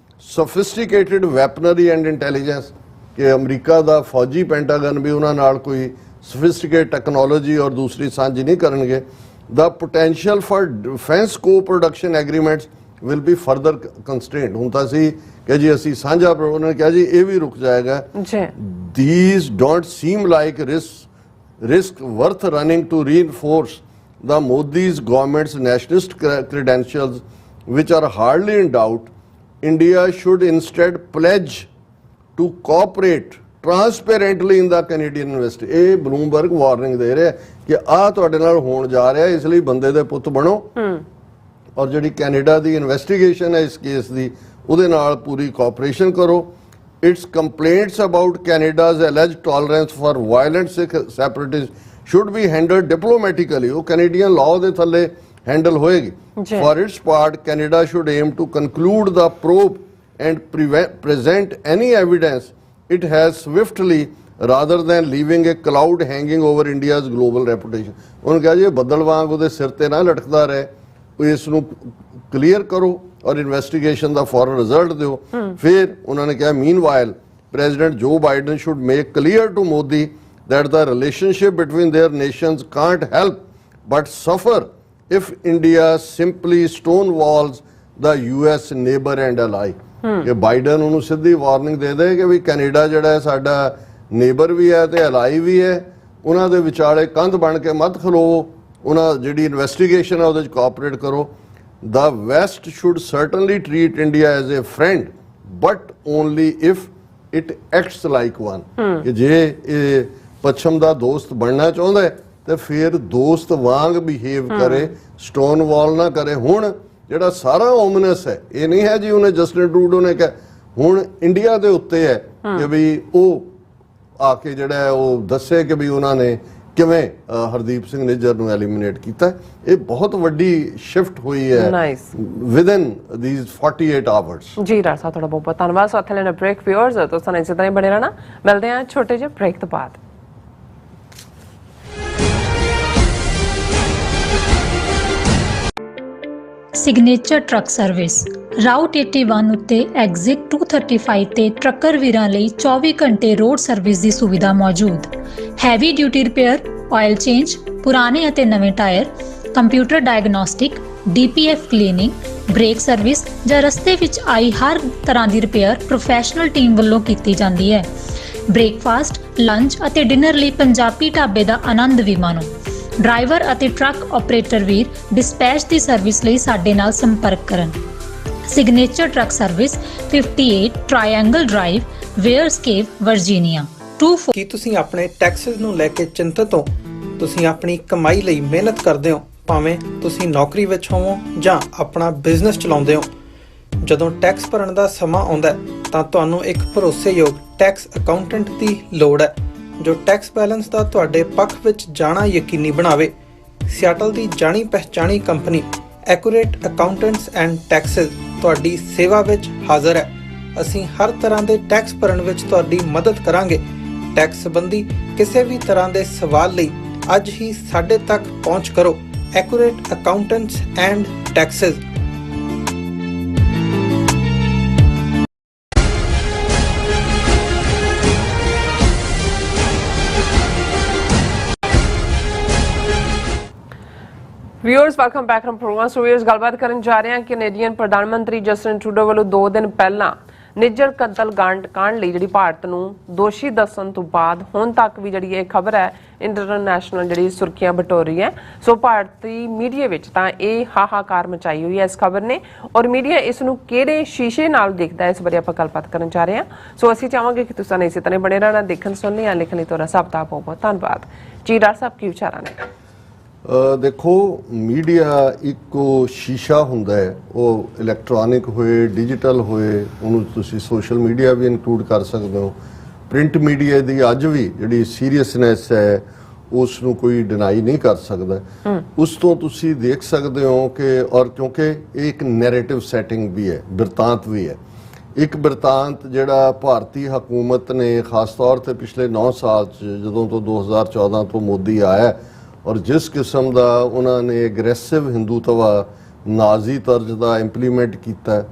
sophisticated weaponry and intelligence. ਕਿ ਅਮਰੀਕਾ ਦਾ ਫੌਜੀ ਪੈਂਟਾਗਨ ਵੀ ਉਹਨਾਂ ਨਾਲ ਕੋਈ sophisticated technology ਔਰ ਦੂਸਰੀ ਸਾਂਝੀ ਨਹੀਂ ਕਰਨਗੇ। The potential for defense co-production agreements will be further constrained. ਹੁਣ ਤਾਂ ਅਸੀਂ ਕਿ ਜੀ ਅਸੀਂ ਸਾਂਝਾ, ਉਹਨਾਂ ਨੇ ਕਿਹਾ ਜੀ ਇਹ ਵੀ ਰੁਕ ਜਾਏਗਾ। These don't seem like risk worth running to reinforce the Modi's government's nationalist credentials, which are hardly in doubt. India should instead pledge to cooperate transparently in the Canadian investment. ਇਹ ਬਲੂਮਬਰਗ ਵਾਰਨਿੰਗ ਦੇ ਰਿਹਾ ਕਿ ਆਹ ਤੁਹਾਡੇ ਨਾਲ ਹੋਣ ਜਾ ਰਿਹਾ, ਇਸ ਲਈ ਬੰਦੇ ਦੇ ਪੁੱਤ ਬਣੋ ਔਰ ਜਿਹੜੀ ਕੈਨੇਡਾ ਦੀ ਇਨਵੈਸਟੀਗੇਸ਼ਨ ਹੈ ਇਸ ਕੇਸ ਦੀ, ਉਹਦੇ ਨਾਲ ਪੂਰੀ ਕੋਆਪਰੇਸ਼ਨ ਕਰੋ। Its complaints about Canada's alleged tolerance for violent separatists should be handled diplomatically. ਉਹ ਕੈਨੇਡੀਅਨ ਲਾਅ ਦੇ ਥੱਲੇ ਹੈਂਡਲ ਹੋਏਗੀ। For its part, Canada should aim to conclude the probe and present any evidence it has swiftly rather than leaving a cloud hanging over India's global reputation. ਉਹਨੇ ਕਿਹਾ ਜੀ ਬੱਦਲ ਵਾਂਗ ਉਹਦੇ ਸਿਰ ਤੇ ਨਾ ਲਟਕਦਾ ਰਹੇ, ਇਸ ਨੂੰ ਕਲੀਅਰ ਕਰੋ ਔਰ ਇਨਵੈਸਟੀਗੇਸ਼ਨ ਦਾ ਫੌਰਨ ਰਿਜ਼ਲਟ ਦਿਓ। ਫਿਰ ਉਹਨਾਂ ਨੇ ਕਿਹਾ meanwhile, President Joe Biden should make clear to Modi that the relationship between their nations can't help but suffer if India simply stonewalls the US neighbor and ally. ਕਿ ਬਾਈਡਨ ਉਹਨੂੰ ਸਿੱਧੀ ਵਾਰਨਿੰਗ ਦੇ ਦੇ ਕਿ ਵੀ ਕੈਨੇਡਾ ਜਿਹੜਾ ਹੈ ਸਾਡਾ ਨੇਬਰ ਵੀ ਹੈ ਤੇ ਅਲਾਈ ਵੀ ਹੈ, ਉਹਨਾਂ ਦੇ ਵਿਚਾਲੇ ਕੰਧ ਬਣ ਕੇ ਮਤ ਖਲੋਵੋ, ਉਹਨਾਂ ਜਿਹੜੀ ਇਨਵੈਸਟੀਗੇਸ਼ਨ ਹੈ ਉਹਦੇ ਚ ਕੋਆਪਰੇਟ ਕਰੋ। The West should certainly treat India as a friend, but only if it acts like one. ਕਿ ਜੇ ਇਹ ਪੱਛਮ ਦਾ ਦੋਸਤ ਬਣਨਾ ਚਾਹੁੰਦਾ ਹੈ ਤੇ ਫਿਰ ਦੋਸਤ ਵਾਂਗ ਬਿਹੇਵ ਕਰੇ, ਸਟੋਨ ਵਾਲ ਨਾ ਕਰੇ। ਹੁਣ ਜਿਹੜਾ ਸਾਰਾ ਓਮਨਸ ਹੈ ਇਹ ਨਹੀਂ ਹੈ ਜੀ ਉਹਨੇ ਜਸਟਿਨ ਟਰੂਡੋ ਨੇ ਕਿਹਾ, ਹੁਣ ਇੰਡੀਆ ਦੇ ਉੱਤੇ ਹੈ ਕਿ ਵੀ ਉਹ ਆ ਕੇ ਜਿਹੜਾ ਉਹ ਦੱਸੇ ਕਿ ਵੀ ਉਹਨਾਂ ਨੇ ਕਿਵੇਂ ਹਰਦੀਪ ਸਿੰਘ ਨਿੱਜਰ ਨੂੰ ਐਲੀਮੀਨੇਟ ਕੀਤਾ। ਇਹ ਬਹੁਤ ਵੱਡੀ ਸ਼ਿਫਟ ਹੋਈ ਹੈ ਵਿਦਨ ਥੀਸ 48 ਆਵਰਸ। ਜੀ ਰਾਜ ਸਾਹਿਬ ਤੁਹਾਡਾ ਬਹੁਤ ਬਹੁਤ ਧੰਨਵਾਦ। ਸਾਥ ਲੈਣਾ ਬ੍ਰੇਕ ਵਿਊਅਰਸ ਤੋਂ ਸਾਨੂੰ ਇਸੇ ਤਰ੍ਹਾਂ ਹੀ ਬਣੇ ਰਹਿਣਾ। ਮਿਲਦੇ ਹਾਂ ਛੋਟੇ ਜਿਹੇ ਬ੍ਰੇਕ ਤੋਂ ਬਾਅਦ। ਸਿਗਨੇਚਰ ਟਰੱਕ ਸਰਵਿਸ ਰਾਊਟ 81 ਉੱਤੇ ਐਗਜ਼ਿਟ 235 ਤੇ ਟਰੱਕਰ ਵੀਰਾਂ ਲਈ 24 ਘੰਟੇ ਰੋਡ ਸਰਵਿਸ ਦੀ ਸੁਵਿਧਾ ਮੌਜੂਦ। Heavy duty repair, oil change, ਪੁਰਾਣੇ ਅਤੇ ਨਵੇਂ tyre, computer diagnostic, DPF cleaning, brake service ਜਾਂ ਰਸਤੇ ਵਿੱਚ ਆਈ ਹਰ ਤਰ੍ਹਾਂ ਦੀ ਰਿਪੇਅਰ ਪ੍ਰੋਫੈਸ਼ਨਲ ਟੀਮ ਵੱਲੋਂ ਕੀਤੀ ਜਾਂਦੀ ਹੈ। ਬ੍ਰੇਕਫਾਸਟ, ਲੰਚ ਅਤੇ ਡਿਨਰ ਲਈ ਪੰਜਾਬੀ ਢਾਬੇ ਦਾ ਆਨੰਦ ਵੀ ਮਾਣੋ। ਡਰਾਈਵਰ ਅਤੇ ਟਰੱਕ ਆਪਰੇਟਰ ਵੀਰ ਡਿਸਪੈਚ ਦੀ ਸਰਵਿਸ ਲਈ ਸਾਡੇ ਨਾਲ ਸੰਪਰਕ ਕਰਨ। Signature truck service 58 triangle drive, wares cave, Virginia 24। ਕੀ ਤੁਸੀਂ ਆਪਣੇ ਟੈਕਸਸ ਨੂੰ ਲੈ ਕੇ ਚਿੰਤਤ ਹੋ? ਤੁਸੀਂ ਆਪਣੀ ਕਮਾਈ ਲਈ ਮਿਹਨਤ ਕਰਦੇ ਹੋ, ਭਾਵੇਂ ਤੁਸੀਂ ਨੌਕਰੀ ਵਿੱਚ ਹੋਵੋ ਜਾਂ ਆਪਣਾ ਬਿਜ਼ਨਸ ਚਲਾਉਂਦੇ ਹੋ। ਜਦੋਂ ਟੈਕਸ ਭਰਨ ਦਾ ਸਮਾਂ ਆਉਂਦਾ ਹੈ ਤਾਂ ਤੁਹਾਨੂੰ ਇੱਕ ਭਰੋਸੇਯੋਗ ਟੈਕਸ ਅਕਾਊਂਟੈਂਟ ਦੀ ਲੋੜ ਹੈ ਜੋ ਟੈਕਸ ਬੈਲੈਂਸ ਦਾ ਤੁਹਾਡੇ ਪੱਖ ਵਿੱਚ ਜਾਣਾ ਯਕੀਨੀ ਬਣਾਵੇ। ਸਿਆਟਲ ਦੀ ਜਾਣੀ ਪਛਾਣੀ company accurate accountants and taxes ਤੁਹਾਡੀ ਸੇਵਾ ਵਿੱਚ ਹਾਜ਼ਰ ਹੈ। ਅਸੀਂ ਹਰ ਤਰ੍ਹਾਂ ਦੇ ਟੈਕਸ ਭਰਨ ਵਿੱਚ ਤੁਹਾਡੀ ਮਦਦ ਕਰਾਂਗੇ। ਟੈਕਸ ਸੰਬੰਧੀ ਕਿਸੇ ਵੀ ਤਰ੍ਹਾਂ ਦੇ ਸਵਾਲ ਲਈ ਅੱਜ ਹੀ ਸਾਡੇ ਤੱਕ ਪਹੁੰਚ ਕਰੋ। Accurate accountants and taxes. Viewers welcome back from program. So viewers ਗੱਲਬਾਤ ਕਰਨ ਜਾ ਰਹੇ ਹਾਂ ਕੈਨੇਡੀਅਨ ਪ੍ਰਧਾਨ ਮੰਤਰੀ ਜਸਟਿਨ ਟਰੂਡੋ ਵੱਲੋਂ 2 ਦਿਨ ਪਹਿਲਾਂ ਨਿੱਜਰ ਕਤਲ ਕਾਂਡ ਲਈ ਜਿਹੜੀ ਭਾਰਤ ਨੂੰ ਦੋਸ਼ੀ ਦੱਸਣ ਤੋਂ ਬਾਅਦ ਹੁਣ ਤੱਕ ਵੀ ਜਿਹੜੀ ਇਹ ਖਬਰ ਹੈ ਇੰਟਰਨੈਸ਼ਨਲ ਜਿਹੜੀ ਸੁਰਖੀਆਂ ਬਟੋਰ ਰਹੀ ਹੈ। ਸੋ ਭਾਰਤੀ ਮੀਡੀਆ ਵਿੱਚ ਤਾਂ ਇਹ ਹਾਹਾਕਾਰ ਮਚਾਈ ਹੋਈ ਹੈ ਇਸ ਖਬਰ ਨੇ, ਔਰ ਮੀਡੀਆ ਇਸ ਨੂੰ ਕਿਹੜੇ ਸ਼ੀਸ਼ੇ ਨਾਲ ਦੇਖਦਾ ਹੈ ਇਸ ਬਾਰੇ ਆਪਾਂ ਗੱਲਬਾਤ ਕਰਨ ਜਾ ਰਹੇ ਹਾਂ। ਸੋ ਅਸੀਂ ਚਾਹਾਂਗੇ ਕਿ ਤੁਸੀਂ ਇਸੇ ਤਰ੍ਹਾਂ ਬਣੇ ਰਹਿਣਾ, ਦੇਖਣ ਸੁਣਨ ਜਾਂ ਲਿਖਣ ਲਈ ਤੁਹਾਡਾ ਸਭ ਦਾ ਬਹੁਤ ਬਹੁਤ ਧੰਨਵਾਦ ਜੀ। ਡਾਕਟਰ ਸਾਹਿਬ ਕੀ ਵਿਚਾਰਾਂ ਨੇ? ਦੇਖੋ, ਮੀਡੀਆ ਇੱਕ ਸ਼ੀਸ਼ਾ ਹੁੰਦਾ ਹੈ, ਉਹ ਇਲੈਕਟ੍ਰੋਨਿਕ ਹੋਏ, ਡਿਜੀਟਲ ਹੋਏ, ਉਹਨੂੰ ਤੁਸੀਂ ਸੋਸ਼ਲ ਮੀਡੀਆ ਵੀ ਇਨਕਲੂਡ ਕਰ ਸਕਦੇ ਹੋ। ਪ੍ਰਿੰਟ ਮੀਡੀਆ ਦੀ ਅੱਜ ਵੀ ਜਿਹੜੀ ਸੀਰੀਅਸਨੈਸ ਹੈ ਉਸ ਨੂੰ ਕੋਈ ਡਿਨਾਈ ਨਹੀਂ ਕਰ ਸਕਦਾ। ਉਸ ਤੋਂ ਤੁਸੀਂ ਦੇਖ ਸਕਦੇ ਹੋ ਕਿ ਔਰ ਕਿਉਂਕਿ ਇਹ ਇੱਕ ਨੈਰੇਟਿਵ ਸੈਟਿੰਗ ਵੀ ਹੈ, ਬਿਰਤਾਂਤ ਵੀ ਹੈ। ਇੱਕ ਬਿਰਤਾਂਤ ਜਿਹੜਾ ਭਾਰਤੀ ਹਕੂਮਤ ਨੇ ਖਾਸ ਤੌਰ ਤੇ ਪਿਛਲੇ 9 ਸਾਲ 'ਚ ਜਦੋਂ ਤੋਂ 2014 ਤੋਂ ਮੋਦੀ ਆਇਆ ਔਰ ਜਿਸ ਕਿਸਮ ਦਾ ਉਹਨਾਂ ਨੇ ਐਗਰੈਸਿਵ ਹਿੰਦੂਤਵਾ ਨਾਜ਼ੀ ਤਰਜ਼ ਦਾ ਇੰਪਲੀਮੈਂਟ ਕੀਤਾ,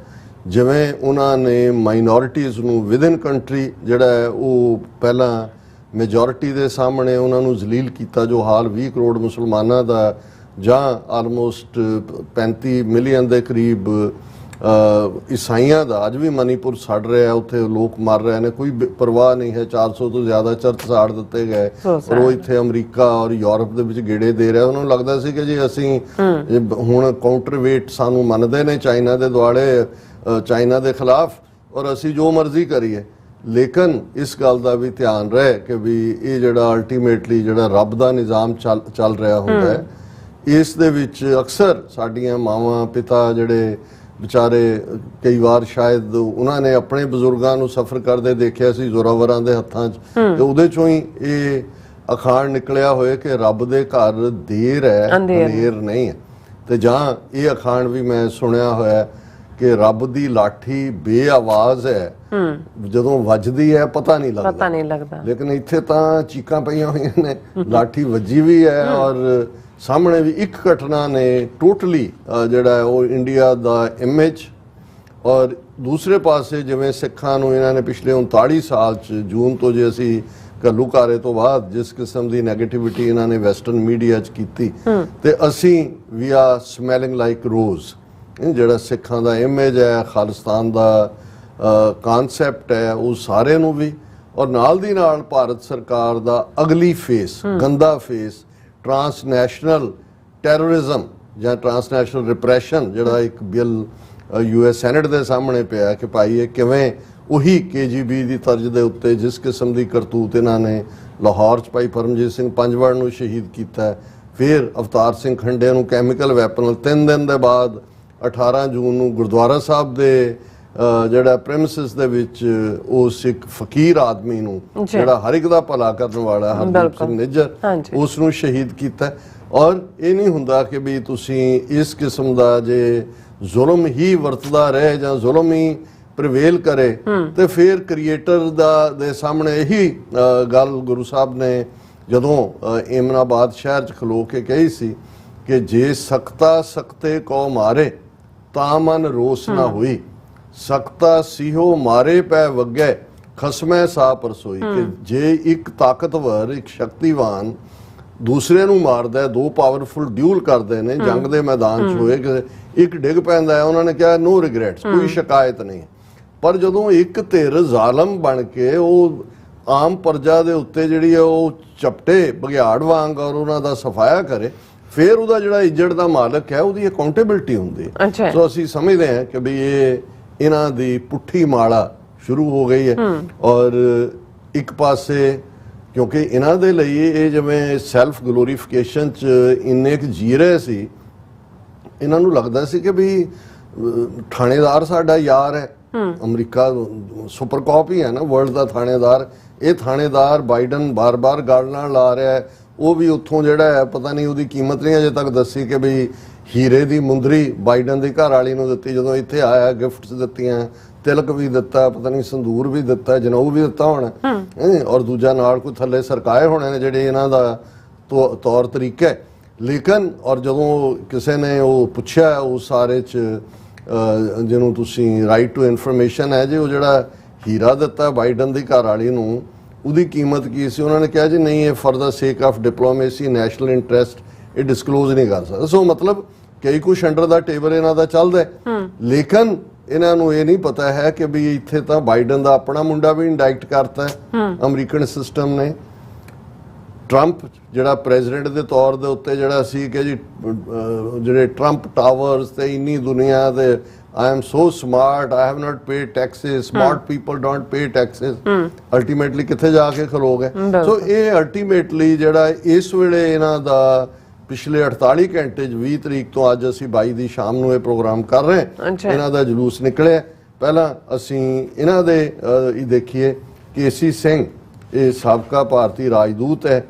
ਜਿਵੇਂ ਉਹਨਾਂ ਨੇ ਮਾਈਨੋਰਿਟੀਜ਼ ਨੂੰ ਵਿਦਿਨ ਕੰਟਰੀ ਜਿਹੜਾ ਹੈ ਉਹ ਪਹਿਲਾਂ ਮੈਜੋਰਿਟੀ ਦੇ ਸਾਹਮਣੇ ਉਹਨਾਂ ਨੂੰ ਜ਼ਲੀਲ ਕੀਤਾ, ਜੋ ਹਾਲ 20 ਕਰੋੜ ਮੁਸਲਮਾਨਾਂ ਦਾ ਜਾਂ ਆਲਮੋਸਟ 35 ਮਿਲੀਅਨ ਦੇ ਕਰੀਬ ਈਸਾਈਆਂ ਦਾ ਅੱਜ ਵੀ ਮਨੀਪੁਰ ਸੜ ਰਿਹਾ, ਉੱਥੇ ਲੋਕ ਮਰ ਰਹੇ ਨੇ, ਕੋਈ ਪਰਵਾਹ ਨਹੀਂ ਹੈ। 400 ਤੋਂ ਜ਼ਿਆਦਾ ਚਰਚ ਸਾੜ ਦਿੱਤੇ ਗਏ ਔਰ ਉਹ ਇੱਥੇ ਅਮਰੀਕਾ ਔਰ ਯੂਰਪ ਦੇ ਵਿੱਚ ਗੇੜੇ ਦੇ ਰਿਹਾ। ਉਹਨਾਂ ਨੂੰ ਲੱਗਦਾ ਸੀ ਕਿ ਜੀ ਅਸੀਂ ਹੁਣ ਕਾਊਂਟਰ ਵੇਟ ਸਾਨੂੰ ਮੰਨਦੇ ਨੇ ਚਾਈਨਾ ਦੇ ਦੁਆਲੇ, ਚਾਈਨਾ ਦੇ ਖਿਲਾਫ, ਔਰ ਅਸੀਂ ਜੋ ਮਰਜ਼ੀ ਕਰੀਏ। ਲੇਕਿਨ ਇਸ ਗੱਲ ਦਾ ਵੀ ਧਿਆਨ ਰਹੇ ਕਿ ਵੀ ਇਹ ਜਿਹੜਾ ਅਲਟੀਮੇਟਲੀ ਜਿਹੜਾ ਰੱਬ ਦਾ ਨਿਜ਼ਾਮ ਚੱਲ ਰਿਹਾ ਹੁੰਦਾ ਹੈ, ਇਸ ਦੇ ਵਿੱਚ ਅਕਸਰ ਸਾਡੀਆਂ ਮਾਵਾਂ ਪਿਤਾ ਜਿਹੜੇ ਵਿਚਾਰੇ ਕਈ ਵਾਰ ਸ਼ਾਇਦ ਉਹਨਾਂ ਨੇ ਆਪਣੇ ਬਜ਼ੁਰਗਾਂ ਨੂੰ ਸਫਰ ਕਰਦੇ ਦੇਖਿਆ ਸੀ ਜ਼ੋਰਾਵਰਾਂ ਦੇ ਹੱਥਾਂ 'ਚ, ਤੇ ਉਹਦੇ ਚੋਂ ਹੀ ਇਹ ਅਖਾਣ ਨਿਕਲਿਆ ਹੋਇਆ ਕਿ ਰੱਬ ਦੇ ਘਰ ਦੇਰ ਹੈ ਹਨੇਰ ਨਹੀਂ ਹੈ। ਤੇ ਜਾਂ ਇਹ ਅਖਾਣ ਵੀ ਮੈਂ ਸੁਣਿਆ ਹੋਇਆ ਕਿ ਰੱਬ ਦੀ ਲਾਠੀ ਬੇਆਵਾਜ਼ ਹੈ, ਜਦੋਂ ਵੱਜਦੀ ਹੈ ਪਤਾ ਨਹੀਂ ਲੱਗਦਾ। ਲੇਕਿਨ ਇੱਥੇ ਤਾਂ ਚੀਕਾਂ ਪਈਆਂ ਹੋਈਆਂ ਨੇ, ਲਾਠੀ ਵੱਜੀ ਵੀ ਹੈ ਔਰ ਸਾਹਮਣੇ ਵੀ ਇੱਕ ਘਟਨਾ ਨੇ ਟੋਟਲੀ ਜਿਹੜਾ ਉਹ ਇੰਡੀਆ ਦਾ ਇਮੇਜ, ਔਰ ਦੂਸਰੇ ਪਾਸੇ ਜਿਵੇਂ ਸਿੱਖਾਂ ਨੂੰ ਇਹਨਾਂ ਨੇ ਪਿਛਲੇ 39 ਸਾਲ 'ਚ ਜੂਨ ਤੋਂ ਜੇ ਅਸੀਂ ਘੱਲੂਘਾਰੇ ਤੋਂ ਬਾਅਦ ਜਿਸ ਕਿਸਮ ਦੀ ਨੈਗੇਟਿਵਿਟੀ ਇਹਨਾਂ ਨੇ ਵੈਸਟਰਨ ਮੀਡੀਆ 'ਚ ਕੀਤੀ, ਤੇ ਅਸੀਂ ਵੀ ਆਰ ਸਮੈਲਿੰਗ ਲਾਈਕ ਰੋਜ਼। ਜਿਹੜਾ ਸਿੱਖਾਂ ਦਾ ਇਮੇਜ ਹੈ, ਖਾਲਿਸਤਾਨ ਦਾ ਕਾਨਸੈਪਟ ਹੈ, ਉਹ ਸਾਰੇ ਨੂੰ ਵੀ, ਔਰ ਨਾਲ ਦੀ ਨਾਲ ਭਾਰਤ ਸਰਕਾਰ ਦਾ ਅਗਲੀ ਫੇਸ, ਗੰਦਾ ਫੇਸ, ਟਰਾਂਸਨੈਸ਼ਨਲ ਟੈਰਰਿਜ਼ਮ ਜਾਂ ਟਰਾਂਸਨੈਸ਼ਨਲ ਰਿਪਰੈਸ਼ਨ, ਜਿਹੜਾ ਇੱਕ ਬਿੱਲ US ਸੈਨੇਟ ਦੇ ਸਾਹਮਣੇ ਪਿਆ ਕਿ ਭਾਈ ਇਹ ਕਿਵੇਂ ਉਹੀ KGB ਦੀ ਤਰਜ਼ ਦੇ ਉੱਤੇ ਜਿਸ ਕਿਸਮ ਦੀ ਕਰਤੂਤ ਇਹਨਾਂ ਨੇ ਲਾਹੌਰ 'ਚ ਭਾਈ ਪਰਮਜੀਤ ਸਿੰਘ ਪੰਜਵੜ ਨੂੰ ਸ਼ਹੀਦ ਕੀਤਾ, ਫਿਰ ਅਵਤਾਰ ਸਿੰਘ ਖੰਡੇ ਨੂੰ ਕੈਮੀਕਲ ਵੈਪਨ ਨਾਲ 3 ਦਿਨ ਦੇ ਬਾਅਦ 18 ਜੂਨ ਨੂੰ ਗੁਰਦੁਆਰਾ ਸਾਹਿਬ ਦੇ ਜਿਹੜਾ ਪ੍ਰੈਮਿਸਿਸ ਦੇ ਵਿੱਚ ਉਸ ਇੱਕ ਫਕੀਰ ਆਦਮੀ ਨੂੰ ਜਿਹੜਾ ਹਰ ਇੱਕ ਦਾ ਭਲਾ ਕਰਨ ਵਾਲਾ ਹਰਦੀਪ ਸਿੰਘ ਨਿੱਜਰ, ਉਸ ਨੂੰ ਸ਼ਹੀਦ ਕੀਤਾ। ਔਰ ਇਹ ਨਹੀਂ ਹੁੰਦਾ ਕਿ ਵੀ ਤੁਸੀਂ ਇਸ ਕਿਸਮ ਦਾ ਜੇ ਜ਼ੁਲਮ ਹੀ ਵਰਤਦਾ ਰਹੇ ਜਾਂ ਜ਼ੁਲਮ ਹੀ ਪ੍ਰਵੇਲ ਕਰੇ, ਤੇ ਫਿਰ ਕ੍ਰੀਏਟਰ ਦੇ ਸਾਹਮਣੇ ਇਹੀ ਗੱਲ ਗੁਰੂ ਸਾਹਿਬ ਨੇ ਜਦੋਂ ਏਮਨਾਬਾਦ ਸ਼ਹਿਰ 'ਚ ਖਲੋ ਕੇ ਕਹੀ ਸੀ ਕਿ ਜੇ ਸਖਤਾ ਸਖਤੇ ਕੌ ਮਾਰੇ ਤਾਂ ਮਨ ਰੋਸ ਨਾ ਹੋਈ, ਸਕਤਾ ਸਿਹੋ ਮਾਰੇ ਪੈ ਵਗੈ ਖਸਮੈ ਸਾ ਪਰਸੋਈ। ਕਿ ਜੇ ਇੱਕ ਤਾਕਤਵਰ, ਇੱਕ ਸ਼ਕਤੀਵਾਨ ਦੂਸਰੇ ਨੂੰ ਮਾਰਦਾ ਹੈ, ਦੋ ਪਾਵਰਫੁਲ ਡਿਊਲ ਕਰਦੇ ਨੇ ਜੰਗ ਦੇ ਮੈਦਾਨ 'ਚ ਹੋਏ, ਕਿ ਇੱਕ ਡਿੱਗ ਪੈਂਦਾ ਹੈ, ਉਹਨਾਂ ਨੇ ਕਿਹਾ ਨੋ ਰਿਗਰੈਟਸ, ਕੋਈ ਸ਼ਿਕਾਇਤ ਨਹੀਂ। ਪਰ ਜਦੋਂ ਇੱਕ ਧਿਰ ਜ਼ਾਲਮ ਬਣ ਕੇ ਉਹ ਆਮ ਪ੍ਰਜਾ ਦੇ ਉੱਤੇ ਜਿਹੜੀ ਹੈ ਉਹ ਚਪਟੇ ਬਘਿਆੜ ਵਾਂਗ ਔਰ ਉਹਨਾਂ ਦਾ ਸਫਾਇਆ ਕਰੇ, ਫਿਰ ਉਹਦਾ ਜਿਹੜਾ ਇੱਜੜ ਦਾ ਮਾਲਕ ਹੈ ਉਹਦੀ ਅਕਾਊਂਟੇਬਿਲਟੀ ਹੁੰਦੀ ਹੈ। ਸੋ ਅਸੀਂ ਸਮਝਦੇ ਹਾਂ ਕਿ ਵੀ ਇਹਨਾਂ ਦੀ ਪੁੱਠੀ ਮਾਲਾ ਸ਼ੁਰੂ ਹੋ ਗਈ ਹੈ। ਔਰ ਇੱਕ ਪਾਸੇ ਕਿਉਂਕਿ ਇਹਨਾਂ ਦੇ ਲਈ ਇਹ ਜਿਵੇਂ ਸੈਲਫ ਗਲੋਰੀਫਿਕੇਸ਼ਨ 'ਚ ਇੰਨੇ ਕੁ ਜੀ ਰਹੇ ਸੀ, ਇਹਨਾਂ ਨੂੰ ਲੱਗਦਾ ਸੀ ਕਿ ਵੀ ਥਾਣੇਦਾਰ ਸਾਡਾ ਯਾਰ ਹੈ, ਅਮਰੀਕਾ ਸੁਪਰ ਕਾਪ ਹੀ ਹੈ ਨਾ ਵਰਲਡ ਦਾ ਥਾਣੇਦਾਰ। ਇਹ ਥਾਣੇਦਾਰ ਬਾਈਡਨ ਬਾਰ-ਬਾਰ ਗੱਲ ਨਾਲ ਲਾ ਰਿਹਾ ਹੈ, ਉਹ ਵੀ ਉੱਥੋਂ ਜਿਹੜਾ ਹੈ ਪਤਾ ਨਹੀਂ ਉਹਦੀ ਕੀਮਤ ਨਹੀਂ ਅਜੇ ਤੱਕ ਦੱਸੀ ਕਿ ਵੀ ਹੀਰੇ ਦੀ ਮੁੰਦਰੀ ਬਾਈਡਨ ਦੀ ਘਰ ਵਾਲੀ ਨੂੰ ਦਿੱਤੀ, ਜਦੋਂ ਇੱਥੇ ਆਇਆ ਗਿਫਟਸ ਦਿੱਤੀਆਂ, ਤਿਲਕ ਵੀ ਦਿੱਤਾ, ਪਤਾ ਨਹੀਂ ਸੰਦੂਰ ਵੀ ਦਿੱਤਾ, ਜਨੇਊ ਵੀ ਦਿੱਤਾ ਹੋਣਾ, ਔਰ ਦੂਜਾ ਨਾਲ ਕੋਈ ਥੱਲੇ ਸਰਕਾਏ ਹੋਣੇ ਨੇ ਜਿਹੜੇ ਇਹਨਾਂ ਦਾ ਤੌਰ ਤਰੀਕਾ ਹੈ। ਲੇਕਿਨ ਔਰ ਜਦੋਂ ਕਿਸੇ ਨੇ ਉਹ ਪੁੱਛਿਆ ਉਸ ਸਾਰੇ 'ਚ ਜਿਹਨੂੰ ਤੁਸੀਂ ਰਾਈਟ ਟੂ ਇਨਫੋਰਮੇਸ਼ਨ ਹੈ ਜੀ, ਉਹ ਜਿਹੜਾ ਹੀਰਾ ਦਿੱਤਾ ਬਾਈਡਨ ਦੀ ਘਰ ਵਾਲੀ ਨੂੰ, ਉਹਦੀ ਕੀਮਤ ਕੀ ਸੀ, ਉਹਨਾਂ ਨੇ ਕਿਹਾ ਜੀ ਨਹੀਂ, ਇਹ ਫॉर द ਸੇਕ ਆਫ ਡਿਪਲੋਮੇਸੀ, ਨੈਸ਼ਨਲ ਇੰਟਰਸਟ, ਇਹ ਡਿਸਕਲੋਜ਼ ਨਹੀਂ ਕਰ ਸਕਦਾ। ਸੋ ਮਤਲਬ ਕਈ ਕੁਛ ਅੰਡਰ ਦਾ ਟੇਬਲ ਇਹਨਾਂ ਦਾ ਚੱਲਦਾ ਹੈ। ਲੇਕਿਨ ਇਹਨਾਂ ਨੂੰ ਇਹ ਨਹੀਂ ਪਤਾ ਹੈ ਕਿ ਵੀ ਇੱਥੇ ਤਾਂ ਬਾਈਡਨ ਦਾ ਆਪਣਾ ਮੁੰਡਾ ਵੀ ਇੰਡਾਇਕਟ ਕਰਤਾ ਹੈ ਅਮਰੀਕਨ ਸਿਸਟਮ ਨੇ। ਟਰੰਪ ਜਿਹੜਾ ਪ੍ਰੈਜ਼ੀਡੈਂਟ ਦੇ ਤੌਰ ਦੇ ਉੱਤੇ ਜਿਹੜਾ ਸੀ ਕਿ ਜੀ ਜਿਹੜੇ ਟਰੰਪ ਟਾਵਰਸ ਤੇ ਇੰਨੀ ਦੁਨੀਆ ਦੇ I am so smart, I have not paid taxes, smart people don't pay taxes, ultimately ਕਿੱਥੇ ਜਾ ਕੇ ਖਲੋਗੇ। ਸੋ ਇਹ ਅਲਟੀਮੇਟਲੀ ਜਿਹੜਾ ਇਸ ਵੇਲੇ ਇਹਨਾਂ ਦਾ ਪਿਛਲੇ 48 ਘੰਟੇ 'ਚ 20 ਤਰੀਕ ਤੋਂ ਅੱਜ ਅਸੀਂ 22 ਦੀ ਸ਼ਾਮ ਨੂੰ ਇਹ ਪ੍ਰੋਗਰਾਮ ਕਰ ਰਹੇ ਹਾਂ, ਇਹਨਾਂ ਦਾ ਜਲੂਸ ਨਿਕਲਿਆ। ਪਹਿਲਾਂ ਅਸੀਂ ਇਹਨਾਂ ਦੇ ਦੇਖੀਏ ਕੇਸੀ ਸਿੰਘ, ਇਹ ਸਾਬਕਾ ਭਾਰਤੀ ਰਾਜਦੂਤ ਹੈ,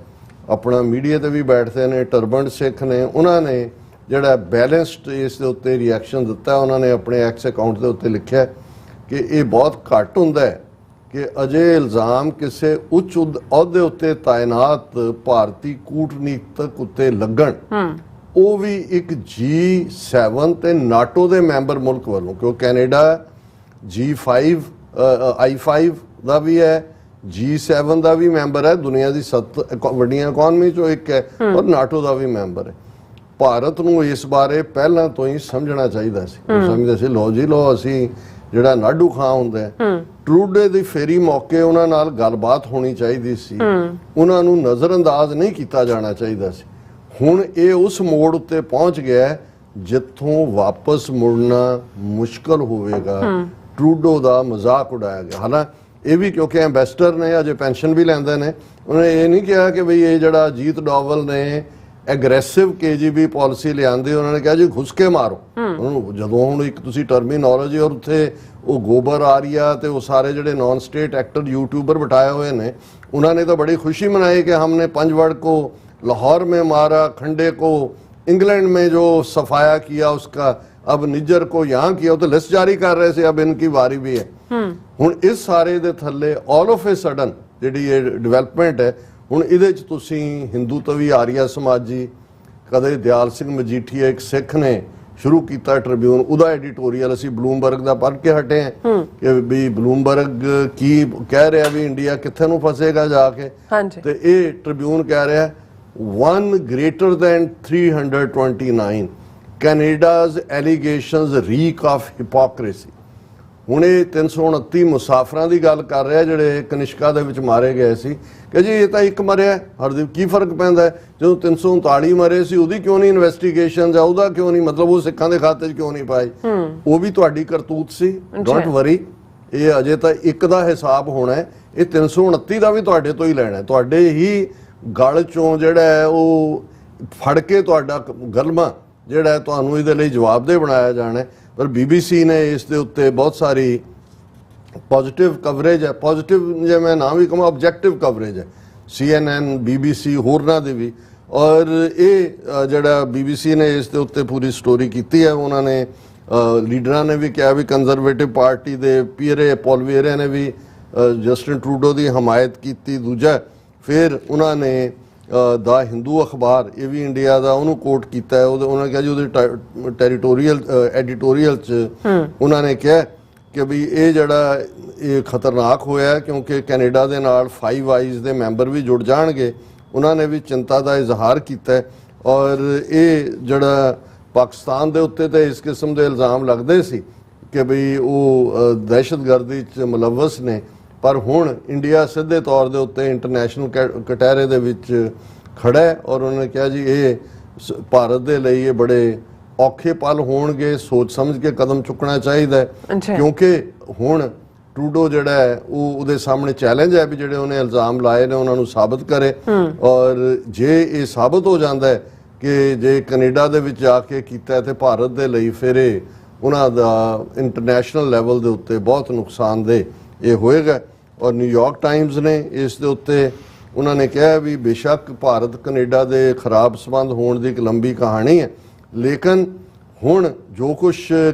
ਆਪਣਾ ਮੀਡੀਆ ਤੇ ਵੀ ਬੈਠਦੇ ਨੇ, ਟਰਬਨਡ ਸਿੱਖ ਨੇ। ਉਹਨਾਂ ਨੇ ਜਿਹੜਾ ਬੈਲੈਂਸਡ ਇਸ ਦੇ ਉੱਤੇ ਰਿਐਕਸ਼ਨ ਦਿੱਤਾ, ਉਹਨਾਂ ਨੇ ਆਪਣੇ ਐਕਸ ਅਕਾਊਂਟ ਦੇ ਉੱਤੇ ਲਿਖਿਆ ਕਿ ਇਹ ਬਹੁਤ ਘੱਟ ਹੁੰਦਾ ਹੈ ਕਿ ਅਜੇ ਇਲਜ਼ਾਮ ਕਿਸੇ ਉੱਚ ਅਹੁਦੇ ਉੱਤੇ ਤਾਇਨਾਤ ਭਾਰਤੀ ਕੂਟਨੀਤਕ ਉੱਤੇ ਲੱਗਣ, ਉਹ ਵੀ ਇੱਕ G7 ਤੇ ਨਾਟੋ ਦੇ ਮੈਂਬਰ ਮੁਲਕ ਵੱਲੋਂ, ਕਿਉਂਕਿ ਕੈਨੇਡਾ G5 I5 ਦਾ ਵੀ ਹੈ, G7 ਦਾ ਵੀ ਮੈਂਬਰ ਹੈ, ਦੁਨੀਆ ਦੀ 7 ਵੱਡੀਆਂ ਇਕਨੋਮੀ ਚੋਂ ਇੱਕ ਹੈ, ਔਰ ਨਾਟੋ ਦਾ ਵੀ ਮੈਂਬਰ ਹੈ। ਭਾਰਤ ਨੂੰ ਇਸ ਬਾਰੇ ਪਹਿਲਾਂ ਤੋਂ ਹੀ ਸਮਝਣਾ ਚਾਹੀਦਾ ਸੀ। ਸਮਝਦੇ ਸੀ ਲੋ ਜੀ ਲੋ, ਅਸੀਂ ਜਿਹੜਾ ਨਾਡੂ ਖਾਂ ਹੁੰਦਾ ਹੈ, ਟਰੂਡੇ ਦੀ ਫੇਰੀ ਮੌਕੇ ਉਹਨਾਂ ਨਾਲ ਗੱਲਬਾਤ ਹੋਣੀ ਚਾਹੀਦੀ ਸੀ, ਉਹਨਾਂ ਨੂੰ ਨਜ਼ਰਅੰਦਾਜ਼ ਨਹੀਂ ਕੀਤਾ ਜਾਣਾ ਚਾਹੀਦਾ ਸੀ। ਹੁਣ ਇਹ ਉਸ ਮੋੜ ਉੱਤੇ ਪਹੁੰਚ ਗਿਆ ਜਿੱਥੋਂ ਵਾਪਸ ਮੁੜਨਾ ਮੁਸ਼ਕਲ ਹੋਵੇਗਾ। ਟਰੂਡੋ ਦਾ ਮਜ਼ਾਕ ਉਡਾਇਆ ਗਿਆ। ਹਾਲਾਂਕਿ ਇਹ ਵੀ ਕਿਉਂਕਿ ਐਂਬੈਸਡਰ ਨੇ, ਅਜੇ ਪੈਨਸ਼ਨ ਵੀ ਲੈਂਦੇ ਨੇ, ਉਹਨੇ ਇਹ ਨਹੀਂ ਕਿਹਾ ਕਿ ਬਈ ਇਹ ਜਿਹੜਾ ਅਜੀਤ ਡੋਵਲ ਨੇ ਐਗਰੈਸਿਵ KGB ਪਾਲਿਸੀ ਲਿਆਂਦੀ, ਉਹਨਾਂ ਨੇ ਕਿਹਾ ਜੀ ਘੁਸ ਕੇ ਮਾਰੋ ਉਹਨੂੰ। ਜਦੋਂ ਹੁਣ ਇੱਕ ਤੁਸੀਂ ਟਰਮੀਨੋਲੋਜੀ ਔਰ ਉੱਥੇ ਉਹ ਗੋਬਰ ਆਰੀਆ ਤੇ ਉਹ ਸਾਰੇ ਜਿਹੜੇ ਨਾਨ ਸਟੇਟ ਐਕਟਰ ਯੂਟਿਊਬਰ ਬਿਠਾਏ ਹੋਏ ਨੇ, ਉਹਨਾਂ ਨੇ ਤਾਂ ਬੜੀ खुशी मनाई कि हमने पंजवड़ को लाहौर में मारा, खंडे को इंग्लैंड में जो सफाया किया उसका, अब निज्जर को यहाँ किया, तो लिस्ट जारी कर रहे थे, अब इनकी वारी भी है। हुण इस सारे दे थल्ले ऑल ऑफ ए सडन जिहड़ी ये डेवलपमेंट है, हुण इहदे च तुसीं हिंदू तवी आर्या समाजी, कदे दयाल सिंह मजीठीआ एक सिख ने शुरू किया ट्रिब्यून, ਉਹਦਾ ਐਡੀਟੋਰੀਅਲ ਅਸੀਂ ਬਲੂਮਬਰਗ ਦਾ ਪੜ੍ਹ ਕੇ ਹਟੇ ਹਾਂ ਕਿ ਵੀ ਬਲੂਮਬਰਗ ਕੀ ਕਹਿ ਰਿਹਾ ਵੀ ਇੰਡੀਆ ਕਿੱਥੇ ਨੂੰ ਫਸੇਗਾ ਜਾ ਕੇ। ਤੇ ਇਹ ਟ੍ਰਿਬਿਊਨ ਕਹਿ ਰਿਹਾ 1 greater than 329 Canada's allegations reek of hypocrisy. ਹੁਣ ਇਹ 329 ਮੁਸਾਫਰਾਂ ਦੀ ਗੱਲ ਕਰ ਰਿਹਾ ਜਿਹੜੇ ਕਨਿਸ਼ਕਾ ਦੇ ਵਿੱਚ ਮਾਰੇ ਗਏ ਸੀ ਕਿ ਜੀ ਇਹ ਤਾਂ ਇੱਕ ਮਰਿਆ, ਹਰਦੀਪ ਕੀ ਫਰਕ ਪੈਂਦਾ ਜਦੋਂ 339 ਮਰੇ ਸੀ, ਉਹਦੀ ਕਿਉਂ ਨਹੀਂ ਇਨਵੈਸਟੀਗੇਸ਼ਨ ਜਾਂ ਉਹਦਾ ਕਿਉਂ ਨਹੀਂ, ਮਤਲਬ ਉਹ ਸਿੱਖਾਂ ਦੇ ਖਾਤੇ 'ਚ ਕਿਉਂ ਨਹੀਂ ਪਾਏ? ਉਹ ਵੀ ਤੁਹਾਡੀ ਕਰਤੂਤ ਸੀ, ਡੋਂਟ ਵਰੀ, ਇਹ ਅਜੇ ਤਾਂ ਇੱਕ ਦਾ ਹਿਸਾਬ ਹੋਣਾ ਹੈ, ਇਹ 329 ਦਾ ਵੀ ਤੁਹਾਡੇ ਤੋਂ ਹੀ ਲੈਣਾ, ਤੁਹਾਡੇ ਹੀ ਗਲ ਚੋਂ ਜਿਹੜਾ ਹੈ ਉਹ ਫੜ ਕੇ ਤੁਹਾਡਾ ਗਲਮਾ ਜਿਹੜਾ ਤੁਹਾਨੂੰ ਇਹਦੇ ਲਈ ਜਵਾਬਦੇਹ ਬਣਾਇਆ ਜਾਣਾ। पर BBC ने इस दे उत्ते बहुत सारी पॉजिटिव कवरेज है, पॉजिटिव जे मैं ना भी कहां ऑब्जेक्टिव कवरेज है, CNN BBC होरना दे भी, और ये जड़ा BBC ने इस दे उत्ते पूरी स्टोरी की है। उन्होंने लीडर ने भी कहा भी कंजरवेटिव पार्टी दे पीरे पॉलवेरे ने भी जस्टिन ट्रूडो की हमायत की। दूजा फिर उन्होंने ਦਾ ਹਿੰਦੂ ਅਖਬਾਰ, ਇਹ ਵੀ ਇੰਡੀਆ ਦਾ, ਉਹਨੂੰ ਕੋਟ ਕੀਤਾ ਹੈ। ਉਹਨਾਂ ਨੇ ਕਿਹਾ ਜੀ ਉਹਦੇ ਟੈਰੀਟੋਰੀਅਲ ਐਡੀਟੋਰੀਅਲ 'ਚ ਉਹਨਾਂ ਨੇ ਕਿਹਾ ਕਿ ਵੀ ਇਹ ਜਿਹੜਾ ਇਹ ਖਤਰਨਾਕ ਹੋਇਆ ਕਿਉਂਕਿ ਕੈਨੇਡਾ ਦੇ ਨਾਲ 5 ਆਈਜ਼ ਦੇ ਮੈਂਬਰ ਵੀ ਜੁੜ ਜਾਣਗੇ। ਉਹਨਾਂ ਨੇ ਵੀ ਚਿੰਤਾ ਦਾ ਇਜ਼ਹਾਰ ਕੀਤਾ ਔਰ ਇਹ ਜਿਹੜਾ ਪਾਕਿਸਤਾਨ ਦੇ ਉੱਤੇ ਤਾਂ ਇਸ ਕਿਸਮ ਦੇ ਇਲਜ਼ਾਮ ਲੱਗਦੇ ਸੀ ਕਿ ਵੀ ਉਹ ਦਹਿਸ਼ਤਗਰਦੀ 'ਚ ਮੁਲਵਸ ਨੇ, ਪਰ ਹੁਣ ਇੰਡੀਆ ਸਿੱਧੇ ਤੌਰ ਦੇ ਉੱਤੇ ਇੰਟਰਨੈਸ਼ਨਲ ਕਟਹਿਰੇ ਦੇ ਵਿੱਚ ਖੜਾ ਹੈ ਔਰ ਉਹਨਾਂ ਨੇ ਕਿਹਾ ਜੀ ਇਹ ਭਾਰਤ ਦੇ ਲਈ ਇਹ ਬੜੇ ਔਖੇ ਪਲ ਹੋਣਗੇ, ਸੋਚ ਸਮਝ ਕੇ ਕਦਮ ਚੁੱਕਣਾ ਚਾਹੀਦਾ ਹੈ ਕਿਉਂਕਿ ਹੁਣ ਟਰੂਡੋ ਜਿਹੜਾ ਹੈ ਉਹਦੇ ਸਾਹਮਣੇ ਚੈਲੰਜ ਹੈ ਵੀ ਜਿਹੜੇ ਉਹਨੇ ਇਲਜ਼ਾਮ ਲਾਏ ਨੇ ਉਹਨਾਂ ਨੂੰ ਸਾਬਤ ਕਰੇ ਔਰ ਜੇ ਇਹ ਸਾਬਤ ਹੋ ਜਾਂਦਾ ਹੈ ਕਿ ਜੇ ਕੈਨੇਡਾ ਦੇ ਵਿੱਚ ਜਾ ਕੇ ਕੀਤਾ ਤੇ ਭਾਰਤ ਦੇ ਲਈ ਫਿਰ ਇਹ ਉਹਨਾਂ ਦਾ ਇੰਟਰਨੈਸ਼ਨਲ ਲੈਵਲ ਦੇ ਉੱਤੇ ਬਹੁਤ ਨੁਕਸਾਨਦੇਹ ਇਹ ਹੋਏਗਾ। ਔਰ ਨਿਊਯਾਰਕ ਟਾਈਮਜ਼ ਨੇ ਇਸ ਦੇ ਉੱਤੇ ਉਹਨਾਂ ਨੇ ਕਿਹਾ ਵੀ ਬੇਸ਼ੱਕ ਭਾਰਤ ਕੈਨੇਡਾ ਦੇ ਖਰਾਬ ਸੰਬੰਧ ਹੋਣ ਦੀ ਇੱਕ ਲੰਬੀ ਕਹਾਣੀ ਹੈ, ਲੇਕਿਨ ਹੁਣ ਜੋ ਕੁਝ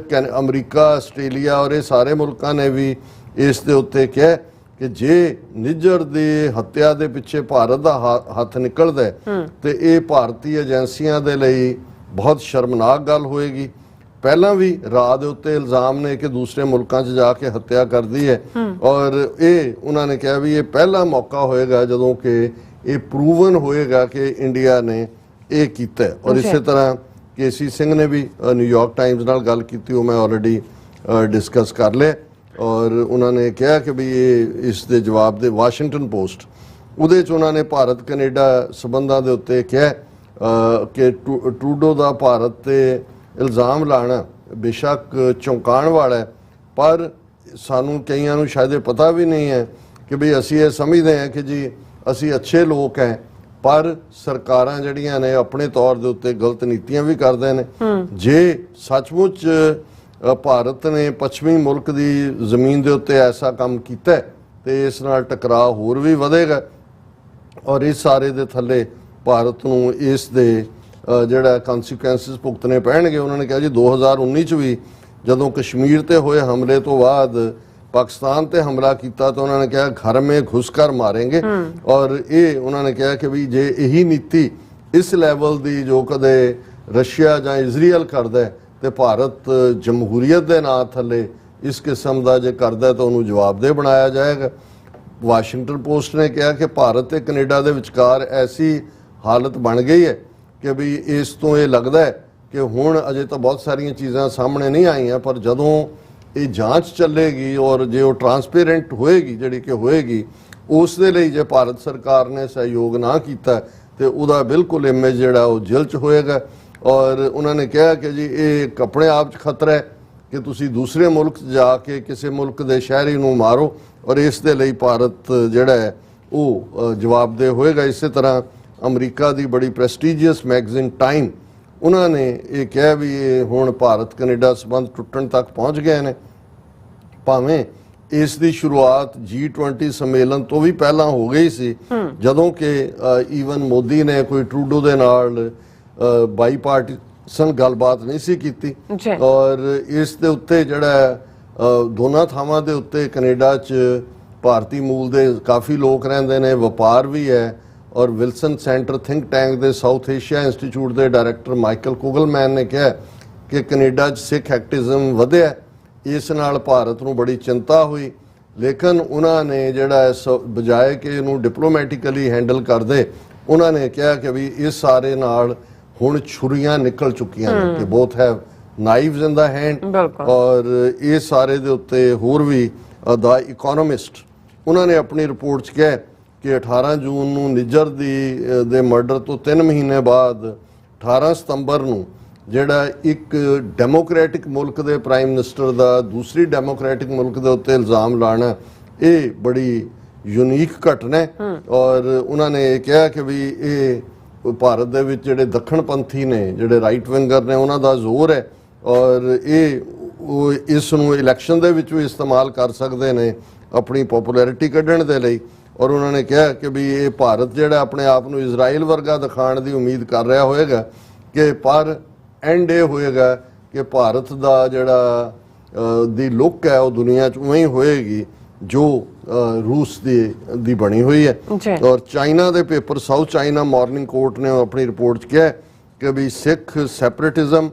ਅਮਰੀਕਾ, ਆਸਟ੍ਰੇਲੀਆ ਔਰ ਇਹ ਸਾਰੇ ਮੁਲਕਾਂ ਨੇ ਵੀ ਇਸ ਦੇ ਉੱਤੇ ਕਿਹਾ ਕਿ ਜੇ ਨਿੱਜਰ ਦੀ ਹੱਤਿਆ ਦੇ ਪਿੱਛੇ ਭਾਰਤ ਦਾ ਹੱਥ ਨਿਕਲਦਾ ਤੇ ਇਹ ਭਾਰਤੀ ਏਜੰਸੀਆਂ ਦੇ ਲਈ ਬਹੁਤ ਸ਼ਰਮਨਾਕ ਗੱਲ ਹੋਏਗੀ। ਪਹਿਲਾਂ ਵੀ ਰਾਹ ਦੇ ਉੱਤੇ ਇਲਜ਼ਾਮ ਨੇ ਕਿ ਦੂਸਰੇ ਮੁਲਕਾਂ 'ਚ ਜਾ ਕੇ ਹੱਤਿਆ ਕਰਦੀ ਹੈ ਔਰ ਇਹ ਉਹਨਾਂ ਨੇ ਕਿਹਾ ਵੀ ਇਹ ਪਹਿਲਾ ਮੌਕਾ ਹੋਏਗਾ ਜਦੋਂ ਕਿ ਇਹ ਪ੍ਰੂਵਨ ਹੋਏਗਾ ਕਿ ਇੰਡੀਆ ਨੇ ਇਹ ਕੀਤਾ ਔਰ ਇਸੇ ਤਰ੍ਹਾਂ ਕੇਸੀ ਸਿੰਘ ਨੇ ਵੀ ਨਿਊਯਾਰਕ ਟਾਈਮਜ਼ ਨਾਲ ਗੱਲ ਕੀਤੀ, ਉਹ ਮੈਂ ਆਲਰੇਡੀ ਡਿਸਕਸ ਕਰ ਲਿਆ ਔਰ ਉਹਨਾਂ ਨੇ ਕਿਹਾ ਕਿ ਵੀ ਇਹ ਇਸ ਦੇ ਜਵਾਬ ਦੇ ਵਾਸ਼ਿੰਗਟਨ ਪੋਸਟ ਉਹਦੇ 'ਚ ਉਹਨਾਂ ਨੇ ਭਾਰਤ ਕੈਨੇਡਾ ਸਬੰਧਾਂ ਦੇ ਉੱਤੇ ਕਿਹਾ ਕਿ ਟਰੂਡੋ ਦਾ ਭਾਰਤ ਤੇ ਇਲਜ਼ਾਮ ਲਾਣਾ ਬੇਸ਼ੱਕ ਚੌਂਕਾਉਣ ਵਾਲਾ ਹੈ, ਪਰ ਸਾਨੂੰ ਕਈਆਂ ਨੂੰ ਸ਼ਾਇਦ ਇਹ ਪਤਾ ਵੀ ਨਹੀਂ ਹੈ ਕਿ ਵੀ ਅਸੀਂ ਇਹ ਸਮਝਦੇ ਹਾਂ ਕਿ ਜੀ ਅਸੀਂ ਅੱਛੇ ਲੋਕ ਹੈ, ਪਰ ਸਰਕਾਰਾਂ ਜਿਹੜੀਆਂ ਨੇ ਆਪਣੇ ਤੌਰ ਦੇ ਉੱਤੇ ਗਲਤ ਨੀਤੀਆਂ ਵੀ ਕਰਦੇ ਨੇ। ਜੇ ਸੱਚਮੁੱਚ ਭਾਰਤ ਨੇ ਪੱਛਮੀ ਮੁਲਕ ਦੀ ਜ਼ਮੀਨ ਦੇ ਉੱਤੇ ਐਸਾ ਕੰਮ ਕੀਤਾ ਤੇ ਇਸ ਨਾਲ ਟਕਰਾਅ ਹੋਰ ਵੀ ਵਧੇਗਾ ਔਰ ਇਸ ਸਾਰੇ ਦੇ ਥੱਲੇ ਭਾਰਤ ਨੂੰ ਇਸ ਦੇ ਜਿਹੜਾ ਕਨਸੀਕੁਐਂਸਸ ਭੁਗਤਣੇ ਪੈਣਗੇ। ਉਹਨਾਂ ਨੇ ਕਿਹਾ ਜੀ 2019 ਚ ਵੀ ਜਦੋਂ ਕਸ਼ਮੀਰ ਤੇ ਹੋਏ ਹਮਲੇ ਤੋਂ ਬਾਅਦ ਪਾਕਿਸਤਾਨ ਤੇ ਹਮਲਾ ਕੀਤਾ ਤਾਂ ਉਹਨਾਂ ਨੇ ਕਿਹਾ ਘਰ ਮੇ ਘੁਸ ਕਰ ਮਾरेंगे ਔਰ ਇਹ ਉਹਨਾਂ ਨੇ ਕਿਹਾ ਕਿ ਵੀ ਜੇ ਇਹੀ ਨੀਤੀ ਇਸ ਲੈਵਲ ਦੀ ਜੋ ਕਦੇ ਰਸ਼ੀਆ ਜਾਂ ਇਜ਼ਰਾਈਲ ਕਰਦਾ ਤੇ ਭਾਰਤ ਜਮਹੂਰੀਅਤ ਦੇ ਨਾਂ ਥੱਲੇ ਇਸ ਕਿਸਮ ਦਾ ਜੇ ਕਰਦਾ ਤਾਂ ਉਹਨੂੰ ਜਵਾਬਦੇਹ ਬਣਾਇਆ ਜਾਏਗਾ। ਵਾਸ਼ਿੰਗਟਨ ਪੋਸਟ ਨੇ ਕਿਹਾ ਕਿ ਭਾਰਤ ਤੇ ਕੈਨੇਡਾ ਦੇ ਵਿਚਕਾਰ ਐਸੀ ਹਾਲਤ ਬਣ ਗਈ ਹੈ ਕਿ ਵੀ ਇਸ ਤੋਂ ਇਹ ਲੱਗਦਾ ਹੈ ਕਿ ਹੁਣ ਅਜੇ ਤਾਂ ਬਹੁਤ ਸਾਰੀਆਂ ਚੀਜ਼ਾਂ ਸਾਹਮਣੇ ਨਹੀਂ ਆਈਆਂ, ਪਰ ਜਦੋਂ ਇਹ ਜਾਂਚ ਚੱਲੇਗੀ ਔਰ ਜੇ ਉਹ ਟਰਾਂਸਪੇਰੈਂਟ ਹੋਏਗੀ ਜਿਹੜੀ ਕਿ ਹੋਏਗੀ, ਉਸ ਦੇ ਲਈ ਜੇ ਭਾਰਤ ਸਰਕਾਰ ਨੇ ਸਹਿਯੋਗ ਨਾ ਕੀਤਾ ਤੇ ਉਹਦਾ ਬਿਲਕੁਲ ਇਮੇਜ ਜਿਹੜਾ ਉਹ ਜੇਲ੍ਹ 'ਚ ਹੋਏਗਾ। ਔਰ ਉਹਨਾਂ ਨੇ ਕਿਹਾ ਕਿ ਜੀ ਇਹ ਆਪਣੇ ਆਪ 'ਚ ਖਤਰਾ ਹੈ ਕਿ ਤੁਸੀਂ ਦੂਸਰੇ ਮੁਲਕ 'ਚ ਜਾ ਕੇ ਕਿਸੇ ਮੁਲਕ ਦੇ ਸ਼ਹਿਰੀ ਨੂੰ ਮਾਰੋ ਔਰ ਇਸ ਦੇ ਲਈ ਭਾਰਤ ਜਿਹੜਾ ਹੈ ਉਹ ਜਵਾਬਦੇਹ ਹੋਏਗਾ। ਇਸੇ ਤਰ੍ਹਾਂ ਅਮਰੀਕਾ ਦੀ ਬੜੀ ਪ੍ਰੈਸਟੀਜੀਅਸ ਮੈਗਜ਼ੀਨ ਟਾਈਮ ਉਹਨਾਂ ਨੇ ਇਹ ਕਿਹਾ ਵੀ ਇਹ ਹੁਣ ਭਾਰਤ ਕੈਨੇਡਾ ਸੰਬੰਧ ਟੁੱਟਣ ਤੱਕ ਪਹੁੰਚ ਗਏ ਨੇ, ਭਾਵੇਂ ਇਸ ਦੀ ਸ਼ੁਰੂਆਤ G20 ਸੰਮੇਲਨ ਤੋਂ ਵੀ ਪਹਿਲਾਂ ਹੋ ਗਈ ਸੀ ਜਦੋਂ ਕਿ ਈਵਨ ਮੋਦੀ ਨੇ ਕੋਈ ਟਰੂਡੋ ਦੇ ਨਾਲ ਬਾਈਪਾਰਟੀਸਨ ਗੱਲਬਾਤ ਨਹੀਂ ਸੀ ਕੀਤੀ ਔਰ ਇਸ ਦੇ ਉੱਤੇ ਜਿਹੜਾ ਦੋਨਾਂ ਥਾਵਾਂ ਦੇ ਉੱਤੇ ਕੈਨੇਡਾ 'ਚ ਭਾਰਤੀ ਮੂਲ ਦੇ ਕਾਫੀ ਲੋਕ ਰਹਿੰਦੇ ਨੇ, ਵਪਾਰ ਵੀ ਹੈ ਔਰ ਵਿਲਸਨ ਸੈਂਟਰ ਥਿੰਕ ਟੈਂਕ ਦੇ ਸਾਊਥ ਏਸ਼ੀਆ ਇੰਸਟੀਚਿਊਟ ਦੇ ਡਾਇਰੈਕਟਰ ਮਾਈਕਲ ਕੁਗਲਮੈਨ ਨੇ ਕਿਹਾ ਕਿ ਕੈਨੇਡਾ 'ਚ ਸਿੱਖ ਐਕਟਿਵਿਜ਼ਮ ਵਧਿਆ, ਇਸ ਨਾਲ ਭਾਰਤ ਨੂੰ ਬੜੀ ਚਿੰਤਾ ਹੋਈ, ਲੇਕਿਨ ਉਹਨਾਂ ਨੇ ਜਿਹੜਾ ਬਜਾਏ ਕਿ ਇਹਨੂੰ ਡਿਪਲੋਮੈਟਿਕਲੀ ਹੈਂਡਲ ਕਰਦੇ ਉਹਨਾਂ ਨੇ ਕਿਹਾ ਕਿ ਵੀ ਇਸ ਸਾਰੇ ਨਾਲ ਹੁਣ ਛੁਰੀਆਂ ਨਿਕਲ ਚੁੱਕੀਆਂ ਨੇ ਕਿ ਬੋਥ ਹੈਵ ਨਾਈਵਸ ਇਨ ਦਾ ਹੈਂਡ ਔਰ ਇਹ ਸਾਰੇ ਦੇ ਉੱਤੇ ਹੋਰ ਵੀ ਦਾ ਇਕਨੋਮਿਸਟ ਉਹਨਾਂ ਨੇ ਆਪਣੀ ਰਿਪੋਰਟ 'ਚ ਕਿਹਾ ਕਿ 18 ਜੂਨ ਨੂੰ ਨਿੱਜਰ ਦੇ ਮਰਡਰ ਤੋਂ 3 ਮਹੀਨੇ ਬਾਅਦ 18 ਸਤੰਬਰ ਨੂੰ ਜਿਹੜਾ ਇੱਕ ਡੈਮੋਕ੍ਰੈਟਿਕ ਮੁਲਕ ਦੇ ਪ੍ਰਾਈਮ ਮਿਨਿਸਟਰ ਦਾ ਦੂਸਰੀ ਡੈਮੋਕ੍ਰੈਟਿਕ ਮੁਲਕ ਦੇ ਉੱਤੇ ਇਲਜ਼ਾਮ ਲਾਣਾ ਇਹ ਬੜੀ ਯੂਨੀਕ ਘਟਨਾ ਹੈ ਔਰ ਉਹਨਾਂ ਨੇ ਇਹ ਕਿਹਾ ਕਿ ਵੀ ਇਹ ਭਾਰਤ ਦੇ ਵਿੱਚ ਜਿਹੜੇ ਦੱਖਣਪੰਥੀ ਨੇ, ਜਿਹੜੇ ਰਾਈਟ ਵਿੰਗਰ ਨੇ, ਉਹਨਾਂ ਦਾ ਜ਼ੋਰ ਹੈ ਔਰ ਇਹ ਇਸ ਨੂੰ ਇਲੈਕਸ਼ਨ ਦੇ ਵਿੱਚ ਵੀ ਇਸਤੇਮਾਲ ਕਰ ਸਕਦੇ ਨੇ ਆਪਣੀ ਪਪੂਲੈਰਿਟੀ ਕੱਢਣ ਦੇ ਲਈ ਔਰ ਉਹਨਾਂ ਨੇ ਕਿਹਾ ਕਿ ਵੀ ਇਹ ਭਾਰਤ ਜਿਹੜਾ ਆਪਣੇ ਆਪ ਨੂੰ ਇਜ਼ਰਾਈਲ ਵਰਗਾ ਦਿਖਾਉਣ ਦੀ ਉਮੀਦ ਕਰ ਰਿਹਾ ਹੋਏਗਾ ਕਿ ਪਰ ਐਂਡ ਇਹ ਹੋਏਗਾ ਕਿ ਭਾਰਤ ਦਾ ਜਿਹੜਾ ਦੀ ਲੁੱਕ ਹੈ ਉਹ ਦੁਨੀਆ 'ਚ ਉਵੇਂ ਹੀ ਹੋਏਗੀ ਜੋ रूस दी बनी हुई है। जी। और चाइना के paper south China morning court ने अपनी रिपोर्ट 'ਚ किया कि भी सिख सैपरेटिज्म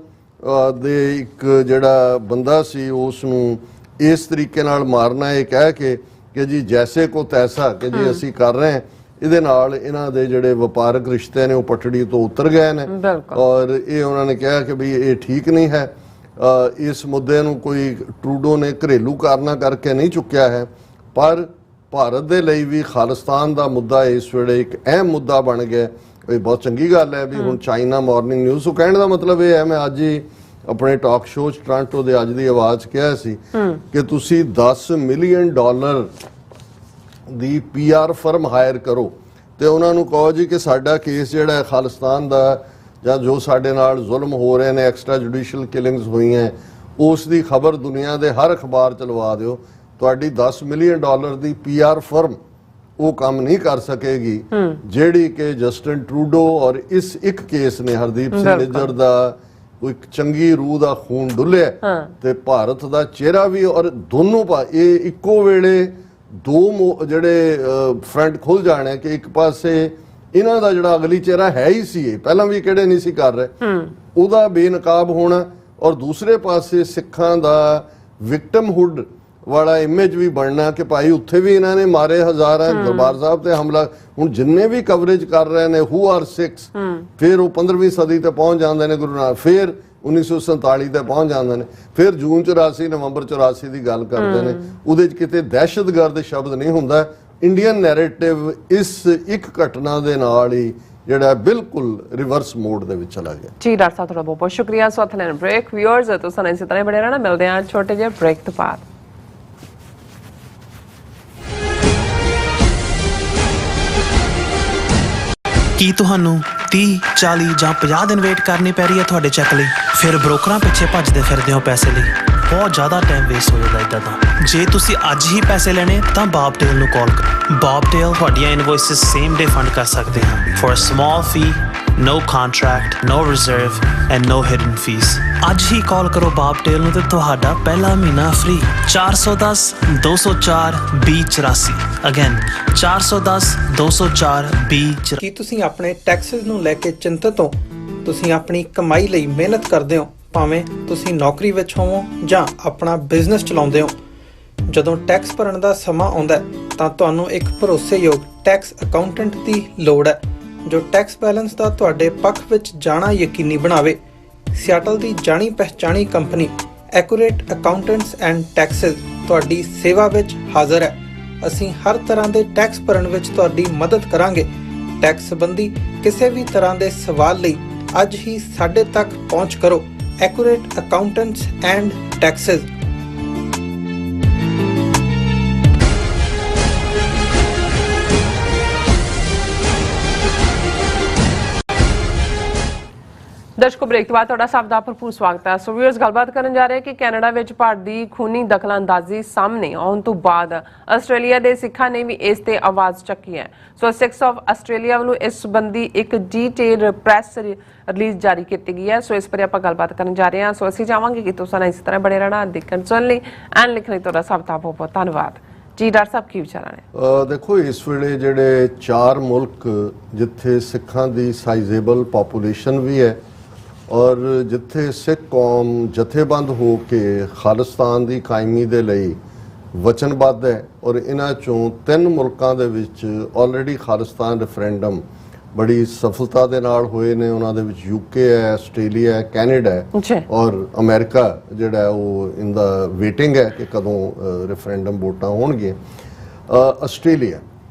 ਦੇ ਇੱਕ ਜਿਹੜਾ ਬੰਦਾ ਸੀ ਉਸ ਨੂੰ ਇਸ ਤਰੀਕੇ ਨਾਲ ਮਾਰਨਾ ਇਹ ਕਹਿ ਕੇ ਕਿ ਜੀ ਜੈਸੇ ਕੋ ਤੈਸਾ ਕਿ ਜੀ ਅਸੀਂ ਕਰ ਰਹੇ ਹਾਂ, ਇਹਦੇ ਨਾਲ ਇਹਨਾਂ ਦੇ ਜਿਹੜੇ ਵਪਾਰਕ ਰਿਸ਼ਤੇ ਨੇ ਉਹ ਪਟੜੀ ਤੋਂ ਉਤਰ ਗਏ ਨੇ। ਔਰ ਇਹ ਉਹਨਾਂ ਨੇ ਕਿਹਾ ਕਿ ਵੀ ਇਹ ਠੀਕ ਨਹੀਂ ਹੈ। ਇਸ ਮੁੱਦੇ ਨੂੰ ਕੋਈ ਟਰੂਡੋ ਨੇ ਘਰੇਲੂ ਕਾਰਨਾਂ ਕਰਕੇ ਨਹੀਂ ਚੁੱਕਿਆ ਹੈ, ਪਰ ਭਾਰਤ ਦੇ ਲਈ ਵੀ ਖਾਲਿਸਤਾਨ ਦਾ ਮੁੱਦਾ ਇਸ ਵੇਲੇ ਇੱਕ ਅਹਿਮ ਮੁੱਦਾ ਬਣ ਗਿਆ। ਇਹ ਬਹੁਤ ਚੰਗੀ ਗੱਲ ਹੈ ਵੀ ਹੁਣ ਚਾਈਨਾ ਮਾਰਨਿੰਗ ਨਿਊਜ਼ ਤੋਂ ਕਹਿਣ ਦਾ ਮਤਲਬ ਇਹ ਹੈ, ਮੈਂ ਅੱਜ ਹੀ ਆਪਣੇ ਟਾਕ ਸ਼ੋਅ 'ਚ ਟੋਰਾਂਟੋ ਦੇ ਅੱਜ ਦੀ ਆਵਾਜ਼ ਕਿਹਾ ਸੀ ਕਿ ਤੁਸੀਂ $10 ਮਿਲੀਅਨ ਦੀ PR ਫਰਮ ਹਾਇਰ ਕਰੋ ਤੇ ਉਹਨਾਂ ਨੂੰ ਕਹੋ ਜੀ ਕਿ ਸਾਡਾ ਕੇਸ ਜਿਹੜਾ ਹੈ ਖਾਲਿਸਤਾਨ ਦਾ ਜਾਂ ਜੋ ਸਾਡੇ ਨਾਲ ਜ਼ੁਲਮ ਹੋ ਰਹੇ ਨੇ, ਐਕਸਟਰਾ ਜੁਡੀਸ਼ੀਅਲ ਕਿਲਿੰਗਸ ਹੋਈਆਂ, ਉਸ ਦੀ ਖਬਰ ਦੁਨੀਆ ਦੇ ਹਰ ਅਖਬਾਰ 'ਚ ਲਵਾ ਦਿਓ। ਤੁਹਾਡੀ $10 ਮਿਲੀਅਨ ਦੀ PR ਫਰਮ ਉਹ ਕੰਮ ਨਹੀਂ ਕਰ ਸਕੇਗੀ ਜਿਹੜੀ ਕਿ ਜਸਟਿਨ ਟਰੂਡੋ ਔਰ ਇਸ ਇੱਕ ਕੇਸ ਨੇ ਹਰਦੀਪ ਸਿੰਘ ਨਿੱਜਰ ਦਾ ਇੱਕ ਚੰਗੀ ਰੂਹ ਦਾ ਖੂਨ ਡੁੱਲਿਆ ਤੇ ਭਾਰਤ ਦਾ ਚਿਹਰਾ ਵੀ। ਔਰ ਦੋਨੋਂ ਇਹ ਇੱਕੋ ਵੇਲੇ ਦੋ ਜਿਹੜੇ ਫਰੰਟ ਖੁੱਲ ਜਾਣੇ ਕਿ ਇੱਕ ਪਾਸੇ ਇਹਨਾਂ ਦਾ ਜਿਹੜਾ ਅਗਲੀ ਚਿਹਰਾ ਹੈ ਹੀ ਸੀ, ਪਹਿਲਾਂ ਵੀ ਕਿਹੜੇ ਨਹੀਂ ਸੀ ਕਰ ਰਹੇ, ਉਹਦਾ ਬੇਨਕਾਬ ਹੋਣਾ, ਔਰ ਦੂਸਰੇ ਪਾਸੇ ਸਿੱਖਾਂ ਦਾ ਵਿਕਟਮਹੁੱਡ ਵਾਲਾ ਇਮੇਜ ਵੀ ਬਣਨਾ ਕਿ ਭਾਈ ਉੱਥੇ ਵੀ ਇਹਨਾਂ ਨੇ ਮਾਰੇ ਹਜ਼ਾਰਾਂ, ਦਰਬਾਰ ਸਾਹਿਬ ਤੇ ਹਮਲਾ। ਹੁਣ ਜਿੰਨੇ ਵੀ ਕਵਰੇਜ ਕਰ ਰਹੇ ਨੇ ਹੂ ਆਰ ਸਿੱਖਸ, ਫਿਰ ਉਹ 15ਵੀਂ ਸਦੀ ਤੇ ਪਹੁੰਚ ਜਾਂਦੇ ਨੇ ਗੁਰੂ ਨਾਨਕ, ਫਿਰ 1947 ਤੇ ਪਹੁੰਚ ਜਾਂਦੇ ਨੇ, ਫਿਰ ਜੂਨ 84 ਨਵੰਬਰ 84 ਦੀ ਗੱਲ ਕਰਦੇ ਨੇ, ਉਹਦੇ 'ਚ ਕਿਤੇ ਦਹਿਸ਼ਤਗਰਦ ਸ਼ਬਦ ਨਹੀਂ ਹੁੰਦਾ। ਇੰਡੀਅਨ ਨੈਰੇਟਿਵ ਇਸ ਇੱਕ ਘਟਨਾ ਦੇ ਨਾਲ ਹੀ ਜਿਹੜਾ ਬਿਲਕੁਲ ਰਿਵਰਸ ਮੋਡ ਦੇ ਵਿੱਚ ਚਲਾ ਗਿਆ। ਜੀ ਡਾਕਟਰ ਸਾਹਿਬ ਤੁਹਾਡਾ ਬਹੁਤ ਬਹੁਤ ਸ਼ੁਕਰੀਆ। ਸੋ ਅਥਲੈਨ ਬ੍ਰੇਕ ਵਿਊਅਰਸ ਤੋਂ ਸਾਨੂੰ ਇਸੇ ਤਰ੍ਹਾਂ ਬੜੇ ਰਹਿਣਾ, ਮਿਲਦੇ ਹਾਂ ਛੋਟੇ ਜਿਹੇ ਬ੍ਰੇਕ ਤੋਂ ਬਾਅਦ। ਕੀ ਤੁਹਾਨੂੰ 30, 40 ਜਾਂ 50 ਦਿਨ ਵੇਟ ਕਰਨੀ ਪੈ ਰਹੀ ਹੈ ਤੁਹਾਡੇ ਚੈੱਕ ਲਈ? ਫਿਰ ਬ੍ਰੋਕਰਾਂ ਪਿੱਛੇ ਭੱਜਦੇ ਫਿਰਦੇ ਹੋ ਪੈਸੇ ਲਈ, ਬਹੁਤ ਜ਼ਿਆਦਾ ਟਾਈਮ ਵੇਸਟ ਹੋ ਜਾਂਦਾ ਇੱਦਾਂ ਤਾਂ। ਜੇ ਤੁਸੀਂ ਅੱਜ ਹੀ ਪੈਸੇ ਲੈਣੇ ਤਾਂ ਬਾਬਟੇਲ ਨੂੰ ਕਾਲ ਕਰੋ। ਬਾਬਟੇਲ ਤੁਹਾਡੀਆਂ ਇਨਵੋਇਸਿਸ ਸੇਮ ਡੇ ਫੰਡ ਕਰ ਸਕਦੇ ਹਨ for a small fee, no contract, no reserve and no hidden fees। ਅੱਜ ਹੀ ਕਾਲ ਕਰੋ ਬਾਬਟੇਲ ਨੂੰ ਤੇ ਤੁਹਾਡਾ ਪਹਿਲਾ ਮਹੀਨਾ ਫ੍ਰੀ। 410 204 2084 ਅਗੇਨ 410 204 2084। ਕੀ ਤੁਸੀਂ ਆਪਣੇ ਟੈਕਸਸ ਨੂੰ ਲੈ ਕੇ ਚਿੰਤਤ ਹੋ? ਤੁਸੀਂ ਆਪਣੀ ਕਮਾਈ ਲਈ ਮਿਹਨਤ ਕਰਦੇ ਹੋ, ਭਾਵੇਂ ਤੁਸੀਂ ਨੌਕਰੀ ਵਿੱਚ ਹੋਵੋ ਜਾਂ ਆਪਣਾ ਬਿਜ਼ਨਸ ਚਲਾਉਂਦੇ ਹੋ। ਜਦੋਂ ਟੈਕਸ ਭਰਨ ਦਾ ਸਮਾਂ ਆਉਂਦਾ ਹੈ ਤਾਂ ਤੁਹਾਨੂੰ ਇੱਕ ਭਰੋਸੇਯੋਗ ਟੈਕਸ ਅਕਾਊਂਟੈਂਟ ਦੀ ਲੋੜ ਹੈ ਜੋ ਟੈਕਸ ਬੈਲੈਂਸ ਦਾ ਤੁਹਾਡੇ ਪੱਖ ਵਿੱਚ ਜਾਣਾ ਯਕੀਨੀ ਬਣਾਵੇ। ਸਿਆਟਲ ਦੀ ਜਾਣੀ ਪਛਾਣੀ company accurate accountants and taxes ਤੁਹਾਡੀ ਸੇਵਾ ਵਿੱਚ ਹਾਜ਼ਰ ਹੈ। ਅਸੀਂ ਹਰ ਤਰ੍ਹਾਂ ਦੇ ਟੈਕਸ ਭਰਨ ਵਿੱਚ ਤੁਹਾਡੀ ਮਦਦ ਕਰਾਂਗੇ। ਟੈਕਸ ਸੰਬੰਧੀ ਕਿਸੇ ਵੀ ਤਰ੍ਹਾਂ ਦੇ ਸਵਾਲ ਲਈ ਅੱਜ ਹੀ ਸਾਡੇ ਤੱਕ ਪਹੁੰਚ ਕਰੋ। Accurate accountants and taxes. ਦਰਸ਼ਕੋ ਬ੍ਰੇਕ ਤੋਂ ਬਾਅਦ ਤੁਹਾਡਾ ਸਭ ਦਾ ਭਰਪੂਰ ਸਵਾਗਤ ਹੈ। ਸੋ ਵੀਅਰਸ ਗੱਲਬਾਤ ਕਰਨ ਜਾ ਰਹੇ ਹਾਂ ਕਿ ਕੈਨੇਡਾ ਵਿੱਚ ਭਾਰਤ ਦੀ ਖੂਨੀ ਦਖਲਅੰਦਾਜ਼ੀ ਸਾਹਮਣੇ ਆਉਣ ਤੋਂ ਬਾਅਦ ਆਸਟ੍ਰੇਲੀਆ ਦੇ ਸਿੱਖਾਂ ਨੇ ਵੀ ਇਸ ਤੇ ਆਵਾਜ਼ ਚੱਕੀ ਹੈ। ਸੋ ਸਿੱਖਸ ਆਫ ਆਸਟ੍ਰੇਲੀਆ ਵੱਲੋਂ ਇਸ ਸੰਬੰਧੀ ਇੱਕ ਡਿਟੇਲ ਪ੍ਰੈਸ ਰਿਲੀਜ਼ ਜਾਰੀ ਕੀਤੀ ਗਈ ਹੈ। ਸੋ ਇਸ ਬਾਰੇ ਆਪਾਂ ਗੱਲਬਾਤ ਕਰਨ ਜਾ ਰਹੇ ਹਾਂ। ਸੋ ਅਸੀਂ ਚਾਹਾਂਗੇ ਕਿ ਤੁਸੀਂ ਇਸ ਤਰ੍ਹਾਂ ਬੜੇ ਰਹਿਣਾ, ਦੇਖਣ ਸੁਣਨ ਲਈ ਐਂਡ ਲਿਖਣ ਲਈ ਤੁਹਾਡਾ ਸਭ ਦਾ ਬਹੁਤ ਬਹੁਤ ਧੰਨਵਾਦ। ਜੀ ਡਾਕਟਰ ਸਾਹਿਬ ਕੀ ਵਿਚਾਰਾਂ ਨੇ? ਦੇਖੋ ਇਸ ਵੇਲੇ ਜਿਹੜੇ 4 ਮੁਲਕ ਜਿੱਥੇ ਸਿੱਖਾਂ ਦੀ ਸਾਈਜ਼ੇਬਲ ਪਾਪੂਲੇਸ਼ਨ ਵੀ ਹੈ ਔਰ ਜਿੱਥੇ ਸਿੱਖ ਕੌਮ ਜਥੇਬੰਦ ਹੋ ਕੇ ਖਾਲਿਸਤਾਨ ਦੀ ਕਾਇਮੀ ਦੇ ਲਈ ਵਚਨਬੱਧ ਹੈ ਔਰ ਇਹਨਾਂ ਚੋਂ 3 ਮੁਲਕਾਂ ਦੇ ਵਿੱਚ ਆਲਰੇਡੀ ਖਾਲਿਸਤਾਨ ਰੈਫਰੈਂਡਮ ਬੜੀ ਸਫਲਤਾ ਦੇ ਨਾਲ ਹੋਏ ਨੇ। ਉਹਨਾਂ ਦੇ ਵਿੱਚ UK ਹੈ, ਆਸਟ੍ਰੇਲੀਆ ਹੈ, ਕੈਨੇਡਾ ਹੈ ਔਰ ਅਮਰੀਕਾ ਜਿਹੜਾ ਉਹ ਇਨ ਦਾ ਵੇਟਿੰਗ ਹੈ ਕਿ ਕਦੋਂ ਰੈਫਰੈਂਡਮ ਵੋਟਾਂ ਹੋਣਗੀਆਂ। ਆਸਟ੍ਰੇਲੀਆ,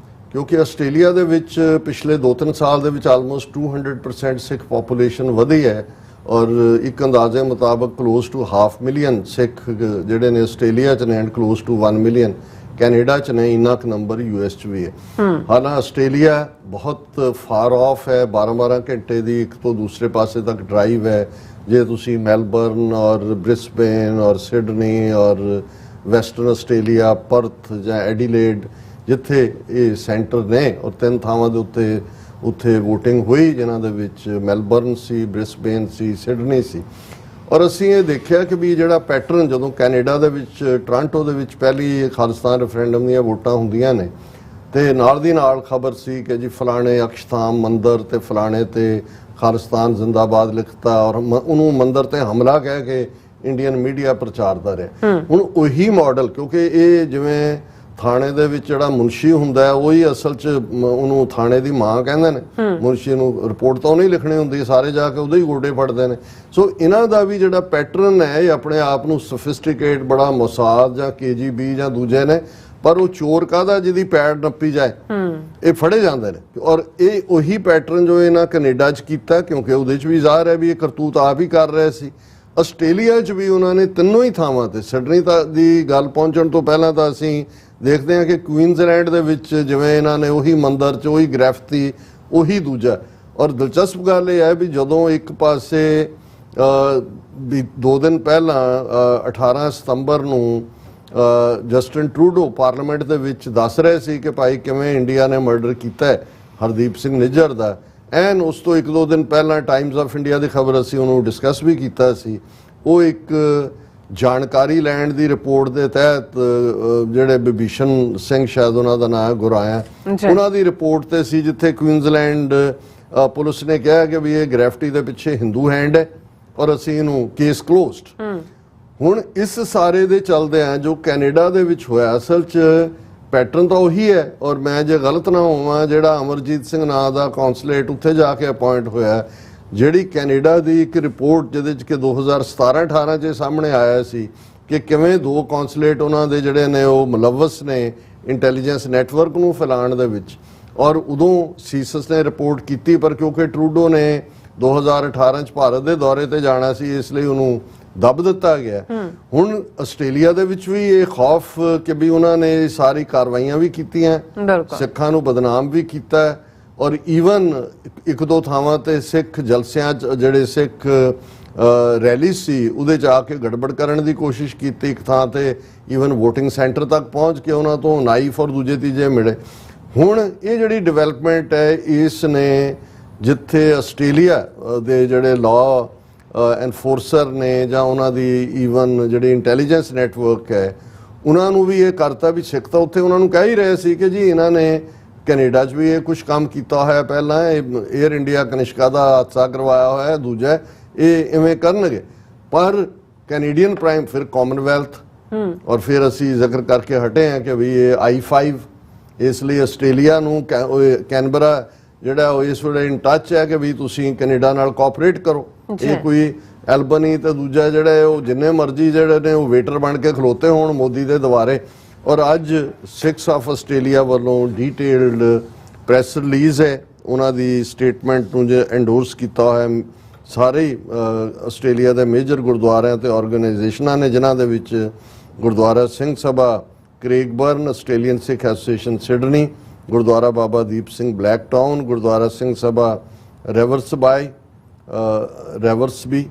ਕਿਉਂਕਿ ਆਸਟ੍ਰੇਲੀਆ ਦੇ ਵਿੱਚ ਪਿਛਲੇ 2-3 ਸਾਲ ਦੇ ਵਿੱਚ ਆਲਮੋਸਟ 200% ਸਿੱਖ ਪਾਪੂਲੇਸ਼ਨ ਵਧੀ ਹੈ ਔਰ ਇੱਕ ਅੰਦਾਜ਼ੇ ਮੁਤਾਬਕ ਕਲੋਜ਼ ਟੂ 500,000 ਸਿੱਖ ਜਿਹੜੇ ਨੇ ਆਸਟ੍ਰੇਲੀਆ 'ਚ ਨੇ and close to 1 million Canada 'ਚ ਨੇ। ਇੰਨਾ ਕੁ ਨੰਬਰ US 'ਚ ਵੀ ਹੈ। ਹਾਲਾਂਕਿ ਆਸਟ੍ਰੇਲੀਆ ਬਹੁਤ ਫਾਰ ਆਫ ਹੈ, 12-12 ਘੰਟੇ ਦੀ ਇੱਕ ਤੋਂ ਦੂਸਰੇ ਪਾਸੇ ਤੱਕ ਡਰਾਈਵ ਹੈ। ਜੇ ਤੁਸੀਂ ਮੈਲਬਰਨ ਔਰ ਬ੍ਰਿਸਬੇਨ ਔਰ ਸਿਡਨੀ ਔਰ ਵੈਸਟਰਨ ਆਸਟ੍ਰੇਲੀਆ, ਪਰਥ ਜਾਂ ਐਡੀਲੇਡ ਜਿੱਥੇ ਇਹ ਸੈਂਟਰ ਨੇ ਔਰ 3 ਥਾਵਾਂ ਦੇ ਉੱਥੇ VOTING ਹੋਈ ਜਿਨ੍ਹਾਂ ਦੇ ਵਿੱਚ ਮੈਲਬਰਨ ਸੀ, ਬ੍ਰਿਸਬੇਨ ਸੀ, ਸਿਡਨੀ ਸੀ ਔਰ ਅਸੀਂ ਇਹ ਦੇਖਿਆ ਕਿ ਵੀ ਜਿਹੜਾ ਪੈਟਰਨ ਜਦੋਂ ਕੈਨੇਡਾ ਦੇ ਵਿੱਚ ਟੋਰਾਂਟੋ ਦੇ ਵਿੱਚ ਪਹਿਲੀ ਖਾਲਿਸਤਾਨ ਰੈਫਰੈਂਡਮ ਦੀਆਂ ਵੋਟਾਂ ਹੁੰਦੀਆਂ ਨੇ ਤੇ ਨਾਲ ਦੀ ਨਾਲ ਖਬਰ ਸੀ ਕਿ ਜੀ ਫਲਾਣੇ ਅਕਸ਼ਤਾਮ ਮੰਦਰ ਤੇ ਫਲਾਣੇ ਤੇ ਖਾਲਿਸਤਾਨ ਜ਼ਿੰਦਾਬਾਦ ਲਿਖਤਾ ਔਰ ਉਹਨੂੰ ਮੰਦਰ ਤੇ ਹਮਲਾ ਕਹਿ ਕੇ ਇੰਡੀਅਨ ਮੀਡੀਆ ਪ੍ਰਚਾਰਦਾ ਰਿਹਾ। ਹੁਣ ਉਹੀ ਮਾਡਲ, ਕਿਉਂਕਿ ਇਹ ਜਿਵੇਂ ਥਾਣੇ ਦੇ ਵਿੱਚ ਜਿਹੜਾ ਮੁਨਸ਼ੀ ਹੁੰਦਾ ਹੈ ਉਹੀ ਅਸਲ 'ਚ ਉਹਨੂੰ ਥਾਣੇ ਦੀ ਮਾਂ ਕਹਿੰਦੇ ਨੇ, ਮੁਨਸ਼ੀ ਨੂੰ ਰਿਪੋਰਟ ਤਾਂ ਉਹਨੇ ਹੀ ਲਿਖਣੀ ਹੁੰਦੀ, ਸਾਰੇ ਜਾ ਕੇ ਉਹਦੇ ਹੀ ਗੋਡੇ ਫੜਦੇ ਨੇ। ਸੋ ਇਹਨਾਂ ਦਾ ਵੀ ਜਿਹੜਾ ਪੈਟਰਨ ਹੈ ਇਹ ਆਪਣੇ ਆਪ ਨੂੰ ਸੋਫਿਸਟੀਕੇਟ ਬੜਾ ਮੋਸਾਦ ਜਾਂ KGB ਜਾਂ ਦੂਜੇ ਨੇ, ਪਰ ਉਹ ਚੋਰ ਕਾਹਦਾ ਜਿਹਦੀ ਪੈੜ ਨੱਪੀ ਜਾਏ ਇਹ ਫੜੇ ਜਾਂਦੇ ਨੇ। ਔਰ ਇਹ ਉਹੀ ਪੈਟਰਨ ਜੋ ਇਹਨਾਂ ਕੈਨੇਡਾ 'ਚ ਕੀਤਾ, ਕਿਉਂਕਿ ਉਹਦੇ 'ਚ ਵੀ ਜ਼ਾਹਰ ਹੈ ਵੀ ਇਹ ਕਰਤੂਤ ਆਪ ਹੀ ਕਰ ਰਹੇ ਸੀ। ਆਸਟ੍ਰੇਲੀਆ 'ਚ ਵੀ ਉਹਨਾਂ ਨੇ ਤਿੰਨੋਂ ਹੀ ਥਾਵਾਂ ਤੇ, ਸਿਡਨੀ ਦੀ ਗੱਲ ਪਹੁੰਚਣ ਤੋਂ ਪਹਿਲਾਂ ਤਾਂ ਅਸੀਂ ਦੇਖਦੇ ਹਾਂ ਕਿ ਕੁਈਨਜ਼ਲੈਂਡ ਦੇ ਵਿੱਚ ਜਿਵੇਂ ਇਹਨਾਂ ਨੇ ਉਹੀ ਮੰਦਰ 'ਚ ਉਹੀ ਗ੍ਰੈਫਤੀ ਉਹੀ ਦੂਜਾ। ਔਰ ਦਿਲਚਸਪ ਗੱਲ ਇਹ ਹੈ ਵੀ ਜਦੋਂ ਇੱਕ ਪਾਸੇ ਵੀ 2 ਦਿਨ ਪਹਿਲਾਂ 18 ਸਤੰਬਰ ਨੂੰ ਜਸਟਿਨ ਟਰੂਡੋ ਪਾਰਲੀਮੈਂਟ ਦੇ ਵਿੱਚ ਦੱਸ ਰਹੇ ਸੀ ਕਿ ਭਾਈ ਕਿਵੇਂ ਇੰਡੀਆ ਨੇ ਮਰਡਰ ਕੀਤਾ ਹੈ ਹਰਦੀਪ ਸਿੰਘ ਨਿੱਜਰ ਦਾ, ਐਨ ਉਸ ਤੋਂ 1-2 ਦਿਨ ਪਹਿਲਾਂ ਟਾਈਮਜ਼ ਆਫ ਇੰਡੀਆ ਦੀ ਖਬਰ ਅਸੀਂ ਉਹਨੂੰ ਡਿਸਕਸ ਵੀ ਕੀਤਾ ਸੀ। ਉਹ ਇੱਕ ਜਾਣਕਾਰੀ ਲੈਣ ਦੀ ਰਿਪੋਰਟ ਦੇ ਤਹਿਤ ਜਿਹੜੇ ਬਿਭੀਸ਼ਣ ਸਿੰਘ ਸ਼ਾਇਦ ਉਹਨਾਂ ਦਾ ਨਾਮ ਹੈ ਗੁਰਾਇਆ, ਉਹਨਾਂ ਦੀ ਰਿਪੋਰਟ ਤੇ ਸੀ ਜਿੱਥੇ ਕੁਈਨਜ਼ਲੈਂਡ ਪੁਲਿਸ ਨੇ ਕਿਹਾ ਕਿ ਵੀ ਇਹ ਗ੍ਰੈਫਟੀ ਦੇ ਪਿੱਛੇ ਹਿੰਦੂ ਹੈਂਡ ਹੈ ਔਰ ਅਸੀਂ ਇਹਨੂੰ ਕੇਸ ਕਲੋਜ਼ਡ। ਹੁਣ ਇਸ ਸਾਰੇ ਦੇ ਚੱਲਦੇ ਆ ਜੋ ਕੈਨੇਡਾ ਦੇ ਵਿੱਚ ਹੋਇਆ, ਅਸਲ 'ਚ ਪੈਟਰਨ ਤਾਂ ਉਹੀ ਹੈ। ਔਰ ਮੈਂ ਜੇ ਗਲਤ ਨਾ ਹੋਵਾਂ, ਜਿਹੜਾ ਅਮਰਜੀਤ ਸਿੰਘ ਨਾਂ ਦਾ ਕੌਂਸਲੇਟ ਉੱਥੇ ਜਾ ਕੇ ਅਪਾਇੰਟ ਹੋਇਆ, ਜਿਹੜੀ ਕੈਨੇਡਾ ਦੀ ਇੱਕ ਰਿਪੋਰਟ ਜਿਹਦੇ 'ਚ ਕਿ 2017-18 'ਚ ਸਾਹਮਣੇ ਆਇਆ ਸੀ ਕਿ ਕਿਵੇਂ 2 ਕੌਂਸਲੇਟ ਉਹਨਾਂ ਦੇ ਜਿਹੜੇ ਨੇ ਉਹ ਮੁਲਵਸ ਨੇ ਇੰਟੈਲੀਜੈਂਸ ਨੈਟਵਰਕ ਨੂੰ ਫੈਲਾਉਣ ਦੇ ਵਿੱਚ। ਔਰ ਉਦੋਂ ਸੀਸਸ ਨੇ ਰਿਪੋਰਟ ਕੀਤੀ, ਪਰ ਕਿਉਂਕਿ ਟਰੂਡੋ ਨੇ 2018 'ਚ ਭਾਰਤ ਦੇ ਦੌਰੇ ਤੇ ਜਾਣਾ ਸੀ ਇਸ ਲਈ ਉਹਨੂੰ ਦੱਬ ਦਿੱਤਾ ਗਿਆ। ਹੁਣ ਆਸਟ੍ਰੇਲੀਆ ਦੇ ਵਿੱਚ ਵੀ ਇਹ ਖੌਫ ਕਿ ਵੀ ਉਹਨਾਂ ਨੇ ਸਾਰੀ ਕਾਰਵਾਈਆਂ ਵੀ ਕੀਤੀਆਂ, ਸਿੱਖਾਂ ਨੂੰ ਬਦਨਾਮ ਵੀ ਕੀਤਾ ਔਰ ਈਵਨ 1-2 ਥਾਵਾਂ ਤੇ ਸਿੱਖ ਜਲਸਿਆਂ 'ਚ ਜਿਹੜੇ ਸਿੱਖ ਰੈਲੀ ਸੀ ਉਹਦੇ 'ਚ ਆ ਕੇ ਗੜਬੜ ਕਰਨ ਦੀ ਕੋਸ਼ਿਸ਼ ਕੀਤੀ। ਇੱਕ ਥਾਂ ਤੇ ਈਵਨ ਵੋਟਿੰਗ ਸੈਂਟਰ ਤੱਕ ਪਹੁੰਚ ਕੇ ਉਹਨਾਂ ਤੋਂ ਨਾਈਫ ਔਰ ਦੂਜੇ ਤੀਜੇ ਮਿਲੇ। ਹੁਣ ਇਹ ਜਿਹੜੀ ਡਿਵੈਲਪਮੈਂਟ ਹੈ ਇਸ ਨੇ, ਜਿੱਥੇ ਆਸਟ੍ਰੇਲੀਆ ਦੇ ਜਿਹੜੇ ਲਾਅ ਐਨਫੋਰਸਰ ਨੇ ਜਾਂ ਉਹਨਾਂ ਦੀ ਈਵਨ ਜਿਹੜੀ ਇੰਟੈਲੀਜੈਂਸ ਨੈਟਵਰਕ ਹੈ ਉਹਨਾਂ ਨੂੰ ਵੀ ਇਹ ਕਰਤਾ ਵੀ ਸਿੱਖ ਤਾਂ ਉੱਥੇ ਉਹਨਾਂ ਨੂੰ ਕਹਿ ਹੀ ਰਹੇ ਸੀ ਕਿ ਜੀ ਇਹਨਾਂ ਨੇ ਕੈਨੇਡਾ 'ਚ ਵੀ ਇਹ ਕੁਝ ਕੰਮ ਕੀਤਾ ਹੋਇਆ ਪਹਿਲਾਂ, ਇਹ 에ਅਰ ਇੰਡੀਆ ਕਨਿਸ਼ਕਾ ਦਾ ਹਾਦਸਾ ਕਰਵਾਇਆ ਹੋਇਆ, ਦੂਜਾ ਇਹ ਇਵੇਂ ਕਰਨਗੇ। ਪਰ ਕੈਨੇਡੀਅਨ ਪ੍ਰਾਈਮ ਫਿਰ ਕਾਮਨਵੈਲਥ ਔਰ ਫਿਰ ਅਸੀਂ ਜ਼ਿਕਰ ਕਰਕੇ ਹਟੇ ਹਾਂ ਕਿ ਵੀ ਇਹ I5, ਇਸ ਲਈ ਆਸਟ੍ਰੇਲੀਆ ਨੂੰ ਕੈਨਬਰਾ ਜਿਹੜਾ ਉਹ ਇਸ ਵੇਲੇ ਇਨ ਟੱਚ ਹੈ ਕਿ ਵੀ ਤੁਸੀਂ ਕੈਨੇਡਾ ਨਾਲ ਕੋਆਪਰੇਟ ਕਰੋ। ਇਹ ਕੋਈ ਐਲਬਨੀ ਤੇ ਦੂਜਾ ਜਿਹੜਾ ਉਹ ਜਿੰਨੇ ਮਰਜ਼ੀ ਜਿਹੜੇ ਨੇ ਉਹ ਵੇਟਰ ਬਣ ਕੇ ਖਲੋਤੇ ਹੋਣ ਮੋਦੀ ਦੇ ਦੁਆਰੇ। ਔਰ ਅੱਜ 6 ਆਫ ਆਸਟ੍ਰੇਲੀਆ ਵੱਲੋਂ ਡੀਟੇਲਡ ਪ੍ਰੈਸ ਰਿਲੀਜ਼ ਹੈ, ਉਹਨਾਂ ਦੀ ਸਟੇਟਮੈਂਟ ਨੂੰ ਜੇ ਐਂਡੋਰਸ ਕੀਤਾ ਹੋਇਆ ਸਾਰੇ ਆਸਟ੍ਰੇਲੀਆ ਦੇ ਮੇਜਰ ਗੁਰਦੁਆਰਿਆਂ ਤੇ ਆਰਗੇਨਾਈਜੇਸ਼ਨਾਂ ਨੇ, ਜਿਨ੍ਹਾਂ ਦੇ ਵਿੱਚ ਗੁਰਦੁਆਰਾ ਸਿੰਘ ਸਭਾ ਕ੍ਰੇਗਬਰਨ, ਆਸਟ੍ਰੇਲੀਅਨ ਸਿੱਖ association Sydney, Gurdwara Baba Deep Singh black town, Gurdwara Singh Sabha ਰੈਵਰਸਬੀ,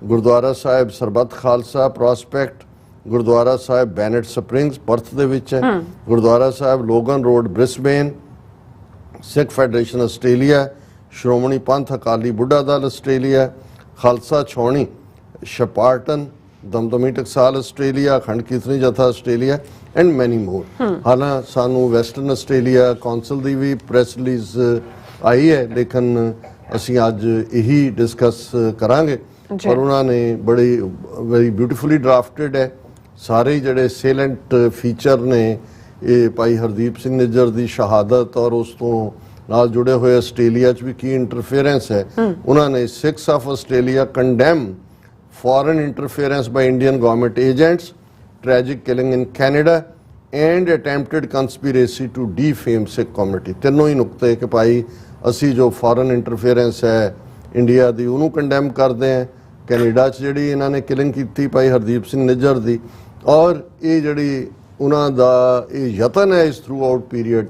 Gurdwara ਸਾਹਿਬ ਸਰਬੱਤ ਖਾਲਸਾ ਪ੍ਰੋਸਪੈਕਟ, ਗੁਰਦੁਆਰਾ ਸਾਹਿਬ ਬੈਨਟ ਸਪ੍ਰਿੰਗਸ ਪਰਥ ਦੇ ਵਿੱਚ ਹੈ, ਗੁਰਦੁਆਰਾ ਸਾਹਿਬ ਲੋਗਨ ਰੋਡ ਬ੍ਰਿਸਬੇਨ, ਸਿੱਖ ਫੈਡਰੇਸ਼ਨ ਆਸਟ੍ਰੇਲੀਆ, ਸ਼੍ਰੋਮਣੀ ਪੰਥ ਅਕਾਲੀ ਬੁੱਢਾ ਦਲ ਆਸਟ੍ਰੇਲੀਆ, ਖਾਲਸਾ ਛਾਉਣੀ ਸ਼ਪਾਰਟਨ, ਦਮਦਮੀ ਟਕਸਾਲ ਆਸਟ੍ਰੇਲੀਆ, ਅਖੰਡ ਕੀਰਤਨੀ ਜਥਾ ਆਸਟ੍ਰੇਲੀਆ ਐਂਡ ਮੈਨੀ ਮੋਰ। ਹਾਲਾਂ ਸਾਨੂੰ ਵੈਸਟਰਨ ਆਸਟ੍ਰੇਲੀਆ ਕੌਂਸਲ ਦੀ ਵੀ ਪ੍ਰੈਸ ਰਿਲੀਜ਼ ਆਈ ਹੈ, ਲੇਕਿਨ ਅਸੀਂ ਅੱਜ ਇਹੀ ਡਿਸਕਸ ਕਰਾਂਗੇ। ਪਰ ਉਹਨਾਂ ਨੇ ਵੈਰੀ ਬਿਊਟੀਫੁਲੀ ਡਰਾਫਟਡ ਹੈ, ਸਾਰੇ ਜਿਹੜੇ ਸੇਲੈਂਟ ਫੀਚਰ ਨੇ ਇਹ ਭਾਈ ਹਰਦੀਪ ਸਿੰਘ ਨਿੱਜਰ ਦੀ ਸ਼ਹਾਦਤ ਔਰ ਉਸ ਤੋਂ ਨਾਲ ਜੁੜੇ ਹੋਏ ਆਸਟ੍ਰੇਲੀਆ 'ਚ ਵੀ ਕੀ ਇੰਟਰਫੇਰੈਂਸ ਹੈ। ਉਹਨਾਂ ਨੇ 6 of Australia condemn foreign interference by Indian government agents, tragic killing in Canada and attempted conspiracy to defame Sikh community। ਤਿੰਨੋਂ ਹੀ ਨੁਕਤੇ ਕਿ ਭਾਈ ਅਸੀਂ ਜੋ ਫੋਰਨ ਇੰਟਰਫੇਰੈਂਸ ਹੈ ਇੰਡੀਆ ਦੀ ਉਹਨੂੰ ਕੰਡੈਮ ਕਰਦੇ ਹਾਂ, ਕੈਨੇਡਾ 'ਚ ਜਿਹੜੀ ਇਹਨਾਂ ਨੇ ਕਿਲਿੰਗ ਕੀਤੀ ਭਾਈ ਹਰਦੀਪ ਸਿੰਘ ਨਿੱਜਰ ਦੀ, ਔਰ ਇਹ ਜਿਹੜੀ ਉਹਨਾਂ ਦਾ ਇਹ ਯਤਨ ਹੈ ਇਸ ਥਰੂ ਆਊਟ ਪੀਰੀਅਡ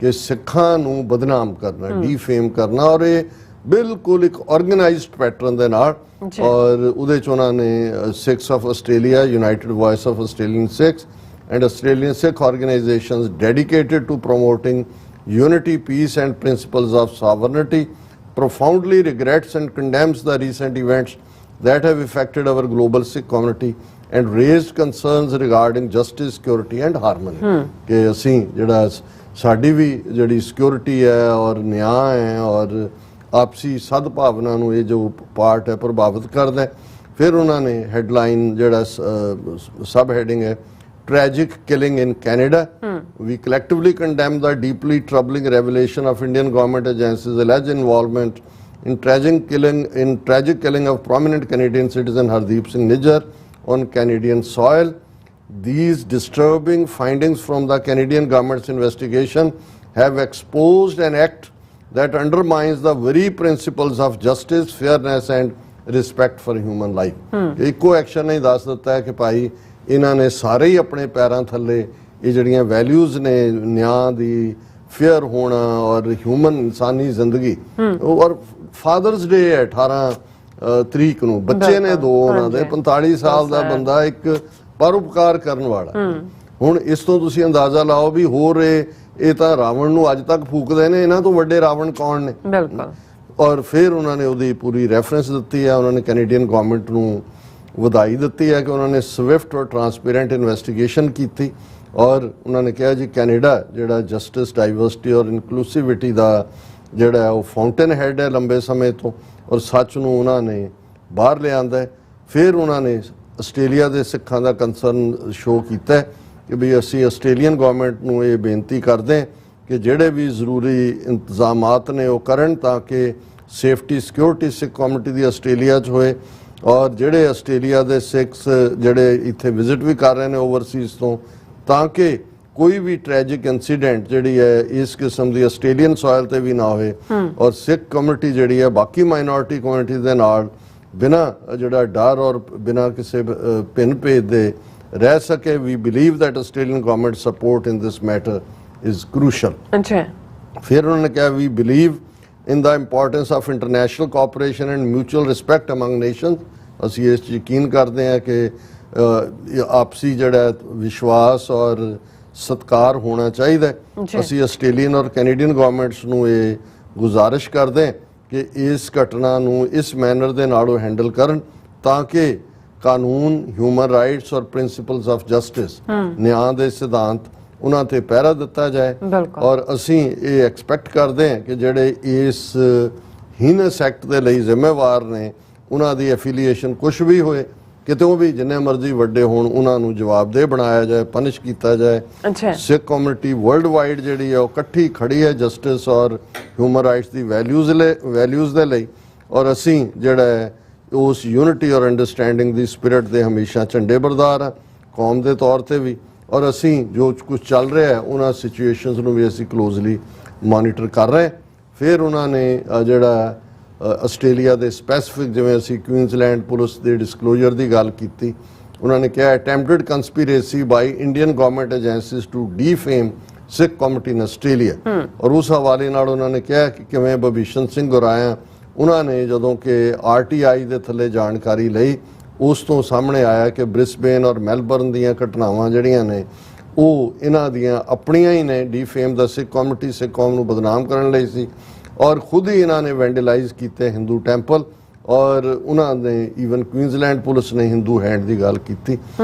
ਕਿ ਸਿੱਖਾਂ ਨੂੰ ਬਦਨਾਮ ਕਰਨਾ, ਡੀਫੇਮ ਕਰਨਾ, ਔਰ ਇਹ ਬਿਲਕੁਲ ਇੱਕ ਆਰਗੇਨਾਈਜ਼ਡ ਪੈਟਰਨ ਦੇ ਨਾਲ। ਔਰ ਉਹਦੇ 'ਚ ਉਹਨਾਂ ਨੇ 6 of Australia, united voice of Australian Sikhs and Australian Sikh organisations dedicated to promoting unity, peace and principles of sovereignty, profoundly regrets and condemns the recent events that have affected our global Sikh community and raised concerns regarding justice, security and harmony कि ਅਸੀਂ ਜਿਹੜਾ ਸਾਡੀ ਵੀ ਜਿਹੜੀ ਸਿਕਿਉਰਿਟੀ ਹੈ ਔਰ ਨਿਆਂ ਹੈ ਔਰ ਆਪਸੀ ਸਦਭਾਵਨਾ ਨੂੰ ਇਹ ਜੋ ਪਾਰਟ ਹੈ ਪ੍ਰਭਾਵਿਤ ਕਰਦਾ ਹੈ। ਫਿਰ ਉਹਨਾਂ ਨੇ ਹੈਡਲਾਈਨ ਜਿਹੜਾ ਸਬ ਹੈਡਿੰਗ ਹੈ tragic killing in Canada. We collectively condemn the deeply troubling revelation of Indian government agencies' alleged involvement in tragic killing of prominent Canadian citizen Hardeep Singh Nijjar on Canadian soil. These disturbing findings from the Canadian government's investigation have exposed an act that undermines the very principles of justice, fairness and respect for human life. ਇੱਕੋ ਐਕਸ਼ਨ ਨੇ ਦੱਸ ਦਿੱਤਾ ਹੈ ਕਿ ਭਾਈ ਇਹਨਾਂ ਨੇ ਸਾਰੇ ਹੀ ਆਪਣੇ ਪੈਰਾਂ ਥੱਲੇ ਇਹ ਜਿਹੜੀਆਂ ਵੈਲਿਊਜ਼ ਨੇ ਨਿਆਂ ਦੀ, ਫੇਅਰ ਹੋਣਾ ਔਰ ਹਿਊਮਨ ਇਨਸਾਨੀ ਜ਼ਿੰਦਗੀ ਔਰ ਫਾਦਰਸ ਡੇ ਹੈ 18 ਤਰੀਕ ਨੂੰ, ਬੱਚੇ ਨੇ ਦੋ ਉਹਨਾਂ ਦੇ, 45 ਸਾਲ ਦਾ ਬੰਦਾ, ਇੱਕ ਪਰਉਪਕਾਰ ਕਰਨ ਵਾਲਾ। ਹੁਣ ਇਸ ਤੋਂ ਤੁਸੀਂ ਅੰਦਾਜ਼ਾ ਲਾਓ ਵੀ ਹੋਰ ਇਹ ਤਾਂ ਰਾਵਣ ਨੂੰ ਅੱਜ ਤੱਕ ਫੂਕਦੇ ਨੇ, ਇਹਨਾਂ ਤੋਂ ਵੱਡੇ ਰਾਵਣ ਕੌਣ ਨੇ। ਬਿਲਕੁਲ। ਔਰ ਫਿਰ ਉਹਨਾਂ ਨੇ ਉਹਦੀ ਪੂਰੀ ਰੈਫਰੈਂਸ ਦਿੱਤੀ ਹੈ, ਉਹਨਾਂ ਨੇ ਕੈਨੇਡੀਅਨ ਗਵਰਨਮੈਂਟ ਨੂੰ ਵਧਾਈ ਦਿੱਤੀ ਹੈ ਕਿ ਉਹਨਾਂ ਨੇ ਸਵਿਫਟ ਔਰ ਟਰਾਂਸਪੇਰੈਂਟ ਇਨਵੈਸਟੀਗੇਸ਼ਨ ਕੀਤੀ ਔਰ ਉਹਨਾਂ ਨੇ ਕਿਹਾ ਜੀ ਕੈਨੇਡਾ ਜਿਹੜਾ ਜਸਟਿਸ, ਡਾਈਵਰਸਿਟੀ ਔਰ ਇਨਕਲੂਸਿਵਿਟੀ ਦਾ ਜਿਹੜਾ ਉਹ ਫਾਊਂਟੇਨ ਹੈਡ ਹੈ ਲੰਬੇ ਸਮੇਂ ਤੋਂ, ਔਰ ਸੱਚ ਨੂੰ ਉਹਨਾਂ ਨੇ ਬਾਹਰ ਲਿਆਂਦਾ। ਫਿਰ ਉਹਨਾਂ ਨੇ ਆਸਟ੍ਰੇਲੀਆ ਦੇ ਸਿੱਖਾਂ ਦਾ ਕੰਸਰਨ ਸ਼ੋਅ ਕੀਤਾ ਕਿ ਵੀ ਅਸੀਂ ਆਸਟ੍ਰੇਲੀਅਨ ਗਵਰਨਮੈਂਟ ਨੂੰ ਇਹ ਬੇਨਤੀ ਕਰਦੇ ਕਿ ਜਿਹੜੇ ਵੀ ਜ਼ਰੂਰੀ ਇੰਤਜ਼ਾਮਾਤ ਨੇ ਉਹ ਕਰਨ ਤਾਂ ਕਿ ਸੇਫਟੀ, ਸਿਕਿਉਰਿਟੀ ਸਿੱਖ ਕਮਿਊਨਿਟੀ ਦੀ ਆਸਟ੍ਰੇਲੀਆ 'ਚ ਹੋਏ ਔਰ ਜਿਹੜੇ ਆਸਟ੍ਰੇਲੀਆ ਦੇ ਸਿੱਖਸ ਜਿਹੜੇ ਇੱਥੇ ਵਿਜ਼ਿਟ ਵੀ ਕਰ ਰਹੇ ਨੇ ਓਵਰਸੀਜ਼ ਤੋਂ, ਤਾਂ ਕਿ ਕੋਈ ਵੀ ਟ੍ਰੈਜਿਕ ਇਨਸੀਡੈਂਟ ਜਿਹੜੀ ਹੈ ਇਸ ਕਿਸਮ ਦੀ ਆਸਟ੍ਰੇਲੀਅਨ ਸੋਇਲ ਤੇ ਵੀ ਨਾ ਹੋਵੇ ਔਰ ਸਿੱਖ ਕਮਿਊਨਿਟੀ ਜਿਹੜੀ ਹੈ ਬਾਕੀ ਮਾਈਨੋਰਿਟੀ ਕਮਿਊਨਿਟੀ ਦੇ ਨਾਲ ਬਿਨਾਂ ਜਿਹੜਾ ਡਰ ਔਰ ਬਿਨਾਂ ਕਿਸੇ ਭਿੰਨ ਭੇਦ ਦੇ ਰਹਿ ਸਕੇ। We believe that Australian government support in this matter is crucial. ਅੱਛਾ। ਫਿਰ ਉਹਨਾਂ ਨੇ ਕਿਹਾ we believe in the importance of international cooperation and mutual respect among nations. ਅਸੀਂ ਇਸ 'ਚ ਯਕੀਨ ਕਰਦੇ ਹਾਂ ਕਿ ਆਪਸੀ ਜਿਹੜਾ ਵਿਸ਼ਵਾਸ ਔਰ ਸਤਿਕਾਰ ਹੋਣਾ ਚਾਹੀਦਾ। ਅਸੀਂ ਆਸਟ੍ਰੇਲੀਅਨ ਔਰ ਕੈਨੇਡੀਅਨ ਗਵਰਨਮੈਂਟਸ ਨੂੰ ਇਹ ਗੁਜ਼ਾਰਿਸ਼ ਕਰਦੇ ਹਾਂ ਕਿ ਇਸ ਘਟਨਾ ਨੂੰ ਇਸ ਮੈਨਰ ਦੇ ਨਾਲ ਉਹ ਹੈਂਡਲ ਕਰਨ ਤਾਂ ਕਿ ਕਾਨੂੰਨ, ਹਿਊਮਨ ਰਾਈਟਸ ਔਰ ਪ੍ਰਿੰਸੀਪਲਸ ਆਫ ਜਸਟਿਸ, ਨਿਆਂ ਦੇ ਸਿਧਾਂਤ, ਉਹਨਾਂ ਤੇ ਪਹਿਰਾ ਦਿੱਤਾ ਜਾਏ। ਔਰ ਅਸੀਂ ਇਹ ਐਕਸਪੈਕਟ ਕਰਦੇ ਹਾਂ ਕਿ ਜਿਹੜੇ ਇਸ ਹੀਨਸ ਐਕਟ ਦੇ ਲਈ ਜ਼ਿੰਮੇਵਾਰ ਨੇ ਉਹਨਾਂ ਦੀ ਐਫੀਲੀਏਸ਼ਨ ਕੁਛ ਵੀ ਹੋਏ, ਕਿਤੋਂ ਵੀ ਜਿੰਨੇ ਮਰਜ਼ੀ ਵੱਡੇ ਹੋਣ, ਉਹਨਾਂ ਨੂੰ ਜਵਾਬਦੇਹ ਬਣਾਇਆ ਜਾਏ, ਪਨਿਸ਼ ਕੀਤਾ ਜਾਏ। ਸਿੱਖ ਕਮਿਊਨਿਟੀ ਵਰਲਡ ਵਾਈਡ ਜਿਹੜੀ ਹੈ ਉਹ ਇਕੱਠੀ ਖੜੀ ਹੈ ਜਸਟਿਸ ਔਰ ਹਿਊਮਨ ਰਾਈਟਸ ਦੀ ਵੈਲਿਊਜ਼ ਦੇ ਲਈ, ਔਰ ਅਸੀਂ ਜਿਹੜਾ ਹੈ ਉਸ ਯੂਨਿਟੀ ਔਰ ਅੰਡਰਸਟੈਂਡਿੰਗ ਦੀ ਸਪਿਰਿਟ ਦੇ ਹਮੇਸ਼ਾ ਝੰਡੇ ਬਰਦਾਰ ਹਾਂ, ਕੌਮ ਦੇ ਤੌਰ ਤੇ ਵੀ। ਔਰ ਅਸੀਂ ਜੋ ਕੁਝ ਚੱਲ ਰਿਹਾ ਹੈ ਉਹਨਾਂ ਸਿਚੁਏਸ਼ਨਸ ਨੂੰ ਵੀ ਅਸੀਂ ਕਲੋਜ਼ਲੀ ਮੋਨੀਟਰ ਕਰ ਰਹੇ। ਫਿਰ ਉਹਨਾਂ ਨੇ ਜਿਹੜਾ ਆਸਟ੍ਰੇਲੀਆ ਦੇ ਸਪੈਸੀਫਿਕ, ਜਿਵੇਂ ਅਸੀਂ ਕੁਈਨਜ਼ਲੈਂਡ ਪੁਲਿਸ ਦੇ ਡਿਸਕਲੋਜ਼ਰ ਦੀ ਗੱਲ ਕੀਤੀ, ਉਹਨਾਂ ਨੇ ਕਿਹਾ attempted conspiracy by Indian government agencies to defame Sikh community in Australia. ਔਰ ਉਸ ਹਵਾਲੇ ਨਾਲ ਉਹਨਾਂ ਨੇ ਕਿਹਾ ਕਿ ਕਿਵੇਂ ਭਵੀਸ਼ਨ ਸਿੰਘ ਗੁਰਾਇਆ ਉਹਨਾਂ ਨੇ ਜਦੋਂ ਕਿ RTI ਦੇ ਥੱਲੇ ਜਾਣਕਾਰੀ ਲਈ, ਉਸ ਤੋਂ ਸਾਹਮਣੇ ਆਇਆ ਕਿ ਬ੍ਰਿਸਬੇਨ ਔਰ ਮੈਲਬਰਨ ਦੀਆਂ ਘਟਨਾਵਾਂ ਜਿਹੜੀਆਂ ਨੇ ਉਹ ਇਹਨਾਂ ਦੀਆਂ ਆਪਣੀਆਂ ਹੀ ਨੇ, ਡੀਫੇਮ ਦਾ ਸਿੱਖ ਕਮਿਊਨਿਟੀ, ਸਿੱਖ ਕੌਮ ਨੂੰ ਬਦਨਾਮ ਕਰਨ ਲਈ ਸੀ ਔਰ ਖੁਦ ਹੀ ਇਹਨਾਂ ਨੇ ਵੈਂਡਲਾਈਜ਼ ਕੀਤੇ ਹਿੰਦੂ ਟੈਂਪਲ ਔਰ ਉਹਨਾਂ ਨੇ ਈਵਨ ਕੁਈਨਜ਼ਲੈਂਡ ਪੁਲਿਸ ਨੇ ਹਿੰਦੂ ਹੈਂਡ ਦੀ ਗੱਲ ਕੀਤੀ।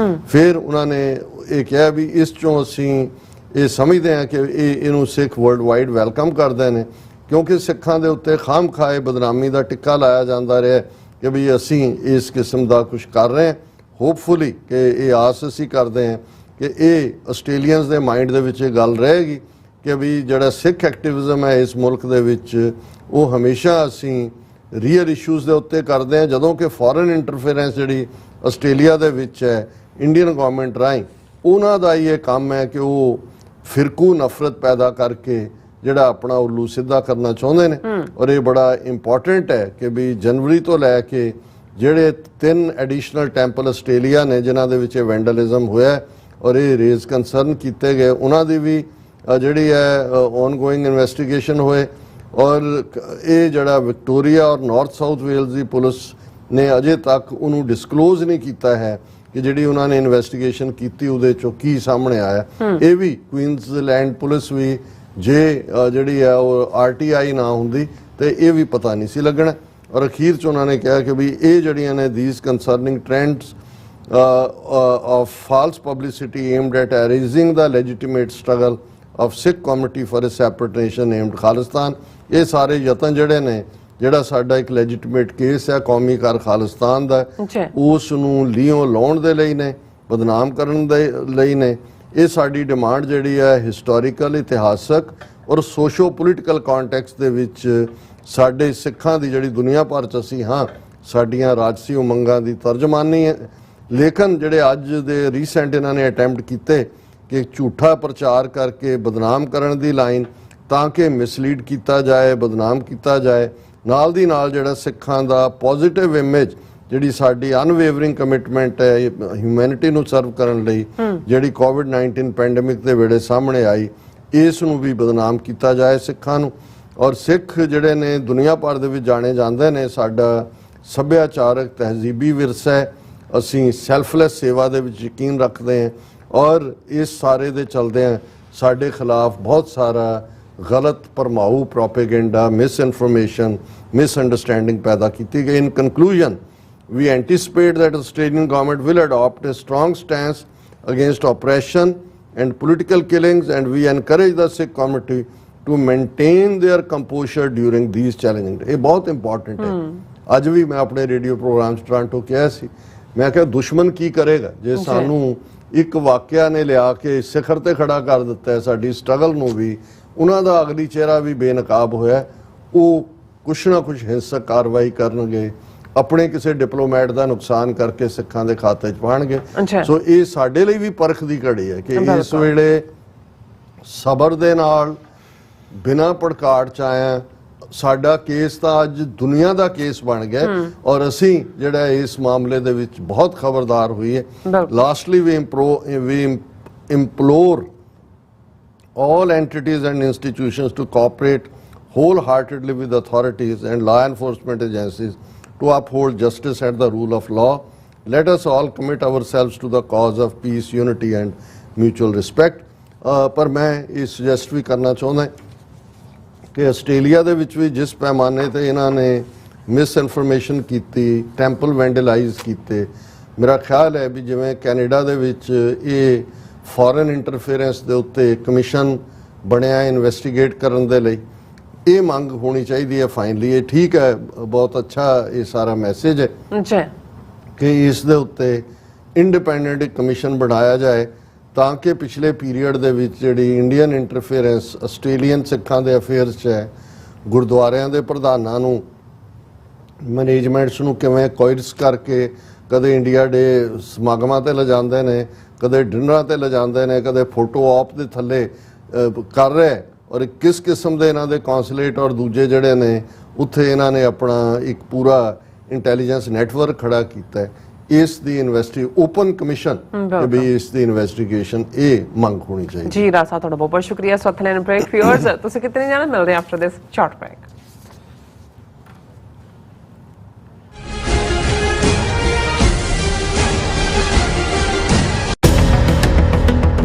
ਫਿਰ ਉਹਨਾਂ ਨੇ ਇਹ ਕਿਹਾ ਵੀ ਇਸ ਚੋਂ ਅਸੀਂ ਇਹ ਸਮਝਦੇ ਹਾਂ ਕਿ ਇਹਨੂੰ ਸਿੱਖ ਵਰਲਡ ਵਾਈਡ ਵੈਲਕਮ ਕਰਦੇ ਨੇ ਕਿਉਂਕਿ ਸਿੱਖਾਂ ਦੇ ਉੱਤੇ ਖਾਮਖਾਏ ਬਦਨਾਮੀ ਦਾ ਟਿੱਕਾ ਲਾਇਆ ਜਾਂਦਾ ਰਿਹਾ ਕਿ ਵੀ ਅਸੀਂ ਇਸ ਕਿਸਮ ਦਾ ਕੁਝ ਕਰ ਰਹੇ ਹਾਂ। ਹੋਪਫੁਲੀ ਕਿ ਇਹ ਆਸ ਅਸੀਂ ਕਰਦੇ ਹਾਂ ਕਿ ਇਹ ਆਸਟ੍ਰੇਲੀਅਨਸ ਦੇ ਮਾਈਂਡ ਦੇ ਵਿੱਚ ਇਹ ਗੱਲ ਰਹੇਗੀ ਕਿ ਵੀ ਜਿਹੜਾ ਸਿੱਖ ਐਕਟਿਵਿਜ਼ਮ ਹੈ ਇਸ ਮੁਲਕ ਦੇ ਵਿੱਚ ਉਹ ਹਮੇਸ਼ਾ ਅਸੀਂ ਰੀਅਲ ਇਸ਼ੂਜ਼ ਦੇ ਉੱਤੇ ਕਰਦੇ ਹਾਂ, ਜਦੋਂ ਕਿ ਫੋਰਨ ਇੰਟਰਫੇਰੈਂਸ ਜਿਹੜੀ ਆਸਟ੍ਰੇਲੀਆ ਦੇ ਵਿੱਚ ਹੈ ਇੰਡੀਅਨ ਗਵਰਨਮੈਂਟ ਰਾਹੀਂ, ਉਹਨਾਂ ਦਾ ਹੀ ਇਹ ਕੰਮ ਹੈ ਕਿ ਉਹ ਫਿਰਕੂ ਨਫ਼ਰਤ ਪੈਦਾ ਕਰਕੇ ਜਿਹੜਾ ਆਪਣਾ ਉੱਲੂ ਸਿੱਧਾ ਕਰਨਾ ਚਾਹੁੰਦੇ ਨੇ। ਔਰ ਇਹ ਬੜਾ ਇੰਪੋਰਟੈਂਟ ਹੈ ਕਿ ਵੀ ਜਨਵਰੀ ਤੋਂ ਲੈ ਕੇ ਜਿਹੜੇ 3 ਐਡੀਸ਼ਨਲ ਟੈਂਪਲ ਆਸਟ੍ਰੇਲੀਆ ਨੇ ਜਿਨ੍ਹਾਂ ਦੇ ਵਿੱਚ ਇਹ ਵੈਂਡਲਿਜ਼ਮ ਹੋਇਆ ਔਰ ਇਹ ਰੇਜ਼ ਕੰਸਰਨ ਕੀਤੇ ਗਏ, ਉਹਨਾਂ ਦੀ ਵੀ ਜਿਹੜੀ ਹੈ ਔਨਗੋਇੰਗ ਇਨਵੈਸਟੀਗੇਸ਼ਨ ਹੋਏ। ਔਰ ਇਹ ਜਿਹੜਾ ਵਿਕਟੋਰੀਆ ਔਰ ਨਾਰਥ ਸਾਊਥ ਵੇਲਜ਼ ਦੀ ਪੁਲਿਸ ਨੇ ਅਜੇ ਤੱਕ ਉਹਨੂੰ ਡਿਸਕਲੋਜ਼ ਨਹੀਂ ਕੀਤਾ ਹੈ ਕਿ ਜਿਹੜੀ ਉਹਨਾਂ ਨੇ ਇਨਵੈਸਟੀਗੇਸ਼ਨ ਕੀਤੀ ਉਹਦੇ ਚੋਂ ਕੀ ਸਾਹਮਣੇ ਆਇਆ। ਇਹ ਵੀ ਕੁਈਨਜ਼ਲੈਂਡ ਪੁਲਿਸ ਵੀ ਜੇ ਜਿਹੜੀ ਹੈ ਉਹ RTI ਨਾ ਹੁੰਦੀ ਤੇ ਇਹ ਵੀ ਪਤਾ ਨਹੀਂ ਸੀ ਲੱਗਣਾ। ਔਰ ਅਖੀਰ 'ਚ ਉਹਨਾਂ ਨੇ ਕਿਹਾ ਕਿ ਵੀ ਇਹ ਜਿਹੜੀਆਂ ਨੇ these concerning trends of false publicity aimed at erasing the legitimate struggle of Sikh community for a separate nation named Khalistan, ਇਹ ਸਾਰੇ ਯਤਨ ਜਿਹੜੇ ਨੇ ਜਿਹੜਾ ਸਾਡਾ ਇੱਕ ਲੈਜੀਟੀਮੇਟ ਕੇਸ ਹੈ ਕੌਮੀ ਕਰ ਖਾਲਿਸਤਾਨ ਦਾ ਉਸ ਨੂੰ ਲੀਓ ਲਾਉਣ ਦੇ ਲਈ ਨੇ, ਬਦਨਾਮ ਕਰਨ ਦੇ ਲਈ ਨੇ। ਇਹ ਸਾਡੀ ਡਿਮਾਂਡ ਜਿਹੜੀ ਹੈ ਹਿਸਟੋਰੀਕਲ ਇਤਿਹਾਸਕ ਔਰ ਸੋਸ਼ੋ ਪੋਲੀਟੀਕਲ ਕੰਟੈਕਸਟ ਦੇ ਵਿੱਚ ਸਾਡੇ ਸਿੱਖਾਂ ਦੀ ਜਿਹੜੀ ਦੁਨੀਆ ਭਰ 'ਚ ਅਸੀਂ ਹਾਂ ਸਾਡੀਆਂ ਰਾਜਸੀ ਉਮੰਗਾਂ ਦੀ ਤਰਜਮਾਨੀ ਹੈ। ਲੇਕਿਨ ਜਿਹੜੇ ਅੱਜ ਦੇ ਰੀਸੈਂਟ ਇਹਨਾਂ ਨੇ ਅਟੈਂਪਟ ਕੀਤੇ ਕਿ ਝੂਠਾ ਪ੍ਰਚਾਰ ਕਰਕੇ ਬਦਨਾਮ ਕਰਨ ਦੀ ਲਾਈਨ ਤਾਂ ਕਿ ਮਿਸਲੀਡ ਕੀਤਾ ਜਾਏ, ਬਦਨਾਮ ਕੀਤਾ ਜਾਏ, ਨਾਲ ਦੀ ਨਾਲ ਜਿਹੜਾ ਸਿੱਖਾਂ ਦਾ ਪੋਜ਼ਿਟਿਵ ਇਮੇਜ ਜਿਹੜੀ ਸਾਡੀ ਅਨਵੇਵਰਿੰਗ ਕਮਿਟਮੈਂਟ ਹੈ ਹਿਊਮੈਨਿਟੀ ਨੂੰ ਸਰਵ ਕਰਨ ਲਈ ਜਿਹੜੀ ਕੋਵਿਡ-19 ਪੈਂਡੇਮਿਕ ਦੇ ਵੇਲੇ ਸਾਹਮਣੇ ਆਈ, ਇਸ ਨੂੰ ਵੀ ਬਦਨਾਮ ਕੀਤਾ ਜਾਏ ਸਿੱਖਾਂ ਨੂੰ। ਔਰ ਸਿੱਖ ਜਿਹੜੇ ਨੇ ਦੁਨੀਆ ਭਰ ਦੇ ਵਿੱਚ ਜਾਣੇ ਜਾਂਦੇ ਨੇ, ਸਾਡਾ ਸੱਭਿਆਚਾਰਕ ਤਹਿਜ਼ੀਬੀ ਵਿਰਸਾ ਹੈ, ਅਸੀਂ ਸੈਲਫਲੈਸ ਸੇਵਾ ਦੇ ਵਿੱਚ ਯਕੀਨ ਰੱਖਦੇ ਹਾਂ ਔਰ ਇਸ ਸਾਰੇ ਦੇ ਚਲਦਿਆਂ ਸਾਡੇ ਖਿਲਾਫ ਬਹੁਤ ਸਾਰਾ ਗਲਤ ਭਰਮਾਊ ਪ੍ਰੋਪੇਗੈਂਡਾ, ਮਿਸਇਨਫੋਰਮੇਸ਼ਨ, ਮਿਸਅੰਡਰਸਟੈਂਡਿੰਗ ਪੈਦਾ ਕੀਤੀ ਗਈ। ਇਨ conclusion, we anticipate that the Australian government will adopt a strong stance against oppression and political killings, and we encourage the Sikh community to maintain their composure during these challenging days। ਇਹ ਬਹੁਤ ਇੰਪੋਰਟੈਂਟ ਹੈ। ਅੱਜ ਵੀ ਮੈਂ ਆਪਣੇ ਰੇਡੀਓ ਪ੍ਰੋਗਰਾਮ 'ਚ ਟੋਰਾਂਟੋ ਕਿਹਾ ਸੀ, ਮੈਂ ਕਿਹਾ ਦੁਸ਼ਮਣ ਕੀ ਕਰੇਗਾ ਜੇ ਸਾਨੂੰ ਇੱਕ ਵਾਕਿਆ ਨੇ ਲਿਆ ਕੇ ਸਿਖਰ ਤੇ ਖੜਾ ਕਰ ਦਿੱਤਾ ਹੈ, ਸਾਡੀ ਸਟਰਗਲ ਨੂੰ ਵੀ, ਉਹਨਾਂ ਦਾ ਅਗਲੀ ਚਿਹਰਾ ਵੀ ਬੇਨਕਾਬ ਹੋਇਆ, ਉਹ ਕੁਛ ਨਾ ਕੁਛ ਹਿੰਸਕ ਕਾਰਵਾਈ ਕਰਨਗੇ, ਆਪਣੇ ਕਿਸੇ ਡਿਪਲੋਮੈਟ ਦਾ ਨੁਕਸਾਨ ਕਰਕੇ ਸਿੱਖਾਂ ਦੇ ਖਾਤੇ 'ਚ ਪਾਉਣਗੇ। ਸੋ ਇਹ ਸਾਡੇ ਲਈ ਵੀ ਪਰਖ ਦੀ ਘੜੀ ਹੈ ਕਿ ਇਸ ਵੇਲੇ ਸਬਰ ਦੇ ਨਾਲ ਬਿਨਾਂ ਭੜਕਾਟ 'ਚ ਆਇਆ। ਸਾਡਾ ਕੇਸ ਤਾਂ ਅੱਜ ਦੁਨੀਆ ਦਾ ਕੇਸ ਬਣ ਗਿਆ ਔਰ ਅਸੀਂ ਜਿਹੜਾ ਇਸ ਮਾਮਲੇ ਦੇ ਵਿੱਚ ਬਹੁਤ ਖਬਰਦਾਰ ਹੋਈ ਹੈ। Lastly we implore all entities and institutions to cooperate wholeheartedly with authorities and law enforcement agencies to uphold justice and the rule of law. Let us all commit ourselves to the cause of peace, unity and mutual respect. ਪਰ ਮੈਂ ਇਹ ਸੁਜੈਸਟ ਵੀ ਕਰਨਾ ਚਾਹੁੰਦਾ ਕਿ ਆਸਟ੍ਰੇਲੀਆ ਦੇ ਵਿੱਚ ਵੀ ਜਿਸ ਪੈਮਾਨੇ ਤੇ ਇਹਨਾਂ ਨੇ ਮਿਸਇਨਫੋਰਮੇਸ਼ਨ ਕੀਤੀ, ਟੈਂਪਲ ਵੈਂਡਲਾਈਜ਼ ਕੀਤੇ, ਮੇਰਾ ਖਿਆਲ ਹੈ ਵੀ ਜਿਵੇਂ ਕੈਨੇਡਾ ਦੇ ਵਿੱਚ ਇਹ ਫੋਰਨ ਇੰਟਰਫੇਰੈਂਸ ਦੇ ਉੱਤੇ ਕਮਿਸ਼ਨ ਬਣਿਆ ਇਨਵੈਸਟੀਗੇਟ ਕਰਨ ਦੇ ਲਈ, ਇਹ ਮੰਗ ਹੋਣੀ ਚਾਹੀਦੀ ਹੈ। ਫਾਈਨਲੀ ਇਹ ਠੀਕ ਹੈ, ਬਹੁਤ ਅੱਛਾ ਇਹ ਸਾਰਾ ਮੈਸੇਜ ਹੈ ਕਿ ਇਸ ਦੇ ਉੱਤੇ ਇੰਡੀਪੈਂਡੈਂਟ ਕਮਿਸ਼ਨ ਬਣਾਇਆ ਜਾਏ ਤਾਂ ਕਿ ਪਿਛਲੇ ਪੀਰੀਅਡ ਦੇ ਵਿੱਚ ਜਿਹੜੀ ਇੰਡੀਅਨ ਇੰਟਰਫੇਰੈਂਸ ਆਸਟ੍ਰੇਲੀਅਨ ਸਿੱਖਾਂ ਦੇ ਅਫੇਅਰਸ 'ਚ ਹੈ, ਗੁਰਦੁਆਰਿਆਂ ਦੇ ਪ੍ਰਧਾਨਾਂ ਨੂੰ, ਮੈਨੇਜਮੈਂਟਸ ਨੂੰ ਕਿਵੇਂ ਕੋਇਰਸ ਕਰਕੇ ਕਦੇ ਇੰਡੀਆ ਡੇ ਸਮਾਗਮਾਂ 'ਤੇ ਲਿਜਾਂਦੇ ਨੇ, ਕਦੇ ਡਿਨਰਾਂ 'ਤੇ ਲਿਜਾਂਦੇ ਨੇ, ਕਦੇ ਫੋਟੋ ਆਪ ਦੇ ਥੱਲੇ ਕਰ ਰਹੇ, ਔਰ ਕਿਸ ਕਿਸਮ ਦੇ ਇਹਨਾਂ ਦੇ ਕੌਂਸੂਲੇਟ ਔਰ ਦੂਜੇ ਜਿਹੜੇ ਨੇ ਉੱਥੇ ਇਹਨਾਂ ਨੇ ਆਪਣਾ ਇੱਕ ਪੂਰਾ ਇੰਟੈਲੀਜੈਂਸ ਨੈਟਵਰਕ ਖੜਾ ਕੀਤਾ ਹੈ। ਇਸ ਦੀ ਓਪਨ ਕਮਿਸ਼ਨ ਵੀ ਇਸ ਦੀ ਇਨਵੈਸਟੀਗੇਸ਼ਨ ਇਹ ਮੰਗ ਹੋਣੀ ਚਾਹੀਦੀ ਜੀ। ਰਾਜ ਸਾਹਿਬ ਤੁਹਾਡਾ ਬਹੁਤ ਬਹੁਤ ਸ਼ੁਕਰੀਆ। ਸਵਥਲੈਨ ਬ੍ਰੇਕ ਵਿਊਅਰਸ ਤੁਸੀਂ ਕਿਤਨੇ ਜਾਣਾ ਮਿਲਦੇ ਆਫਟਰ ਦਿਸ ਸ਼ਾਰਟ ਬ੍ਰੇਕ।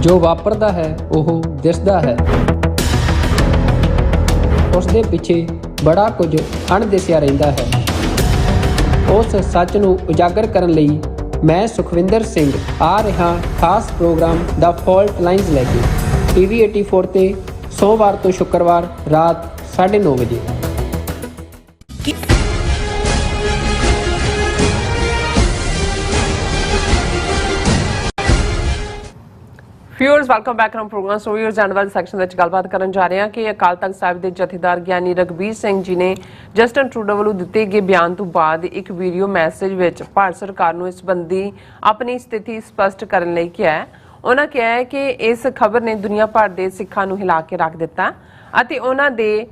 ਜੋ ਵਾਪਰਦਾ ਹੈ ਉਹ ਦਿਸਦਾ ਹੈ, ਉਸ ਦੇ ਪਿੱਛੇ ਬੜਾ ਕੁਝ ਅਣਦਿਸਿਆ ਰਹਿੰਦਾ ਹੈ। ਉਸ ਸੱਚ ਨੂੰ ਉਜਾਗਰ ਕਰਨ ਲਈ ਮੈਂ ਸੁਖਵਿੰਦਰ ਸਿੰਘ ਆ ਰਿਹਾ ਖਾਸ ਪ੍ਰੋਗਰਾਮ ਦਾ ਫਾਲਟ ਲਾਈਨਸ ਲੈ ਕੇ TV 84 ਤੇ ਸੋਮਵਾਰ ਤੋਂ ਸ਼ੁੱਕਰਵਾਰ ਰਾਤ 9:30 ਵਜੇ। Viewers welcome back to program. So viewers ਜਾਣ ਵਾਲੇ ਸੈਕਸ਼ਨ ਵਿੱਚ ਗੱਲਬਾਤ ਕਰਨ ਜਾ ਰਹੇ ਹਾਂ ਕਿ ਅਕਾਲ ਤਖਤ ਸਾਹਿਬ ਦੇ ਜਥੇਦਾਰ ਗਿਆਨੀ ਰਘਬੀਰ ਸਿੰਘ ਜੀ ਨੇ ਜਸਟਿਨ ਟਰੂਡੋ ਵੱਲੋਂ ਦਿੱਤੇ ਗਏ ਬਿਆਨ ਤੋਂ ਬਾਅਦ ਇੱਕ ਵੀਡੀਓ ਮੈਸੇਜ ਵਿੱਚ ਭਾਰਤ ਸਰਕਾਰ ਨੂੰ ਇਸ ਸੰਬੰਧੀ ਆਪਣੀ ਸਥਿਤੀ ਸਪਸ਼ਟ ਕਰਨ ਲਈ ਕਿਹਾ ਹੈ। ਉਹਨਾਂ ਕਿਹਾ ਹੈ ਕਿ ਇਸ ਖਬਰ ਨੇ ਦੁਨੀਆ ਭਰ ਦੇ ਸਿੱਖਾਂ ਨੂੰ ਹਿਲਾ ਕੇ ਰੱਖ ਦਿੱਤਾ ਅਤੇ ਉਹਨਾਂ ਦੇ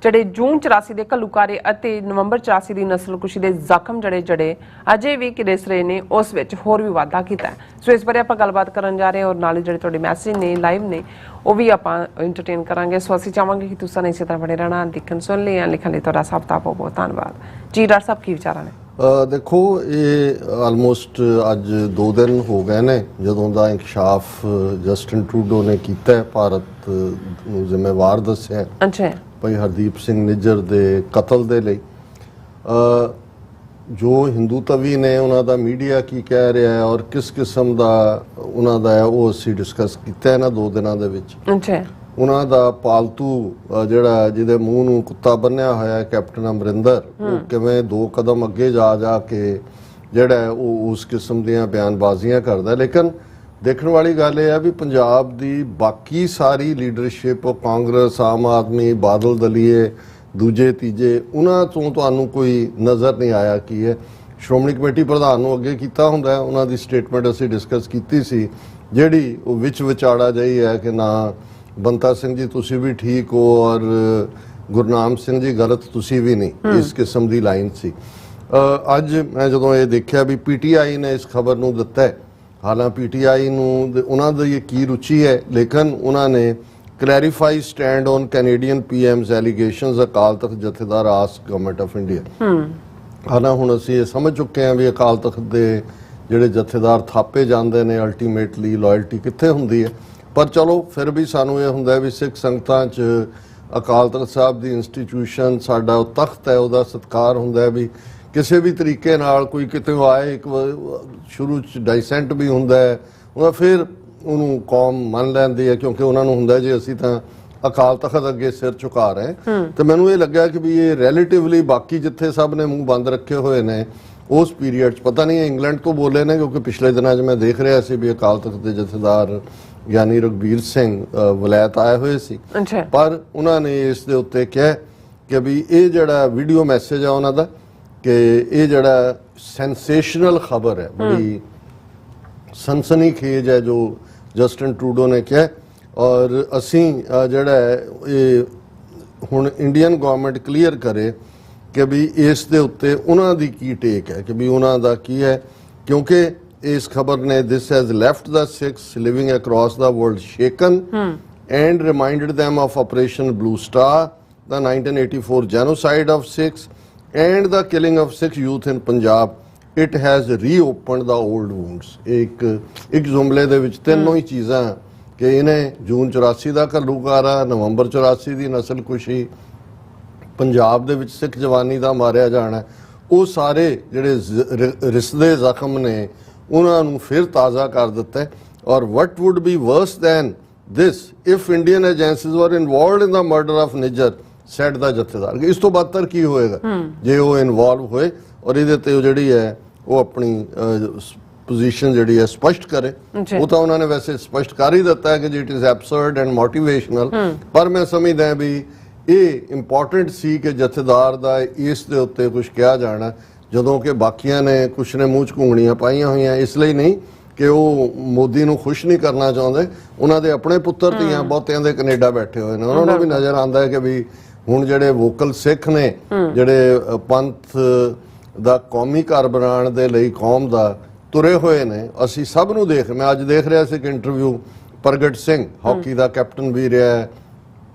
ਜਿਹੜੇ ਜੂਨ 84 ਦੇ ਘੱਲੂਕਾਰੇ ਅਤੇ ਨਵੰਬਰ 84 ਦੀ ਨਸਲਕੁਸ਼ੀ ਦੇ ਜ਼ਖਮ ਜਿਹੜੇ ਅਜੇ ਵੀ ਘਿਰਿਸ ਰਹੇ ਨੇ, ਉਸ ਵਿੱਚ ਹੋਰ ਵੀ ਵਾਧਾ ਕੀਤਾ। ਸੋ ਇਸ ਬਾਰੇ ਆਪਾਂ ਗੱਲਬਾਤ ਕਰਨ ਜਾ ਰਹੇ ਹਾਂ ਔਰ ਨਾਲ ਹੀ ਜਿਹੜੇ ਤੁਹਾਡੇ ਮੈਸੇਜ ਨੇ ਲਾਈਵ ਨੇ ਉਹ ਵੀ ਆਪਾਂ ਐਂਟਰਟੇਨ ਕਰਾਂਗੇ। ਸੋ ਅਸੀਂ ਚਾਹਾਂਗੇ ਕਿ ਤੁਸੀਂ ਇਸੇ ਤਰ੍ਹਾਂ ਬਣੇ ਰਹਿਣਾ, ਦੇਖਣ ਸੁਣ ਲਿਆ, ਲਿਖਣ ਲਈ ਤੁਹਾਡਾ ਸਭ ਦਾ ਬਹੁਤ ਬਹੁਤ ਧੰਨਵਾਦ ਜੀ। ਡਾਕਟਰ ਸਾਹਿਬ ਕੀ ਵਿਚਾਰਾਂ ਨੇ? ਦੇਖੋ, ਇਹ ਆਲਮੋਸਟ ਅੱਜ 2 ਦਿਨ ਹੋ ਗਏ ਨੇ ਜਦੋਂ ਦਾ ਇੰਕਸ਼ਾਫ ਜਸਟਿਨ ਟਰੂਡੋ ਨੇ ਕੀਤਾ, ਭਾਰਤ ਨੂੰ ਜ਼ਿੰਮੇਵਾਰ ਦੱਸਿਆ ਅੱਛਾ ਭਾਈ ਹਰਦੀਪ ਸਿੰਘ ਨਿੱਜਰ ਦੇ ਕਤਲ ਦੇ ਲਈ। ਜੋ ਹਿੰਦੂ ਤਵੀ ਨੇ ਉਹਨਾਂ ਦਾ ਮੀਡੀਆ ਕੀ ਕਹਿ ਰਿਹਾ ਹੈ ਔਰ ਕਿਸ ਕਿਸਮ ਦਾ ਉਹਨਾਂ ਦਾ ਹੈ ਉਹ ਅਸੀਂ ਡਿਸਕਸ ਕੀਤਾ ਇਹਨਾਂ 2 ਦਿਨਾਂ ਦੇ ਵਿੱਚ। ਅੱਛਾ। ਉਹਨਾਂ ਦਾ ਪਾਲਤੂ ਜਿਹੜਾ ਜਿਹਦੇ ਮੂੰਹ ਨੂੰ ਕੁੱਤਾ ਬੰਨਿਆ ਹੋਇਆ ਹੈ ਕੈਪਟਨ ਅਮਰਿੰਦਰ, ਉਹ ਕਿਵੇਂ 2 ਕਦਮ ਅੱਗੇ ਜਾ ਕੇ ਜਿਹੜਾ ਉਹ ਉਸ ਕਿਸਮ ਦੀਆਂ ਬਿਆਨਬਾਜ਼ੀਆਂ ਕਰਦਾ। ਲੇਕਿਨ ਦੇਖਣ ਵਾਲੀ ਗੱਲ ਇਹ ਹੈ ਵੀ ਪੰਜਾਬ ਦੀ ਬਾਕੀ ਸਾਰੀ ਲੀਡਰਸ਼ਿਪ, ਕਾਂਗਰਸ, ਆਮ ਆਦਮੀ, ਬਾਦਲ ਦਲੀਏ, ਦੂਜੇ ਤੀਜੇ, ਉਹਨਾਂ ਤੋਂ ਤੁਹਾਨੂੰ ਕੋਈ ਨਜ਼ਰ ਨਹੀਂ ਆਇਆ ਕੀ ਹੈ। ਸ਼੍ਰੋਮਣੀ ਕਮੇਟੀ ਪ੍ਰਧਾਨ ਨੂੰ ਅੱਗੇ ਕੀਤਾ ਹੁੰਦਾ, ਉਹਨਾਂ ਦੀ ਸਟੇਟਮੈਂਟ ਅਸੀਂ ਡਿਸਕਸ ਕੀਤੀ ਸੀ, ਜਿਹੜੀ ਉਹ ਵਿਚਾੜਾ ਜਿਹੀ ਹੈ ਕਿ ਨਾ ਬੰਤਾ ਸਿੰਘ ਜੀ ਤੁਸੀਂ ਵੀ ਠੀਕ ਹੋ ਔਰ ਗੁਰਨਾਮ ਸਿੰਘ ਜੀ ਗਲਤ ਤੁਸੀਂ ਵੀ ਨਹੀਂ, ਇਸ ਕਿਸਮ ਦੀ ਲਾਈਨ ਸੀ। ਅੱਜ ਮੈਂ ਜਦੋਂ ਇਹ ਦੇਖਿਆ ਵੀ PTI ਨੇ ਇਸ ਖਬਰ ਨੂੰ ਦਿੱਤਾ ਹੈ, ਹਾਲਾਂਕਿ PTI ਨੂੰ ਉਹਨਾਂ ਦੀ ਕੀ ਰੁਚੀ ਹੈ, ਲੇਕਿਨ ਉਹਨਾਂ ਨੇ clarify stand on Canadian PM's allegations Akal Takht Jathedar ask government of India. ਹਾਲਾਂ ਹੁਣ ਅਸੀਂ ਇਹ ਸਮਝ ਚੁੱਕੇ ਹਾਂ ਵੀ ਅਕਾਲ ਤਖਤ ਦੇ ਜਿਹੜੇ ਜਥੇਦਾਰ ਥਾਪੇ ਜਾਂਦੇ ਨੇ ਅਲਟੀਮੇਟਲੀ ਲਾਇਲਟੀ ਕਿੱਥੇ ਹੁੰਦੀ ਹੈ। ਪਰ ਚਲੋ ਫਿਰ ਵੀ ਸਾਨੂੰ ਇਹ ਹੁੰਦਾ ਵੀ ਸਿੱਖ ਸੰਗਤਾਂ 'ਚ ਅਕਾਲ ਤਖਤ ਸਾਹਿਬ ਦੀ ਇੰਸਟੀਟਿਊਸ਼ਨ, ਸਾਡਾ ਉਹ ਤਖਤ ਹੈ, ਉਹਦਾ ਸਤਿਕਾਰ ਹੁੰਦਾ ਵੀ ਕਿਸੇ ਵੀ ਤਰੀਕੇ ਨਾਲ ਕੋਈ ਕਿਤੇ ਆਏ, ਇੱਕ ਸ਼ੁਰੂ 'ਚ ਡਾਈਸੈਂਟ ਵੀ ਹੁੰਦਾ ਹੈ, ਉਹਦਾ ਫਿਰ ਉਹਨੂੰ ਕੌਮ ਮੰਨ ਲੈਂਦੀ ਹੈ ਕਿਉਂਕਿ ਉਹਨਾਂ ਨੂੰ ਹੁੰਦਾ ਜੀ ਅਸੀਂ ਤਾਂ ਅਕਾਲ ਤਖਤ ਅੱਗੇ ਸਿਰ ਝੁਕਾ ਰਹੇ। ਤੇ ਮੈਨੂੰ ਇਹ ਲੱਗਿਆ ਕਿ ਵੀ ਇਹ ਰਿਲੇਟਿਵਲੀ ਬਾਕੀ ਜਿੱਥੇ ਸਭ ਨੇ ਮੂੰਹ ਬੰਦ ਰੱਖੇ ਹੋਏ ਨੇ ਉਸ ਪੀਰੀਅਡ 'ਚ, ਪਤਾ ਨਹੀਂ ਇੰਗਲੈਂਡ ਤੋਂ ਬੋਲੇ ਨੇ ਕਿਉਂਕਿ ਪਿਛਲੇ ਦਿਨਾਂ 'ਚ ਮੈਂ ਦੇਖ ਰਿਹਾ ਸੀ ਵੀ ਅਕਾਲ ਤਖਤ ਦੇ ਜਥੇਦਾਰ ਯਾਨੀ ਰਘਬੀਰ ਸਿੰਘ ਵਲੈਤ ਆਏ ਹੋਏ ਸੀ, ਪਰ ਉਹਨਾਂ ਨੇ ਇਸ ਦੇ ਉੱਤੇ ਕਿਹਾ ਕਿ ਵੀ ਇਹ ਜਿਹੜਾ ਵੀਡੀਓ ਮੈਸੇਜ ਆ ਉਹਨਾਂ ਦਾ ਕਿ ਇਹ ਜਿਹੜਾ ਸੈਂਸੇਸ਼ਨਲ ਖਬਰ ਹੈ, ਬੜੀ ਸਨਸਨੀਖੇਜ ਹੈ ਜੋ ਜਸਟਿਨ ਟਰੂਡੋ ਨੇ ਕਿਹਾ। ਔਰ ਅਸੀਂ ਜਿਹੜਾ ਇਹ ਹੁਣ ਇੰਡੀਅਨ ਗਵਰਨਮੈਂਟ ਕਲੀਅਰ ਕਰੇ ਕਿ ਵੀ ਇਸ ਦੇ ਉੱਤੇ ਉਹਨਾਂ ਦੀ ਕੀ ਟੇਕ ਹੈ, ਕਿ ਵੀ ਉਹਨਾਂ ਦਾ ਕੀ ਹੈ, ਕਿਉਂਕਿ ਇਸ ਖਬਰ ਨੇ this has left the Sikhs living across the world shaken and reminded them of Operation Blue Star, the 1984 genocide of Sikhs and the killing of Sikh youth in Punjab. It has reopened the old wounds. ਇੱਕ ਜੁਮਲੇ ਦੇ ਵਿੱਚ ਤਿੰਨੋਂ ਹੀ ਚੀਜ਼ਾਂ ਕਿ ਇਹਨੇ ਜੂਨ 84 ਦਾ ਘੱਲੂਘਾਰਾ, ਨਵੰਬਰ 84 ਦੀ ਨਸਲਕੁਸ਼ੀ, ਪੰਜਾਬ ਦੇ ਵਿੱਚ ਸਿੱਖ ਜਵਾਨੀ ਦਾ ਮਾਰਿਆ ਜਾਣਾ, ਉਹ ਸਾਰੇ ਜਿਹੜੇ ਰਿਸ਼ਤੇ ਜ਼ਖਮ ਨੇ ਉਹਨਾਂ ਨੂੰ ਫਿਰ ਤਾਜ਼ਾ ਕਰ ਦਿੱਤਾ। ਔਰ what would be worse than this if Indian agencies were involved in the murder of Nijjar, said ਦਾ ਜਥੇਦਾਰ। ਇਸ ਤੋਂ ਬਦਤਰ ਕੀ ਹੋਏਗਾ ਜੇ ਉਹ ਇਨਵੋਲਵ ਹੋਏ ਔਰ ਇਹਦੇ ਤੇ ਉਹ ਜਿਹੜੀ ਹੈ ਉਹ ਆਪਣੀ ਪੋਜੀਸ਼ਨ ਜਿਹੜੀ ਹੈ ਸਪਸ਼ਟ ਕਰੇ। ਉਹ ਤਾਂ ਉਹਨਾਂ ਨੇ ਵੈਸੇ ਸਪਸ਼ਟ ਕਰ ਹੀ ਦਿੱਤਾ ਹੈ ਕਿ ਇਟ ਇਜ਼ ਐਬਸਰਡ ਐਂਡ ਮੋਟੀਵੇਸ਼ਨਲ, ਪਰ ਮੈਂ ਸਮਝਦਾ ਵੀ ਇਹ ਇੰਪੋਰਟੈਂਟ ਸੀ ਕਿ ਜਥੇਦਾਰ ਦਾ ਇਸ ਦੇ ਉੱਤੇ ਕੁਝ ਕਿਹਾ ਜਾਣਾ, ਜਦੋਂ ਕਿ ਬਾਕੀਆਂ ਨੇ ਕੁਛ ਨੇ ਮੂੰਹ 'ਚ ਘੁੰਗਣੀਆਂ ਪਾਈਆਂ ਹੋਈਆਂ। ਇਸ ਲਈ ਨਹੀਂ ਕਿ ਉਹ ਮੋਦੀ ਨੂੰ ਖੁਸ਼ ਨਹੀਂ ਕਰਨਾ ਚਾਹੁੰਦੇ, ਉਹਨਾਂ ਦੇ ਆਪਣੇ ਪੁੱਤਰ ਧੀਆਂ ਬਹੁਤਿਆਂ ਦੇ ਕੈਨੇਡਾ ਬੈਠੇ ਹੋਏ ਨੇ, ਉਹਨਾਂ ਨੂੰ ਵੀ ਨਜ਼ਰ ਆਉਂਦਾ ਹੈ ਕਿ ਵੀ ਹੁਣ ਜਿਹੜੇ ਵੋਕਲ ਸਿੱਖ ਨੇ, ਜਿਹੜੇ ਪੰਥ ਦਾ ਕੌਮੀ ਘਰ ਬਣਾਉਣ ਦੇ ਲਈ ਕੌਮ ਦਾ ਤੁਰੇ ਹੋਏ ਨੇ, ਅਸੀਂ ਸਭ ਨੂੰ ਮੈਂ ਅੱਜ ਦੇਖ ਰਿਹਾ ਸੀ ਕਿ ਇੰਟਰਵਿਊ ਪ੍ਰਗਟ ਸਿੰਘ ਹਾਕੀ ਦਾ ਕੈਪਟਨ ਵੀ ਰਿਹਾ,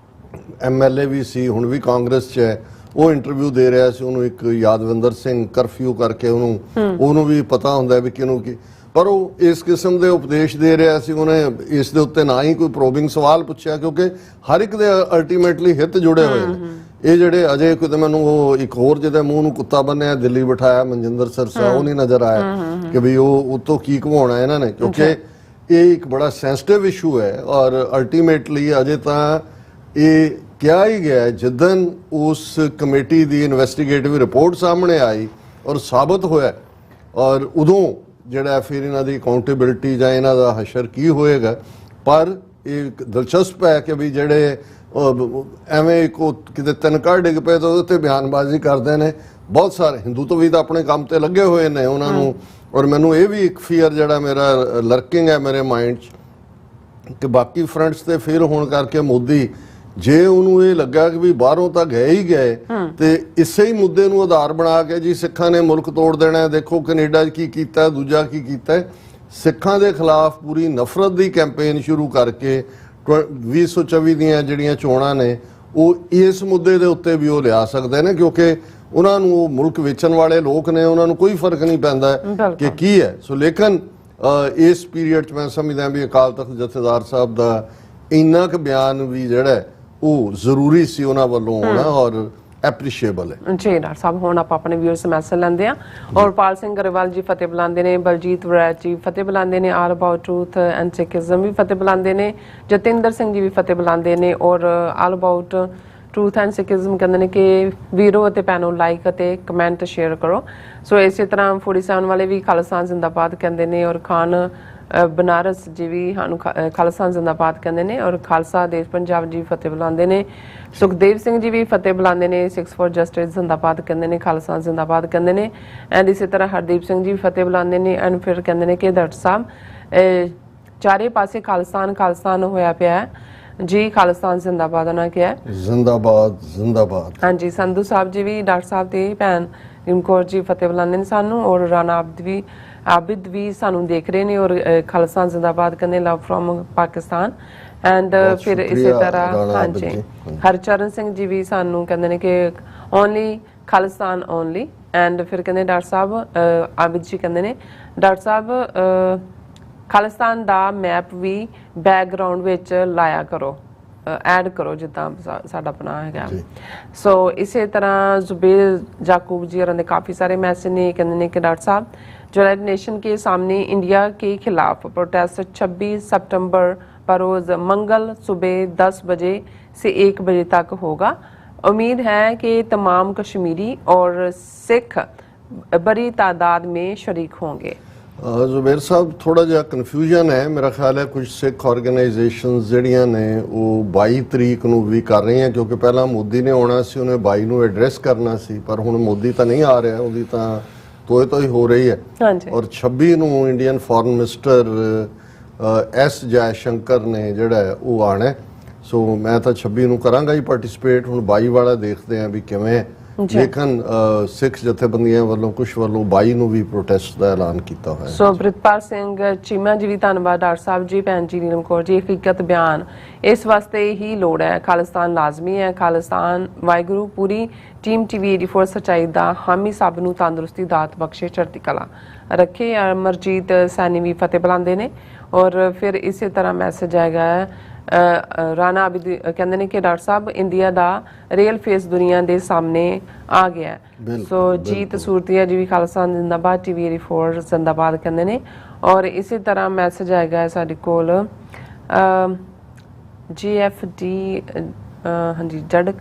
MLA ਵੀ ਸੀ, ਹੁਣ ਵੀ ਕਾਂਗਰਸ 'ਚ ਹੈ, ਉਹ ਇੰਟਰਵਿਊ ਦੇ ਰਿਹਾ ਸੀ। ਉਹਨੂੰ ਇੱਕ ਯਾਦਵਿੰਦਰ ਸਿੰਘ ਕਰਫਿਊ ਕਰਕੇ ਉਹਨੂੰ ਵੀ ਪਤਾ ਹੁੰਦਾ ਵੀ ਕਿਹਨੂੰ ਕੀ, ਪਰ ਉਹ ਇਸ ਕਿਸਮ ਦੇ ਉਪਦੇਸ਼ ਦੇ ਰਿਹਾ ਸੀ। ਉਹਨੇ ਇਸ ਦੇ ਉੱਤੇ ਨਾ ਹੀ ਕੋਈ ਪ੍ਰੋਬਿੰਗ ਸਵਾਲ ਪੁੱਛਿਆ ਕਿਉਂਕਿ ਹਰ ਇੱਕ ਦੇ ਅਲਟੀਮੇਟਲੀ ਹਿੱਤ ਜੁੜੇ ਹੋਏ ਨੇ। ਇਹ ਜਿਹੜੇ ਅਜੇ ਕਿਤੇ ਮੈਨੂੰ ਉਹ ਇੱਕ ਹੋਰ ਜਿਹਦੇ ਮੂੰਹ ਨੂੰ ਕੁੱਤਾ ਬੰਨਿਆ ਦਿੱਲੀ ਬਿਠਾਇਆ ਮਨਜਿੰਦਰ ਸਰਸਾ, ਉਹ ਨਹੀਂ ਨਜ਼ਰ ਆਇਆ ਕਿ ਵੀ ਉਹ ਉਤੋਂ ਕੀ ਘਵਾਉਣਾ ਇਹਨਾਂ ਨੇ, ਕਿਉਂਕਿ ਇਹ ਇੱਕ ਬੜਾ ਸੈਂਸਿਟਿਵ ਇਸ਼ੂ ਹੈ। ਔਰ ਅਲਟੀਮੇਟਲੀ ਅਜੇ ਤਾਂ ਇਹ ਕਿਹਾ ਹੀ ਗਿਆ ਜਿੱਦਣ ਉਸ ਕਮੇਟੀ ਦੀ ਇਨਵੈਸਟੀਗੇਟਿਵ ਰਿਪੋਰਟ ਸਾਹਮਣੇ ਆਈ ਔਰ ਸਾਬਤ ਹੋਇਆ, ਔਰ ਉਦੋਂ ਜਿਹੜਾ ਫਿਰ ਇਹਨਾਂ ਦੀ ਅਕਾਊਂਟੇਬਿਲਿਟੀ ਜਾਂ ਇਹਨਾਂ ਦਾ ਹਸ਼ਰ ਕੀ ਹੋਏਗਾ। ਪਰ ਇਹ ਦਿਲਚਸਪ ਹੈ ਕਿ ਵੀ ਜਿਹੜੇ ਐਵੇਂ ਕਿਤੇ ਤਿੰਨਕਾ ਡਿੱਗ ਪਏ ਤਾਂ ਉਹਦੇ ਤੇ ਬਿਆਨਬਾਜ਼ੀ ਕਰਦੇ ਨੇ ਬਹੁਤ ਸਾਰੇ ਹਿੰਦੂ ਤੋਂ ਵੀ ਤਾਂ ਆਪਣੇ ਕੰਮ ਤੇ ਲੱਗੇ ਹੋਏ ਨੇ ਉਹਨਾਂ ਨੂੰ। ਔਰ ਮੈਨੂੰ ਇਹ ਵੀ ਇੱਕ ਫੀਅਰ ਜਿਹੜਾ ਮੇਰਾ ਲਰਕਿੰਗ ਹੈ ਮੇਰੇ ਮਾਈਂਡ 'ਚ ਕਿ ਬਾਕੀ ਫਰੰਟਸ ਤੇ ਫਿਰ ਹੋਣ ਕਰਕੇ ਮੋਦੀ ਜੇ ਉਹਨੂੰ ਇਹ ਲੱਗਾ ਕਿ ਵੀ ਬਾਹਰੋਂ ਤਾਂ ਗਏ ਹੀ ਗਏ ਤੇ ਇਸੇ ਹੀ ਮੁੱਦੇ ਨੂੰ ਆਧਾਰ ਬਣਾ ਕੇ ਜੀ ਸਿੱਖਾਂ ਨੇ ਮੁਲਕ ਤੋੜ ਦੇਣਾ, ਦੇਖੋ ਕੈਨੇਡਾ 'ਚ ਕੀ ਕੀਤਾ, ਦੂਜਾ ਕੀ ਕੀਤਾ, ਸਿੱਖਾਂ ਦੇ ਖਿਲਾਫ ਪੂਰੀ ਨਫ਼ਰਤ ਦੀ ਕੈਂਪੇਨ ਸ਼ੁਰੂ ਕਰਕੇ 2024 ਦੀਆਂ ਜਿਹੜੀਆਂ ਚੋਣਾਂ ਨੇ ਉਹ ਇਸ ਮੁੱਦੇ ਦੇ ਉੱਤੇ ਵੀ ਉਹ ਲਿਆ ਸਕਦੇ ਨੇ, ਕਿਉਂਕਿ ਉਹਨਾਂ ਨੂੰ ਉਹ ਮੁਲਕ ਵੇਚਣ ਵਾਲੇ ਲੋਕ ਨੇ, ਉਹਨਾਂ ਨੂੰ ਕੋਈ ਫਰਕ ਨਹੀਂ ਪੈਂਦਾ ਕਿ ਕੀ ਹੈ। ਸੋ ਲੇਕਿਨ ਇਸ ਪੀਰੀਅਡ 'ਚ ਮੈਂ ਸਮਝਦਾ ਵੀ ਅਕਾਲ ਤਖਤ ਜਥੇਦਾਰ ਸਾਹਿਬ ਦਾ ਇੰਨਾ ਕੁ ਬਿਆਨ ਵੀ ਜਿਹੜਾ ਉਹ ਜ਼ਰੂਰੀ ਸੀ ਉਹਨਾਂ ਵੱਲੋਂ ਹੋਣਾ। ਔਰ ਐਪਰੀਸ਼ੀਏਬਲ ਹੈ। ਜੀ ਡਾਕਟਰ ਸਾਹਿਬ, ਹੁਣ ਆਪਾਂ ਆਪਣੇ ਵਿਊਅਰਸ ਮੈਸੇਜ ਲੈਂਦੇ ਆ। ਔਰਪਾਲ ਸਿੰਘ ਗਰੇਵਾਲ ਜੀ ਫਤਿਹ ਬੁਲਾਉਂਦੇ ਨੇ, ਬਲਜੀਤ ਵਰੈਤ ਜੀ ਫਤਿਹ ਬੁਲਾਉਂਦੇ ਨੇ, all about truth and Sikhism ਵੀ ਫਤਿਹ ਬੁਲਾਉਂਦੇ ਨੇ, ਜਤਿੰਦਰ ਸਿੰਘ ਜੀ ਵੀ ਫਤਿਹ ਬੁਲਾਉਂਦੇ ਨੇ, ਔਰ ਆਲ ਅਬਾਊਟ ਟਰੂਥ ਐਂਡ ਸਿੱਖਿਜ਼ਮ ਕਹਿੰਦੇ ਨੇ ਕਿ ਵੀਰੋ ਅਤੇ ਭੈਣੋ ਲਾਈਕ ਅਤੇ ਕਮੈਂਟ ਸ਼ੇਅਰ ਕਰੋ। ਸੋ ਇਸੇ ਤਰ੍ਹਾਂ 47 ਵਾਲੇ ਵੀ ਖਾਲਸਾ ਜ਼ਿੰਦਾਬਾਦ ਕਹਿੰਦੇ ਨੇ, ਔਰ ਖਾਨ ਬਨਾਰਸ ਜੀ ਵੀ ਸਾਨੂੰ ਖਾਲਸਾ ਜ਼ਿੰਦਾਬਾਦ ਕਹਿੰਦੇ ਨੇ, ਔਰ ਖਾਲਸਾ ਦੇਸ਼ ਪੰਜਾਬ ਜੀ ਫਤਿਹ ਬੁਲਾਉਂਦੇ ਨੇ। ਸੁਖਦੇਵ ਸਿੰਘ ਜੀ ਵੀ ਫਤਿਹ ਬੁਲਾਉਂਦੇ ਨੇ, 6 ਫॉर ਜਸਟਿਸ ਜ਼ਿੰਦਾਬਾਦ ਕਹਿੰਦੇ ਨੇ, ਖਾਲਸਾ ਜ਼ਿੰਦਾਬਾਦ ਕਹਿੰਦੇ ਨੇ। ਐਂਡ ਇਸੇ ਤਰ੍ਹਾਂ ਹਰਦੀਪ ਸਿੰਘ ਜੀ ਵੀ ਫਤਿਹ ਬੁਲਾਉਂਦੇ ਨੇ। ਐਂਡ ਫਿਰ ਕਹਿੰਦੇ ਨੇ ਕਿ ਡਾਕਟਰ ਸਾਹਿਬ ਚਾਰੇ ਪਾਸੇ ਖਾਲਸਾਨ ਹੋਇਆ ਪਿਆ ਹੈ ਜੀ, ਖਾਲਸਤਾਨ ਜ਼ਿੰਦਾਬਾਦ ਉਹਨਾਂ ਕਿਹਾ ਜ਼ਿੰਦਾਬਾਦ ਜ਼ਿੰਦਾਬਾਦ। ਹਾਂਜੀ, ਸੰਧੂ ਸਾਹਿਬ ਜੀ ਵੀ ਡਾਕਟਰ ਸਾਹਿਬ ਦੀ ਭੈਣ ਰਿਮਕੌਰ ਜੀ ਫਤਿਹ ਬੁਲਾਉਂਦੇ ਨੇ ਸਾਨੂੰ, ਔਰ ਰਾਣਾ ਆਬਿਦ ਵੀ ਸਾਨੂੰ ਦੇਖ ਰਹੇ ਨੇ, ਔਰ ਖਾਲਸਾ ਜ਼ਿੰਦਾਬਾਦ ਕਹਿੰਦੇ, ਲਵ ਫਰੋਮ ਪਾਕਿਸਤਾਨ। ਐਂਡ ਫਿਰ ਇਸੇ ਤਰ੍ਹਾਂ ਹਾਂਜੀ ਹਰਚਰਨ ਸਿੰਘ ਜੀ ਵੀ ਸਾਨੂੰ ਕਹਿੰਦੇ ਨੇ ਕਿ ਓਨਲੀ ਖਾਲਿਸਤਾਨ ਓਨਲੀ। ਐਂਡ ਫਿਰ ਕਹਿੰਦੇ ਡਾਕਟਰ ਸਾਹਿਬ ਆਬਿਦ ਜੀ ਕਹਿੰਦੇ ਨੇ ਡਾਕਟਰ ਸਾਹਿਬ ਖਾਲਿਸਤਾਨ ਦਾ ਮੈਪ ਵੀ ਬੈਕਗਰਾਉਂਡ ਵਿੱਚ ਲਾਇਆ ਕਰੋ, ਐਡ ਕਰੋ ਜਿੱਦਾਂ ਸਾਡਾ ਆਪਣਾ ਹੈਗਾ। ਸੋ ਇਸੇ ਤਰ੍ਹਾਂ ਜ਼ੁਬੇਰ ਜਾਕੂਬ ਜੀ ਹੋਰਾਂ ਦੇ ਕਾਫੀ ਸਾਰੇ ਮੈसेज ने कहते हैं कि डॉक्टर साहब यूनाइटेड नेशन के सामने इंडिया के खिलाफ प्रोटेस्ट 26 सितंबर पर रोज मंगल सुबह 10 बजे से 1 बजे तक होगा। उम्मीद है कि तमाम कश्मीरी और सिख बड़ी तादाद में शरीक होंगे। ਜ਼ੁਬੇਰ ਸਾਹਿਬ ਥੋੜਾ ਜਿਹਾ ਕਨਫਿਊਜ਼ਨ ਹੈ, ਮੇਰਾ ਖਿਆਲ ਹੈ ਕੁਝ ਸਿੱਖ ਆਰਗੇਨਾਈਜੇਸ਼ਨਸ ਜਿਹੜੀਆਂ ਨੇ ਉਹ 22 ਤਰੀਕ ਨੂੰ ਵੀ ਕਰ ਰਹੀਆਂ, ਕਿਉਂਕਿ ਪਹਿਲਾਂ ਮੋਦੀ ਨੇ ਆਉਣਾ ਸੀ, ਉਹਨੇ 22 ਨੂੰ ਐਡਰੈਸ ਕਰਨਾ ਸੀ, ਪਰ ਹੁਣ ਮੋਦੀ ਤਾਂ ਨਹੀਂ ਆ ਰਿਹਾ, ਉਹਦੀ ਤਾਂ ਤੋਈ ਹੋ ਰਹੀ ਹੈ। ਔਰ 26 ਨੂੰ Indian foreign minister S Jai Shankar ਨੇ ਜਿਹੜਾ ਉਹ ਆਣਾ। ਸੋ ਮੈਂ ਤਾਂ 26 ਨੂੰ ਕਰਾਂਗਾ ਹੀ ਪਾਰਟਿਸਿਪੇਟ, ਹੁਣ 22 ਵਾਲਾ ਦੇਖਦੇ ਆਂ ਵੀ ਕਿਵੇਂ। ਲੇਕਿਨ ਸਿੱਖ ਜਥੇਬੰਦੀਆਂ ਵੱਲੋਂ ਕੁਝ ਵੱਲੋਂ 22 ਨੂੰ ਵੀ ਪ੍ਰੋਟੈਸਟ ਦਾ ਐਲਾਨ ਕੀਤਾ ਹੋਇਆ। ਸੋ ਪ੍ਰਿਤਪਾਲ ਸਿੰਘ ਚੀਮਾ ਜੀ ਵੀ ਧੰਨਵਾਦ ਡਾਕਟਰ ਸਾਹਿਬ ਜੀ, ਭੈਣ ਜੀ ਨੀਲਮ ਕੌਰ ਜੀ। ਹਕੀਕਤ ਬਿਆਨ ਇਸ ਵਾਸਤੇ ਹੀ ਲੋੜ ਹੈ, ਖਾਲਿਸਤਾਨ ਲਾਜ਼ਮੀ ਹੈ, ਖਾਲਿਸਤਾਨ ਵਾਹਿਗੁਰੂ ਪੂਰੀ ਟੀਮ TV 84 ਸੱਚਾਈ ਦਾ ਹਾਮੀ, ਸਭ ਨੂੰ ਤੰਦਰੁਸਤੀ ਦਾਤ ਬਖਸ਼ੇ, ਚੜ੍ਹਦੀ ਕਲਾ ਰੱਖੇ। ਅਮਰਜੀਤ ਸੈਣੀ ਵੀ ਫਤਿਹ ਬੁਲਾਉਂਦੇ ਨੇ। ਔਰ ਫਿਰ ਇਸੇ ਤਰ੍ਹਾਂ ਮੈਸੇਜ ਆਏਗਾ ਰਾਣਾ ਆਬਿਦ ਕਹਿੰਦੇ ਨੇ ਕਿ ਡਾਕਟਰ ਸਾਹਿਬ ਇੰਡੀਆ ਦਾ ਰੀਅਲ ਫੇਸ ਦੁਨੀਆ ਦੇ ਸਾਹਮਣੇ ਆ ਗਿਆ। ਸੋ ਜੀਤ ਸੂਰਤੀਆ ਜੀ ਵੀ ਖਾਲਸਾ ਜ਼ਿੰਦਾਬਾਦ TV 84 ਜ਼ਿੰਦਾਬਾਦ ਕਹਿੰਦੇ ਨੇ। ਔਰ ਇਸੇ ਤਰ੍ਹਾਂ ਮੈਸੇਜ ਆਏਗਾ ਸਾਡੇ ਕੋਲ GFD ਹਾਂਜੀ ਜੜਕ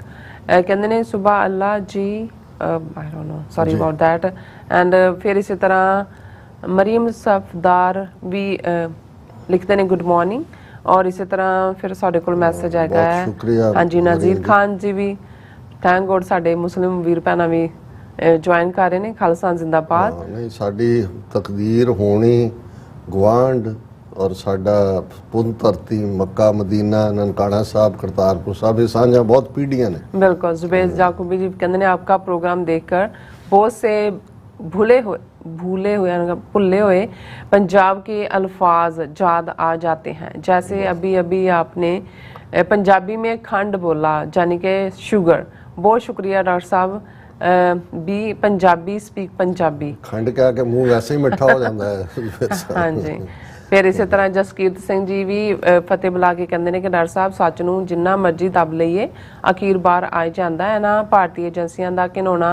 ਕਹਿੰਦੇ ਨੇ ਸੁਬਾ ਅੱਲਾ ਜੀ, I don't know, sorry about that. And ਫਿਰ ਇਸੇ ਤਰ੍ਹਾਂ ਮਰੀਮ ਸਫਦਾਰ ਵੀ ਲਿਖਦੇ ਨੇ ਗੁੱਡ ਮਾਰਨਿੰਗ। और इसी तरह फिर साडे कोल मैसेज आएगा हाँ जी नाजीर खान जी भी थैंक गॉड साडे मुस्लिम वीर भैन भी ज्वाइन कर रहे हैं। खालसा जिंदाबाद। नहीं साडी तकदीर होनी गवांड और साडा पुन धरती मक्का मदीना ननकाना साहब करतारपुर साहब ये साझा बहुत पीढ़ियां ने। बिल्कुल जुबैर जाकूबी जी कहते हैं आपका प्रोग्राम देखकर बहुत से भूले हुए पंजाब के अल्फाज याद आ जाते हैं। जैसे अभी अभी आपने पंजाबी में खंड बोला यानी कि शुगर। बहुत शुक्रिया डॉक्टर साहब। भी पंजाबी स्पीक पंजाबी। खंड क्या के मुंह वैसे ही मिठा हो जाता है। हाँ जी। फिर इसी तरह जसकीरत सिंह जी भी फतेह बुला के कहते हैं कि डॉक्टर साहब सच नूं जिन्ना मर्जी दब लईए अखीर बाहर आ जाता है ना। भारतीय एजेंसियां दा घिनौना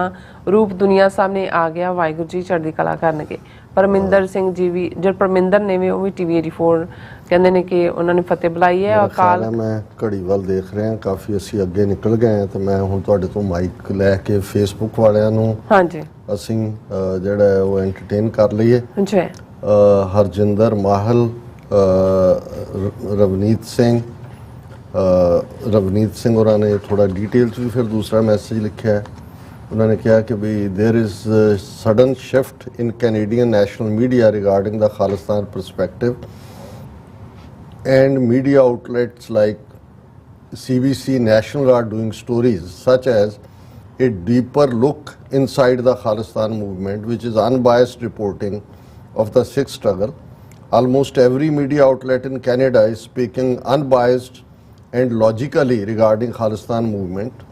रूप दुनिया सामने आ गया। वाहिगुरू जी चढ़दी कला करनगे। परमिंदर सिंह जी भी जो परमिंदर ने भी वो भी TV 84 कहते हैं कि उन्होंने फतेह बुलाई है। अकाल मैं घड़ी वाल देख रहे हैं काफ़ी असी अगे निकल गए हैं तो मैं हुण तुहाडे तो माइक लैके फेसबुक वालियां नूं हाँ जी असीं जिहड़ा वो एंटरटेन कर लईए जी। हरजिंदर माहल रवनीत सिंह होरां ने थोड़ा डिटेल भी फिर दूसरा मैसेज लिखा है। उन्होंने कहा कि भाई there is sudden shift in Canadian national media regarding the Khalistan perspective and media outlets like CBC National are doing stories such as a deeper look inside the Khalistan movement, which is unbiased reporting of the Sikh struggle. Almost every media outlet in Canada is speaking unbiased and logically regarding Khalistan movement.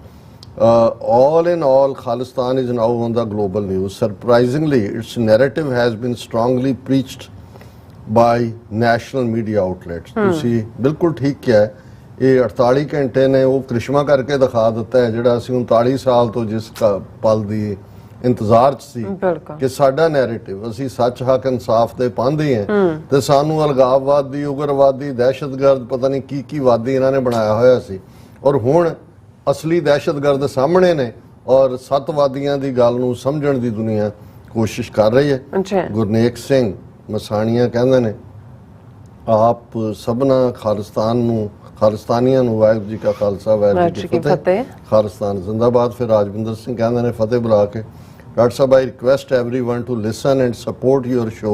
All in all, Khalistan is now on the global news. Surprisingly, its narrative has been strongly preached by national media outlets. ਤੁਸੀਂ ਬਿਲਕੁਲ ਠੀਕ ਕਿਹਾ, ਇਹ 48 ਘੰਟੇ ਨੇ ਉਹ ਕ੍ਰਿਸ਼ਮਾ ਕਰਕੇ ਦਿਖਾ ਦਿੱਤਾ ਹੈ ਜਿਹੜਾ ਅਸੀਂ 39 ਸਾਲ ਤੋਂ ਜਿਸ ਪਲ ਦੀ ਇੰਤਜ਼ਾਰ 'ਚ ਸੀ ਬਿਲਕੁਲ ਕਿ ਸਾਡਾ ਨੈਰੇਟਿਵ ਅਸੀਂ ਸੱਚ ਹੱਕ ਇਨਸਾਫ ਦੇ ਪਾਂਦੇ ਹਾਂ ਤੇ ਸਾਨੂੰ ਅਲਗਾਵਵਾਦੀ ਉਗਰਵਾਦੀ ਦਹਿਸ਼ਤਗਰਦ ਪਤਾ ਨਹੀਂ ਕੀ ਵਾਦੀ ਇਹਨਾਂ ਨੇ ਬਣਾਇਆ ਹੋਇਆ ਸੀ ਔਰ ਹੁਣ ਅਸਲੀ ਦਹਿਸ਼ਤਗਰਦ ਸਾਹਮਣੇ ਨੇ ਔਰ ਸੱਤਵਾਦੀਆਂ ਦੀ ਗੱਲ ਨੂੰ ਸਮਝਣ ਦੀ ਦੁਨੀਆ ਕੋਸ਼ਿਸ਼ ਕਰ ਰਹੀ ਹੈ। ਅੱਛਾ ਗੁਰਨੇਕ ਸਿੰਘ ਮਸਾਣੀਆਂ ਕਹਿੰਦੇ ਨੇ ਆਪ ਸਭਨਾ ਖਾਲਿਸਤਾਨੀਆਂ ਨੂੰ ਵਾਹਿਗੁਰੂ ਜੀ ਕਾ ਖਾਲਸਾ ਵਾਹਿਗੁਰੂ ਜੀ ਕੀ ਫਤਿਹ। ਖਾਲਿਸਤਾਨ ਜ਼ਿੰਦਾਬਾਦ। ਫਿਰ ਰਾਜਵਿੰਦਰ ਸਿੰਘ ਕਹਿੰਦੇ ਨੇ ਫਤਿਹ ਬੁਲਾ ਕੇ ਡਾਕਟਰ ਸਾਹਿਬ I request everyone to listen and support your show.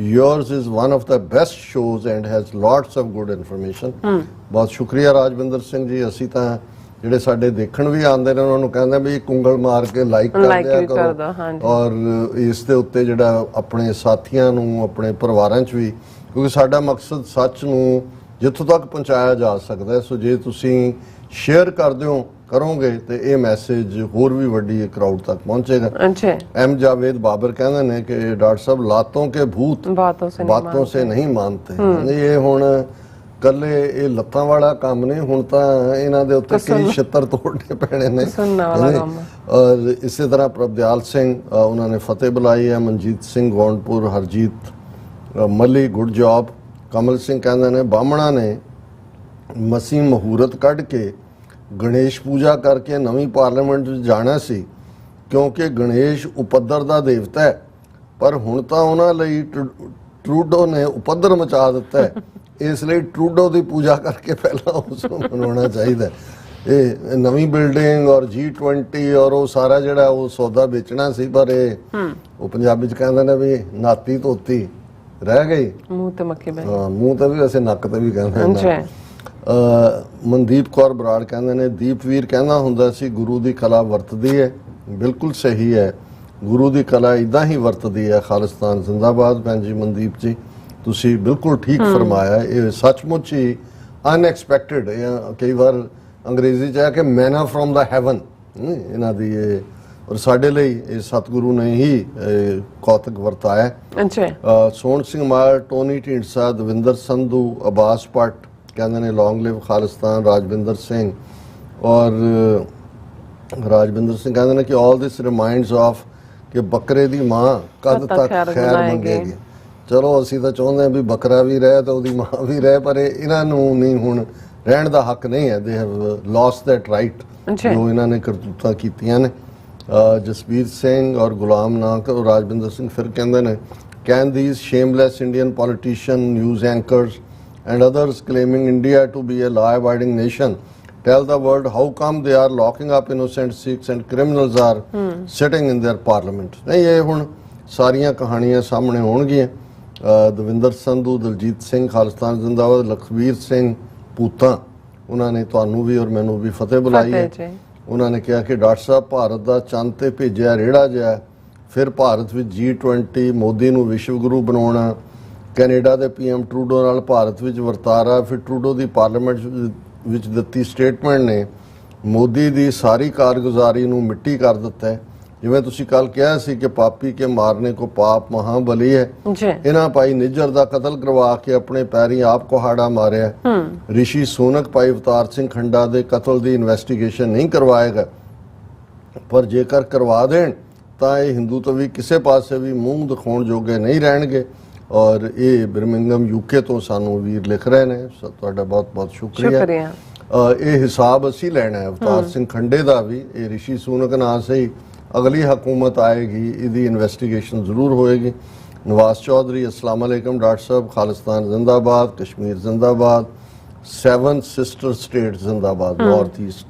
yours is one of the best shows and has lots of good information। ਬਹੁਤ ਸ਼ੁਕਰੀਆ ਰਾਜਵਿੰਦਰ ਸਿੰਘ ਜੀ। ਅਸੀਂ ਤਾਂ ਜਿਹੜੇ ਸਾਡੇ ਦੇਖਣ ਵੀ ਆਉਂਦੇ ਨੇ ਉਹਨਾਂ ਨੂੰ ਕਹਿੰਦੇ ਵੀ ਇੱਕ ਉਂਗਲ ਮਾਰ ਕੇ ਲਾਈਕ ਕਰ ਦਿਆ ਕਰੋ ਔਰ ਇਸ ਦੇ ਉੱਤੇ ਜਿਹੜਾ ਆਪਣੇ ਸਾਥੀਆਂ ਨੂੰ ਆਪਣੇ ਪਰਿਵਾਰਾਂ 'ਚ ਵੀ ਕਿਉਂਕਿ ਸਾਡਾ ਮਕਸਦ ਸੱਚ ਨੂੰ ਜਿੱਥੋਂ ਤੱਕ ਪਹੁੰਚਾਇਆ ਜਾ ਸਕਦਾ ਹੈ। ਸੋ ਜੇ ਤੁਸੀਂ ਸ਼ੇਅਰ ਕਰਦੇ ਹੋ ਕਰੋਗੇ ਤੇ ਇਹ ਮੈਸੇਜ ਹੋਰ ਵੀ ਵੱਡੀ ਕਰਾਊਡ ਤੱਕ ਪਹੁੰਚੇਗਾ। एम जावेद बाबर कहते हैं कि डॉक्टर साहब लातों के भूत बातों से नहीं मानते। ये हुण ਕੱਲੇ ਇਹ ਲੱਤਾਂ ਵਾਲਾ ਕੰਮ ਨਹੀਂ ਹੁਣ ਤਾਂ ਇਹਨਾਂ ਦੇ ਉੱਤੇ ਕਈ ਛਿੱਤਰ ਤੋੜਨੇ ਪੈਣੇ ਨੇ ਔਰ ਇਸੇ ਤਰ੍ਹਾਂ ਪ੍ਰਭਦਿਆਲ ਸਿੰਘ ਉਹਨਾਂ ਨੇ ਫਤਿਹ ਬੁਲਾਈ ਹੈ। ਮਨਜੀਤ ਸਿੰਘ ਗੌਂਡਪੁਰ ਹਰਜੀਤ ਮੱਲੀ ਗੁੱਡ ਜੌਬ। ਕਮਲ ਸਿੰਘ ਕਹਿੰਦੇ ਨੇ ਬਾਹਮਣਾ ਨੇ ਮਸੀਂ ਮਹੂਰਤ ਕੱਢ ਕੇ ਗਣੇਸ਼ ਪੂਜਾ ਕਰਕੇ ਨਵੀਂ ਪਾਰਲੀਮੈਂਟ ਵਿੱਚ ਜਾਣਾ ਸੀ ਕਿਉਂਕਿ ਗਣੇਸ਼ ਉਪੱਦਰ ਦਾ ਦੇਵਤਾ ਹੈ ਪਰ ਹੁਣ ਤਾਂ ਉਹਨਾਂ ਲਈ ਟਰੂਡੋ ਨੇ ਉਪੱਦਰ ਮਚਾ ਦਿੱਤਾ ਹੈ ਇਸ ਲਈ ਟਰੂਡੋ ਦੀ ਪੂਜਾ ਕਰਕੇ ਪਹਿਲਾਂ ਉਸ ਨੂੰ ਮਨਾਉਣਾ ਚਾਹੀਦਾ। ਇਹ ਨਵੀਂ ਬਿਲਡਿੰਗ ਔਰ G20 ਔਰ ਉਹ ਸਾਰਾ ਜਿਹੜਾ ਉਹ ਸੌਦਾ ਵੇਚਣਾ ਸੀ ਪਰ ਇਹ ਉਹ ਪੰਜਾਬੀ ਚ ਕਹਿੰਦੇ ਨੇ ਵੀ ਨਾਤੀ ਧੋਤੀ ਰਹਿ ਗਈ ਮੂੰਹ ਤੇ ਮੱਖੀ ਬਹਿ ਗਈ। ਮੂੰਹ ਤੇ ਵੀ ਵੈਸੇ ਨੱਕ ਤੇ ਵੀ ਕਹਿੰਦੇ ਨੇ। ਮਨਦੀਪ ਕੌਰ ਬਰਾੜ ਕਹਿੰਦੇ ਨੇ ਦੀਪਵੀਰ ਕਹਿੰਦਾ ਹੁੰਦਾ ਸੀ ਗੁਰੂ ਦੀ ਕਲਾ ਵਰਤਦੀ ਹੈ। ਬਿਲਕੁਲ ਸਹੀ ਹੈ ਗੁਰੂ ਦੀ ਕਲਾ ਇਦਾਂ ਹੀ ਵਰਤਦੀ ਹੈ। ਖਾਲਿਸਤਾਨ ਜ਼ਿੰਦਾਬਾਦ। ਭੈਣ ਜੀ ਮਨਦੀਪ ਜੀ ਤੁਸੀਂ ਬਿਲਕੁਲ ਠੀਕ ਫਰਮਾਇਆ। ਇਹ ਸੱਚਮੁੱਚ ਹੀ ਅਨਐਕਸਪੈਕਟਡ ਕਈ ਵਾਰ ਅੰਗਰੇਜ਼ੀ 'ਚ ਹੈ ਕਿ ਮੈਨਾ ਫਰੋਮ ਦਾ ਹੈਵਨ ਇਹਨਾਂ ਦੀ ਇਹ ਔਰ ਸਾਡੇ ਲਈ ਇਹ ਸਤਿਗੁਰੂ ਨੇ ਹੀ ਕੌਤਕ ਵਰਤਾਇਆ। ਸੋਹਣ ਸਿੰਘ ਮਾਲ ਟੋਨੀ ਢੀਂਡਸਾ ਦਵਿੰਦਰ ਸੰਧੂ ਅਬਾਸ ਭੱਟ ਕਹਿੰਦੇ ਨੇ ਲੌਂਗ ਲਿਵ ਖਾਲਿਸਤਾਨ। ਰਾਜਵਿੰਦਰ ਸਿੰਘ ਔਰ ਰਾਜਵਿੰਦਰ ਸਿੰਘ ਕਹਿੰਦੇ ਨੇ ਕਿ ਆਲ ਦਿਸ ਰਿਮਾਈਂਡਸ ਆਫ ਕਿ ਬੱਕਰੇ ਦੀ ਮਾਂ ਕਦ ਤੱਕ ਖੈਰ ਮੰਗੇਗੀ। ਚਲੋ ਅਸੀਂ ਤਾਂ ਚਾਹੁੰਦੇ ਹਾਂ ਵੀ ਬੱਕਰਾ ਵੀ ਰਹੇ ਤੇ ਉਹਦੀ ਮਾਂ ਵੀ ਰਹੇ ਪਰ ਇਹਨਾਂ ਨੂੰ ਨਹੀਂ ਹੁਣ ਰਹਿਣ ਦਾ ਹੱਕ ਨਹੀਂ ਹੈ। They have last that right ਜੋ ਇਹਨਾਂ ਨੇ ਕਰਤੂਤਾਂ ਕੀਤੀਆਂ ਨੇ। ਜਸਵੀਰ ਸਿੰਘ ਔਰ ਗੁਲਾਮ ਨਾਕ ਔਰ ਰਾਜਵਿੰਦਰ ਸਿੰਘ ਫਿਰ ਕਹਿੰਦੇ ਨੇ can these shameless Indian politician news anchors and others claiming India to be a law-abiding nation tell the world how come they are locking up innocent Sikhs and criminals are sitting in their parliament। नहीं ये हुण सारियां कहानियां सामने होणगियां। दविंदर संधू दलजीत सिंह खालिस्तान जिंदाबाद। लखवीर सिंह पूता उन्होंने तुहानू भी और मैनू भी फतेह बुलाई है। उन्होंने कहा कि डॉक्टर साहब भारत का चंद ते भेजिया रेड़ा जिहा फिर भारत विच G20 मोदी नू विश्व गुरु बनाउणा ਕੈਨੇਡਾ ਦੇ PM ਟਰੂਡੋ ਨਾਲ ਭਾਰਤ ਵਿੱਚ ਵਰਤਾਰਾ ਫਿਰ ਟਰੂਡੋ ਦੀ ਪਾਰਲੀਮੈਂਟ ਵਿੱਚ ਦਿੱਤੀ ਸਟੇਟਮੈਂਟ ਨੇ ਮੋਦੀ ਦੀ ਸਾਰੀ ਕਾਰਗੁਜ਼ਾਰੀ ਨੂੰ ਮਿੱਟੀ ਕਰ ਦਿੱਤਾ ਹੈ। ਜਿਵੇਂ ਤੁਸੀਂ ਕੱਲ ਕਿਹਾ ਸੀ ਕਿ ਪਾਪੀ ਕੇ ਮਾਰਨੇ ਕੋ ਪਾਪ ਮਹਾਬਲੀ ਹੈ। ਇਹਨਾਂ ਭਾਈ ਨਿੱਜਰ ਦਾ ਕਤਲ ਕਰਵਾ ਕੇ ਆਪਣੇ ਪੈਰੀ ਆਪ ਕੁਹਾੜਾ ਮਾਰਿਆ। ਰਿਸ਼ੀ ਸੋਨਕ ਭਾਈ ਅਵਤਾਰ ਸਿੰਘ ਖੰਡਾ ਦੇ ਕਤਲ ਦੀ ਇਨਵੈਸਟੀਗੇਸ਼ਨ ਨਹੀਂ ਕਰਵਾਏਗਾ ਪਰ ਜੇਕਰ ਕਰਵਾ ਦੇਣ ਤਾਂ ਇਹ ਹਿੰਦੂ ਤੋਂ ਵੀ ਕਿਸੇ ਪਾਸੇ ਵੀ ਮੂੰਹ ਦਿਖਾਉਣ ਜੋਗੇ ਨਹੀਂ ਰਹਿਣਗੇ। ਔਰ ਇਹ ਬਰਮਿੰਗਮ UK ਤੋਂ ਸਾਨੂੰ ਵੀਰ ਲਿਖ ਰਹੇ ਨੇ ਤੁਹਾਡਾ ਬਹੁਤ ਬਹੁਤ ਸ਼ੁਕਰੀਆ। ਇਹ ਹਿਸਾਬ ਅਸੀਂ ਲੈਣਾ ਹੈ ਅਵਤਾਰ ਸਿੰਘ ਖੰਡੇ ਦਾ ਵੀ। ਇਹ ਰਿਸ਼ੀ ਸੂਨਕ ਨਾਲ ਸਹੀ ਅਗਲੀ ਹਕੂਮਤ ਆਏਗੀ ਇਹਦੀ ਇਨਵੈਸਟੀਗੇਸ਼ਨ ਜ਼ਰੂਰ ਹੋਏਗੀ। ਨਵਾਜ਼ ਚੌਧਰੀ अस्सलाम वालेकुम डॉक्टर साहब खालिस्तान जिंदाबाद कश्मीर जिंदाबाद 7 सिस्टर स्टेट जिंदाबाद नॉर्थ ईस्ट।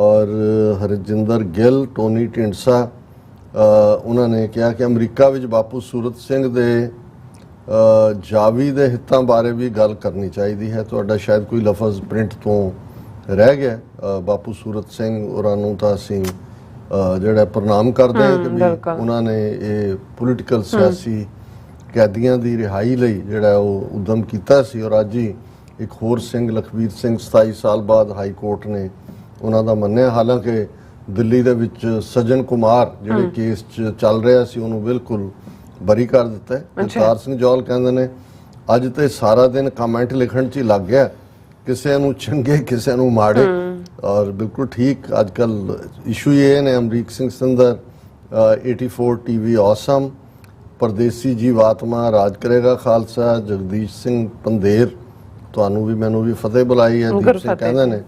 और हरजिंदर गिल टोनी ढिंडसा उन्होंने कहा कि अमरीका विच बापू सूरत सिंह दे जावी दे हितां बारे भी गल करनी चाहिए है। तुहाडा शायद कोई लफज प्रिंट तो रह गया। बापू सूरत सिंह होरां नूं तां असीं जिहड़ा प्रणाम करदे हां कि भी उन्होंने ये पोलीटिकल सियासी कैदियां दी रिहाई लई जिहड़ा ओह उद्यम कीता सी और अज ही एक होर सिंह लखवीर सिंह 27 साल बाद हाई कोर्ट ने उन्हां दा मन्निया। हालांकि ਦਿੱਲੀ ਦੇ ਵਿੱਚ ਸਜਨ ਕੁਮਾਰ ਜਿਹੜੇ ਕੇਸ 'ਚ ਚੱਲ ਰਿਹਾ ਸੀ ਉਹਨੂੰ ਬਿਲਕੁਲ ਬਰੀ ਕਰ ਦਿੱਤਾ ਹੈ। ਜਗਤਾਰ ਸਿੰਘ ਜੌਲ ਕਹਿੰਦੇ ਨੇ ਅੱਜ ਤੇ ਸਾਰਾ ਦਿਨ ਕਮੈਂਟ ਲਿਖਣ 'ਚ ਹੀ ਲੱਗ ਗਿਆ ਕਿਸੇ ਨੂੰ ਚੰਗੇ ਕਿਸੇ ਨੂੰ ਮਾੜੇ ਔਰ ਬਿਲਕੁਲ ਠੀਕ ਅੱਜ ਕੱਲ ਇਸ਼ੂ ਇਹ ਨੇ ਅਮਰੀਕ ਸਿੰਘ ਸਿੰਦਰ 84 ਟੀਵੀ ਔਸਮ ਪਰਦੇਸੀ ਜੀਵਾਤਮਾ ਰਾਜ ਕਰੇਗਾ ਖਾਲਸਾ ਜਗਦੀਸ਼ ਸਿੰਘ ਪੰਦੇਰ ਤੁਹਾਨੂੰ ਵੀ ਮੈਨੂੰ ਵੀ ਫਤਿਹ ਬੁਲਾਈ ਹੈ ਦੀਪ ਸਿੰਘ ਕਹਿੰਦੇ ਨੇ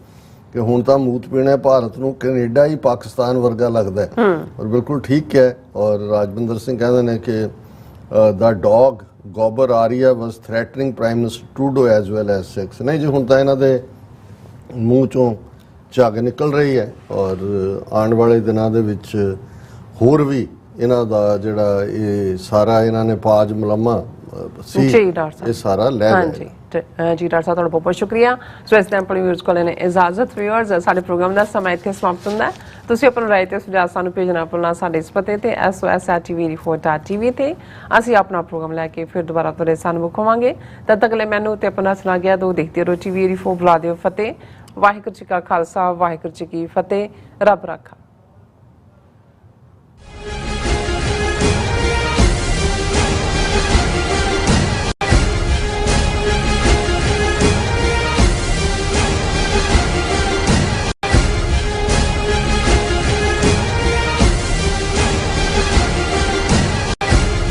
ਕਿ ਹੁਣ ਤਾਂ ਮੂਤ ਪੀਣਾ ਭਾਰਤ ਨੂੰ ਕੈਨੇਡਾ ਹੀ ਪਾਕਿਸਤਾਨ ਵਰਗਾ ਲੱਗਦਾ ਹੈ ਔਰ ਬਿਲਕੁਲ ਠੀਕ ਹੈ ਔਰ ਰਾਜਵਿੰਦਰ ਸਿੰਘ ਕਹਿੰਦੇ ਨੇ ਕਿ the dog Gobar Arya was threatening prime minister Trudeau as well as Sikhs ਨਹੀਂ ਜੀ ਹੁਣ ਤਾਂ ਇਹਨਾਂ ਦੇ ਮੂੰਹ ਚੋਂ ਝੱਗ ਨਿਕਲ ਰਹੀ ਹੈ ਔਰ ਆਉਣ ਵਾਲੇ ਦਿਨਾਂ ਦੇ ਵਿੱਚ ਹੋਰ ਵੀ ਇਹਨਾਂ ਦਾ ਜਿਹੜਾ ਇਹ ਸਾਰਾ ਇਹਨਾਂ ਨੇ ਪਾਜ ਮਲਮਾ ਸੀ ਇਹ ਸਾਰਾ ਲੈ ਹਾਂਜੀ ਜੀ ਡਾਕਟਰ ਸਾਹਿਬ ਤੁਹਾਡਾ ਬਹੁਤ ਬਹੁਤ ਸ਼ੁਕਰੀਆ ਸੋ ਇਸ ਟਾਈਮ ਪਲੀ ਵਿਊਅਰਸ ਕੋਲ ਨੇ ਇਜਾਜ਼ਤ ਵਿਊਅਰਸ ਸਾਡੇ ਪ੍ਰੋਗਰਾਮ ਦਾ ਸਮਾਂ ਇੱਥੇ ਸਮਾਪਤ ਹੁੰਦਾ ਹੈ ਤੁਸੀਂ ਆਪਣੀ ਰਾਏ ਤੇ ਸੁਝਾਅ ਸਾਨੂੰ ਭੇਜਣਾ ਭੁੱਲਣਾ ਸਾਡੇ ਇਸ ਪਤੇ ਤੇ sos@tv4.tv ਤੇ ਅਸੀਂ ਆਪਣਾ ਪ੍ਰੋਗਰਾਮ ਲੈ ਕੇ ਫਿਰ ਦੁਬਾਰਾ ਤੁਹਾਡੇ ਸਾਹਮਣੇ ਵਿਖਾਵਾਂਗੇ ਤਦ ਤੱਕ ਲਈ ਮੈਨੂੰ ਤੇ ਆਪਣਾ ਸੁਣਾ ਗਿਆ ਦੋ ਦੇਖਦੇ ਰਹੋ TV4 ਬੁਲਾ ਦਿਓ ਫਤਿਹ ਵਾਹਿਗੁਰੂ ਜੀ ਕਾ ਖਾਲਸਾ ਵਾਹਿਗੁਰੂ ਜੀ ਕੀ ਫਤਿਹ ਰੱਬ ਰਾਖਾ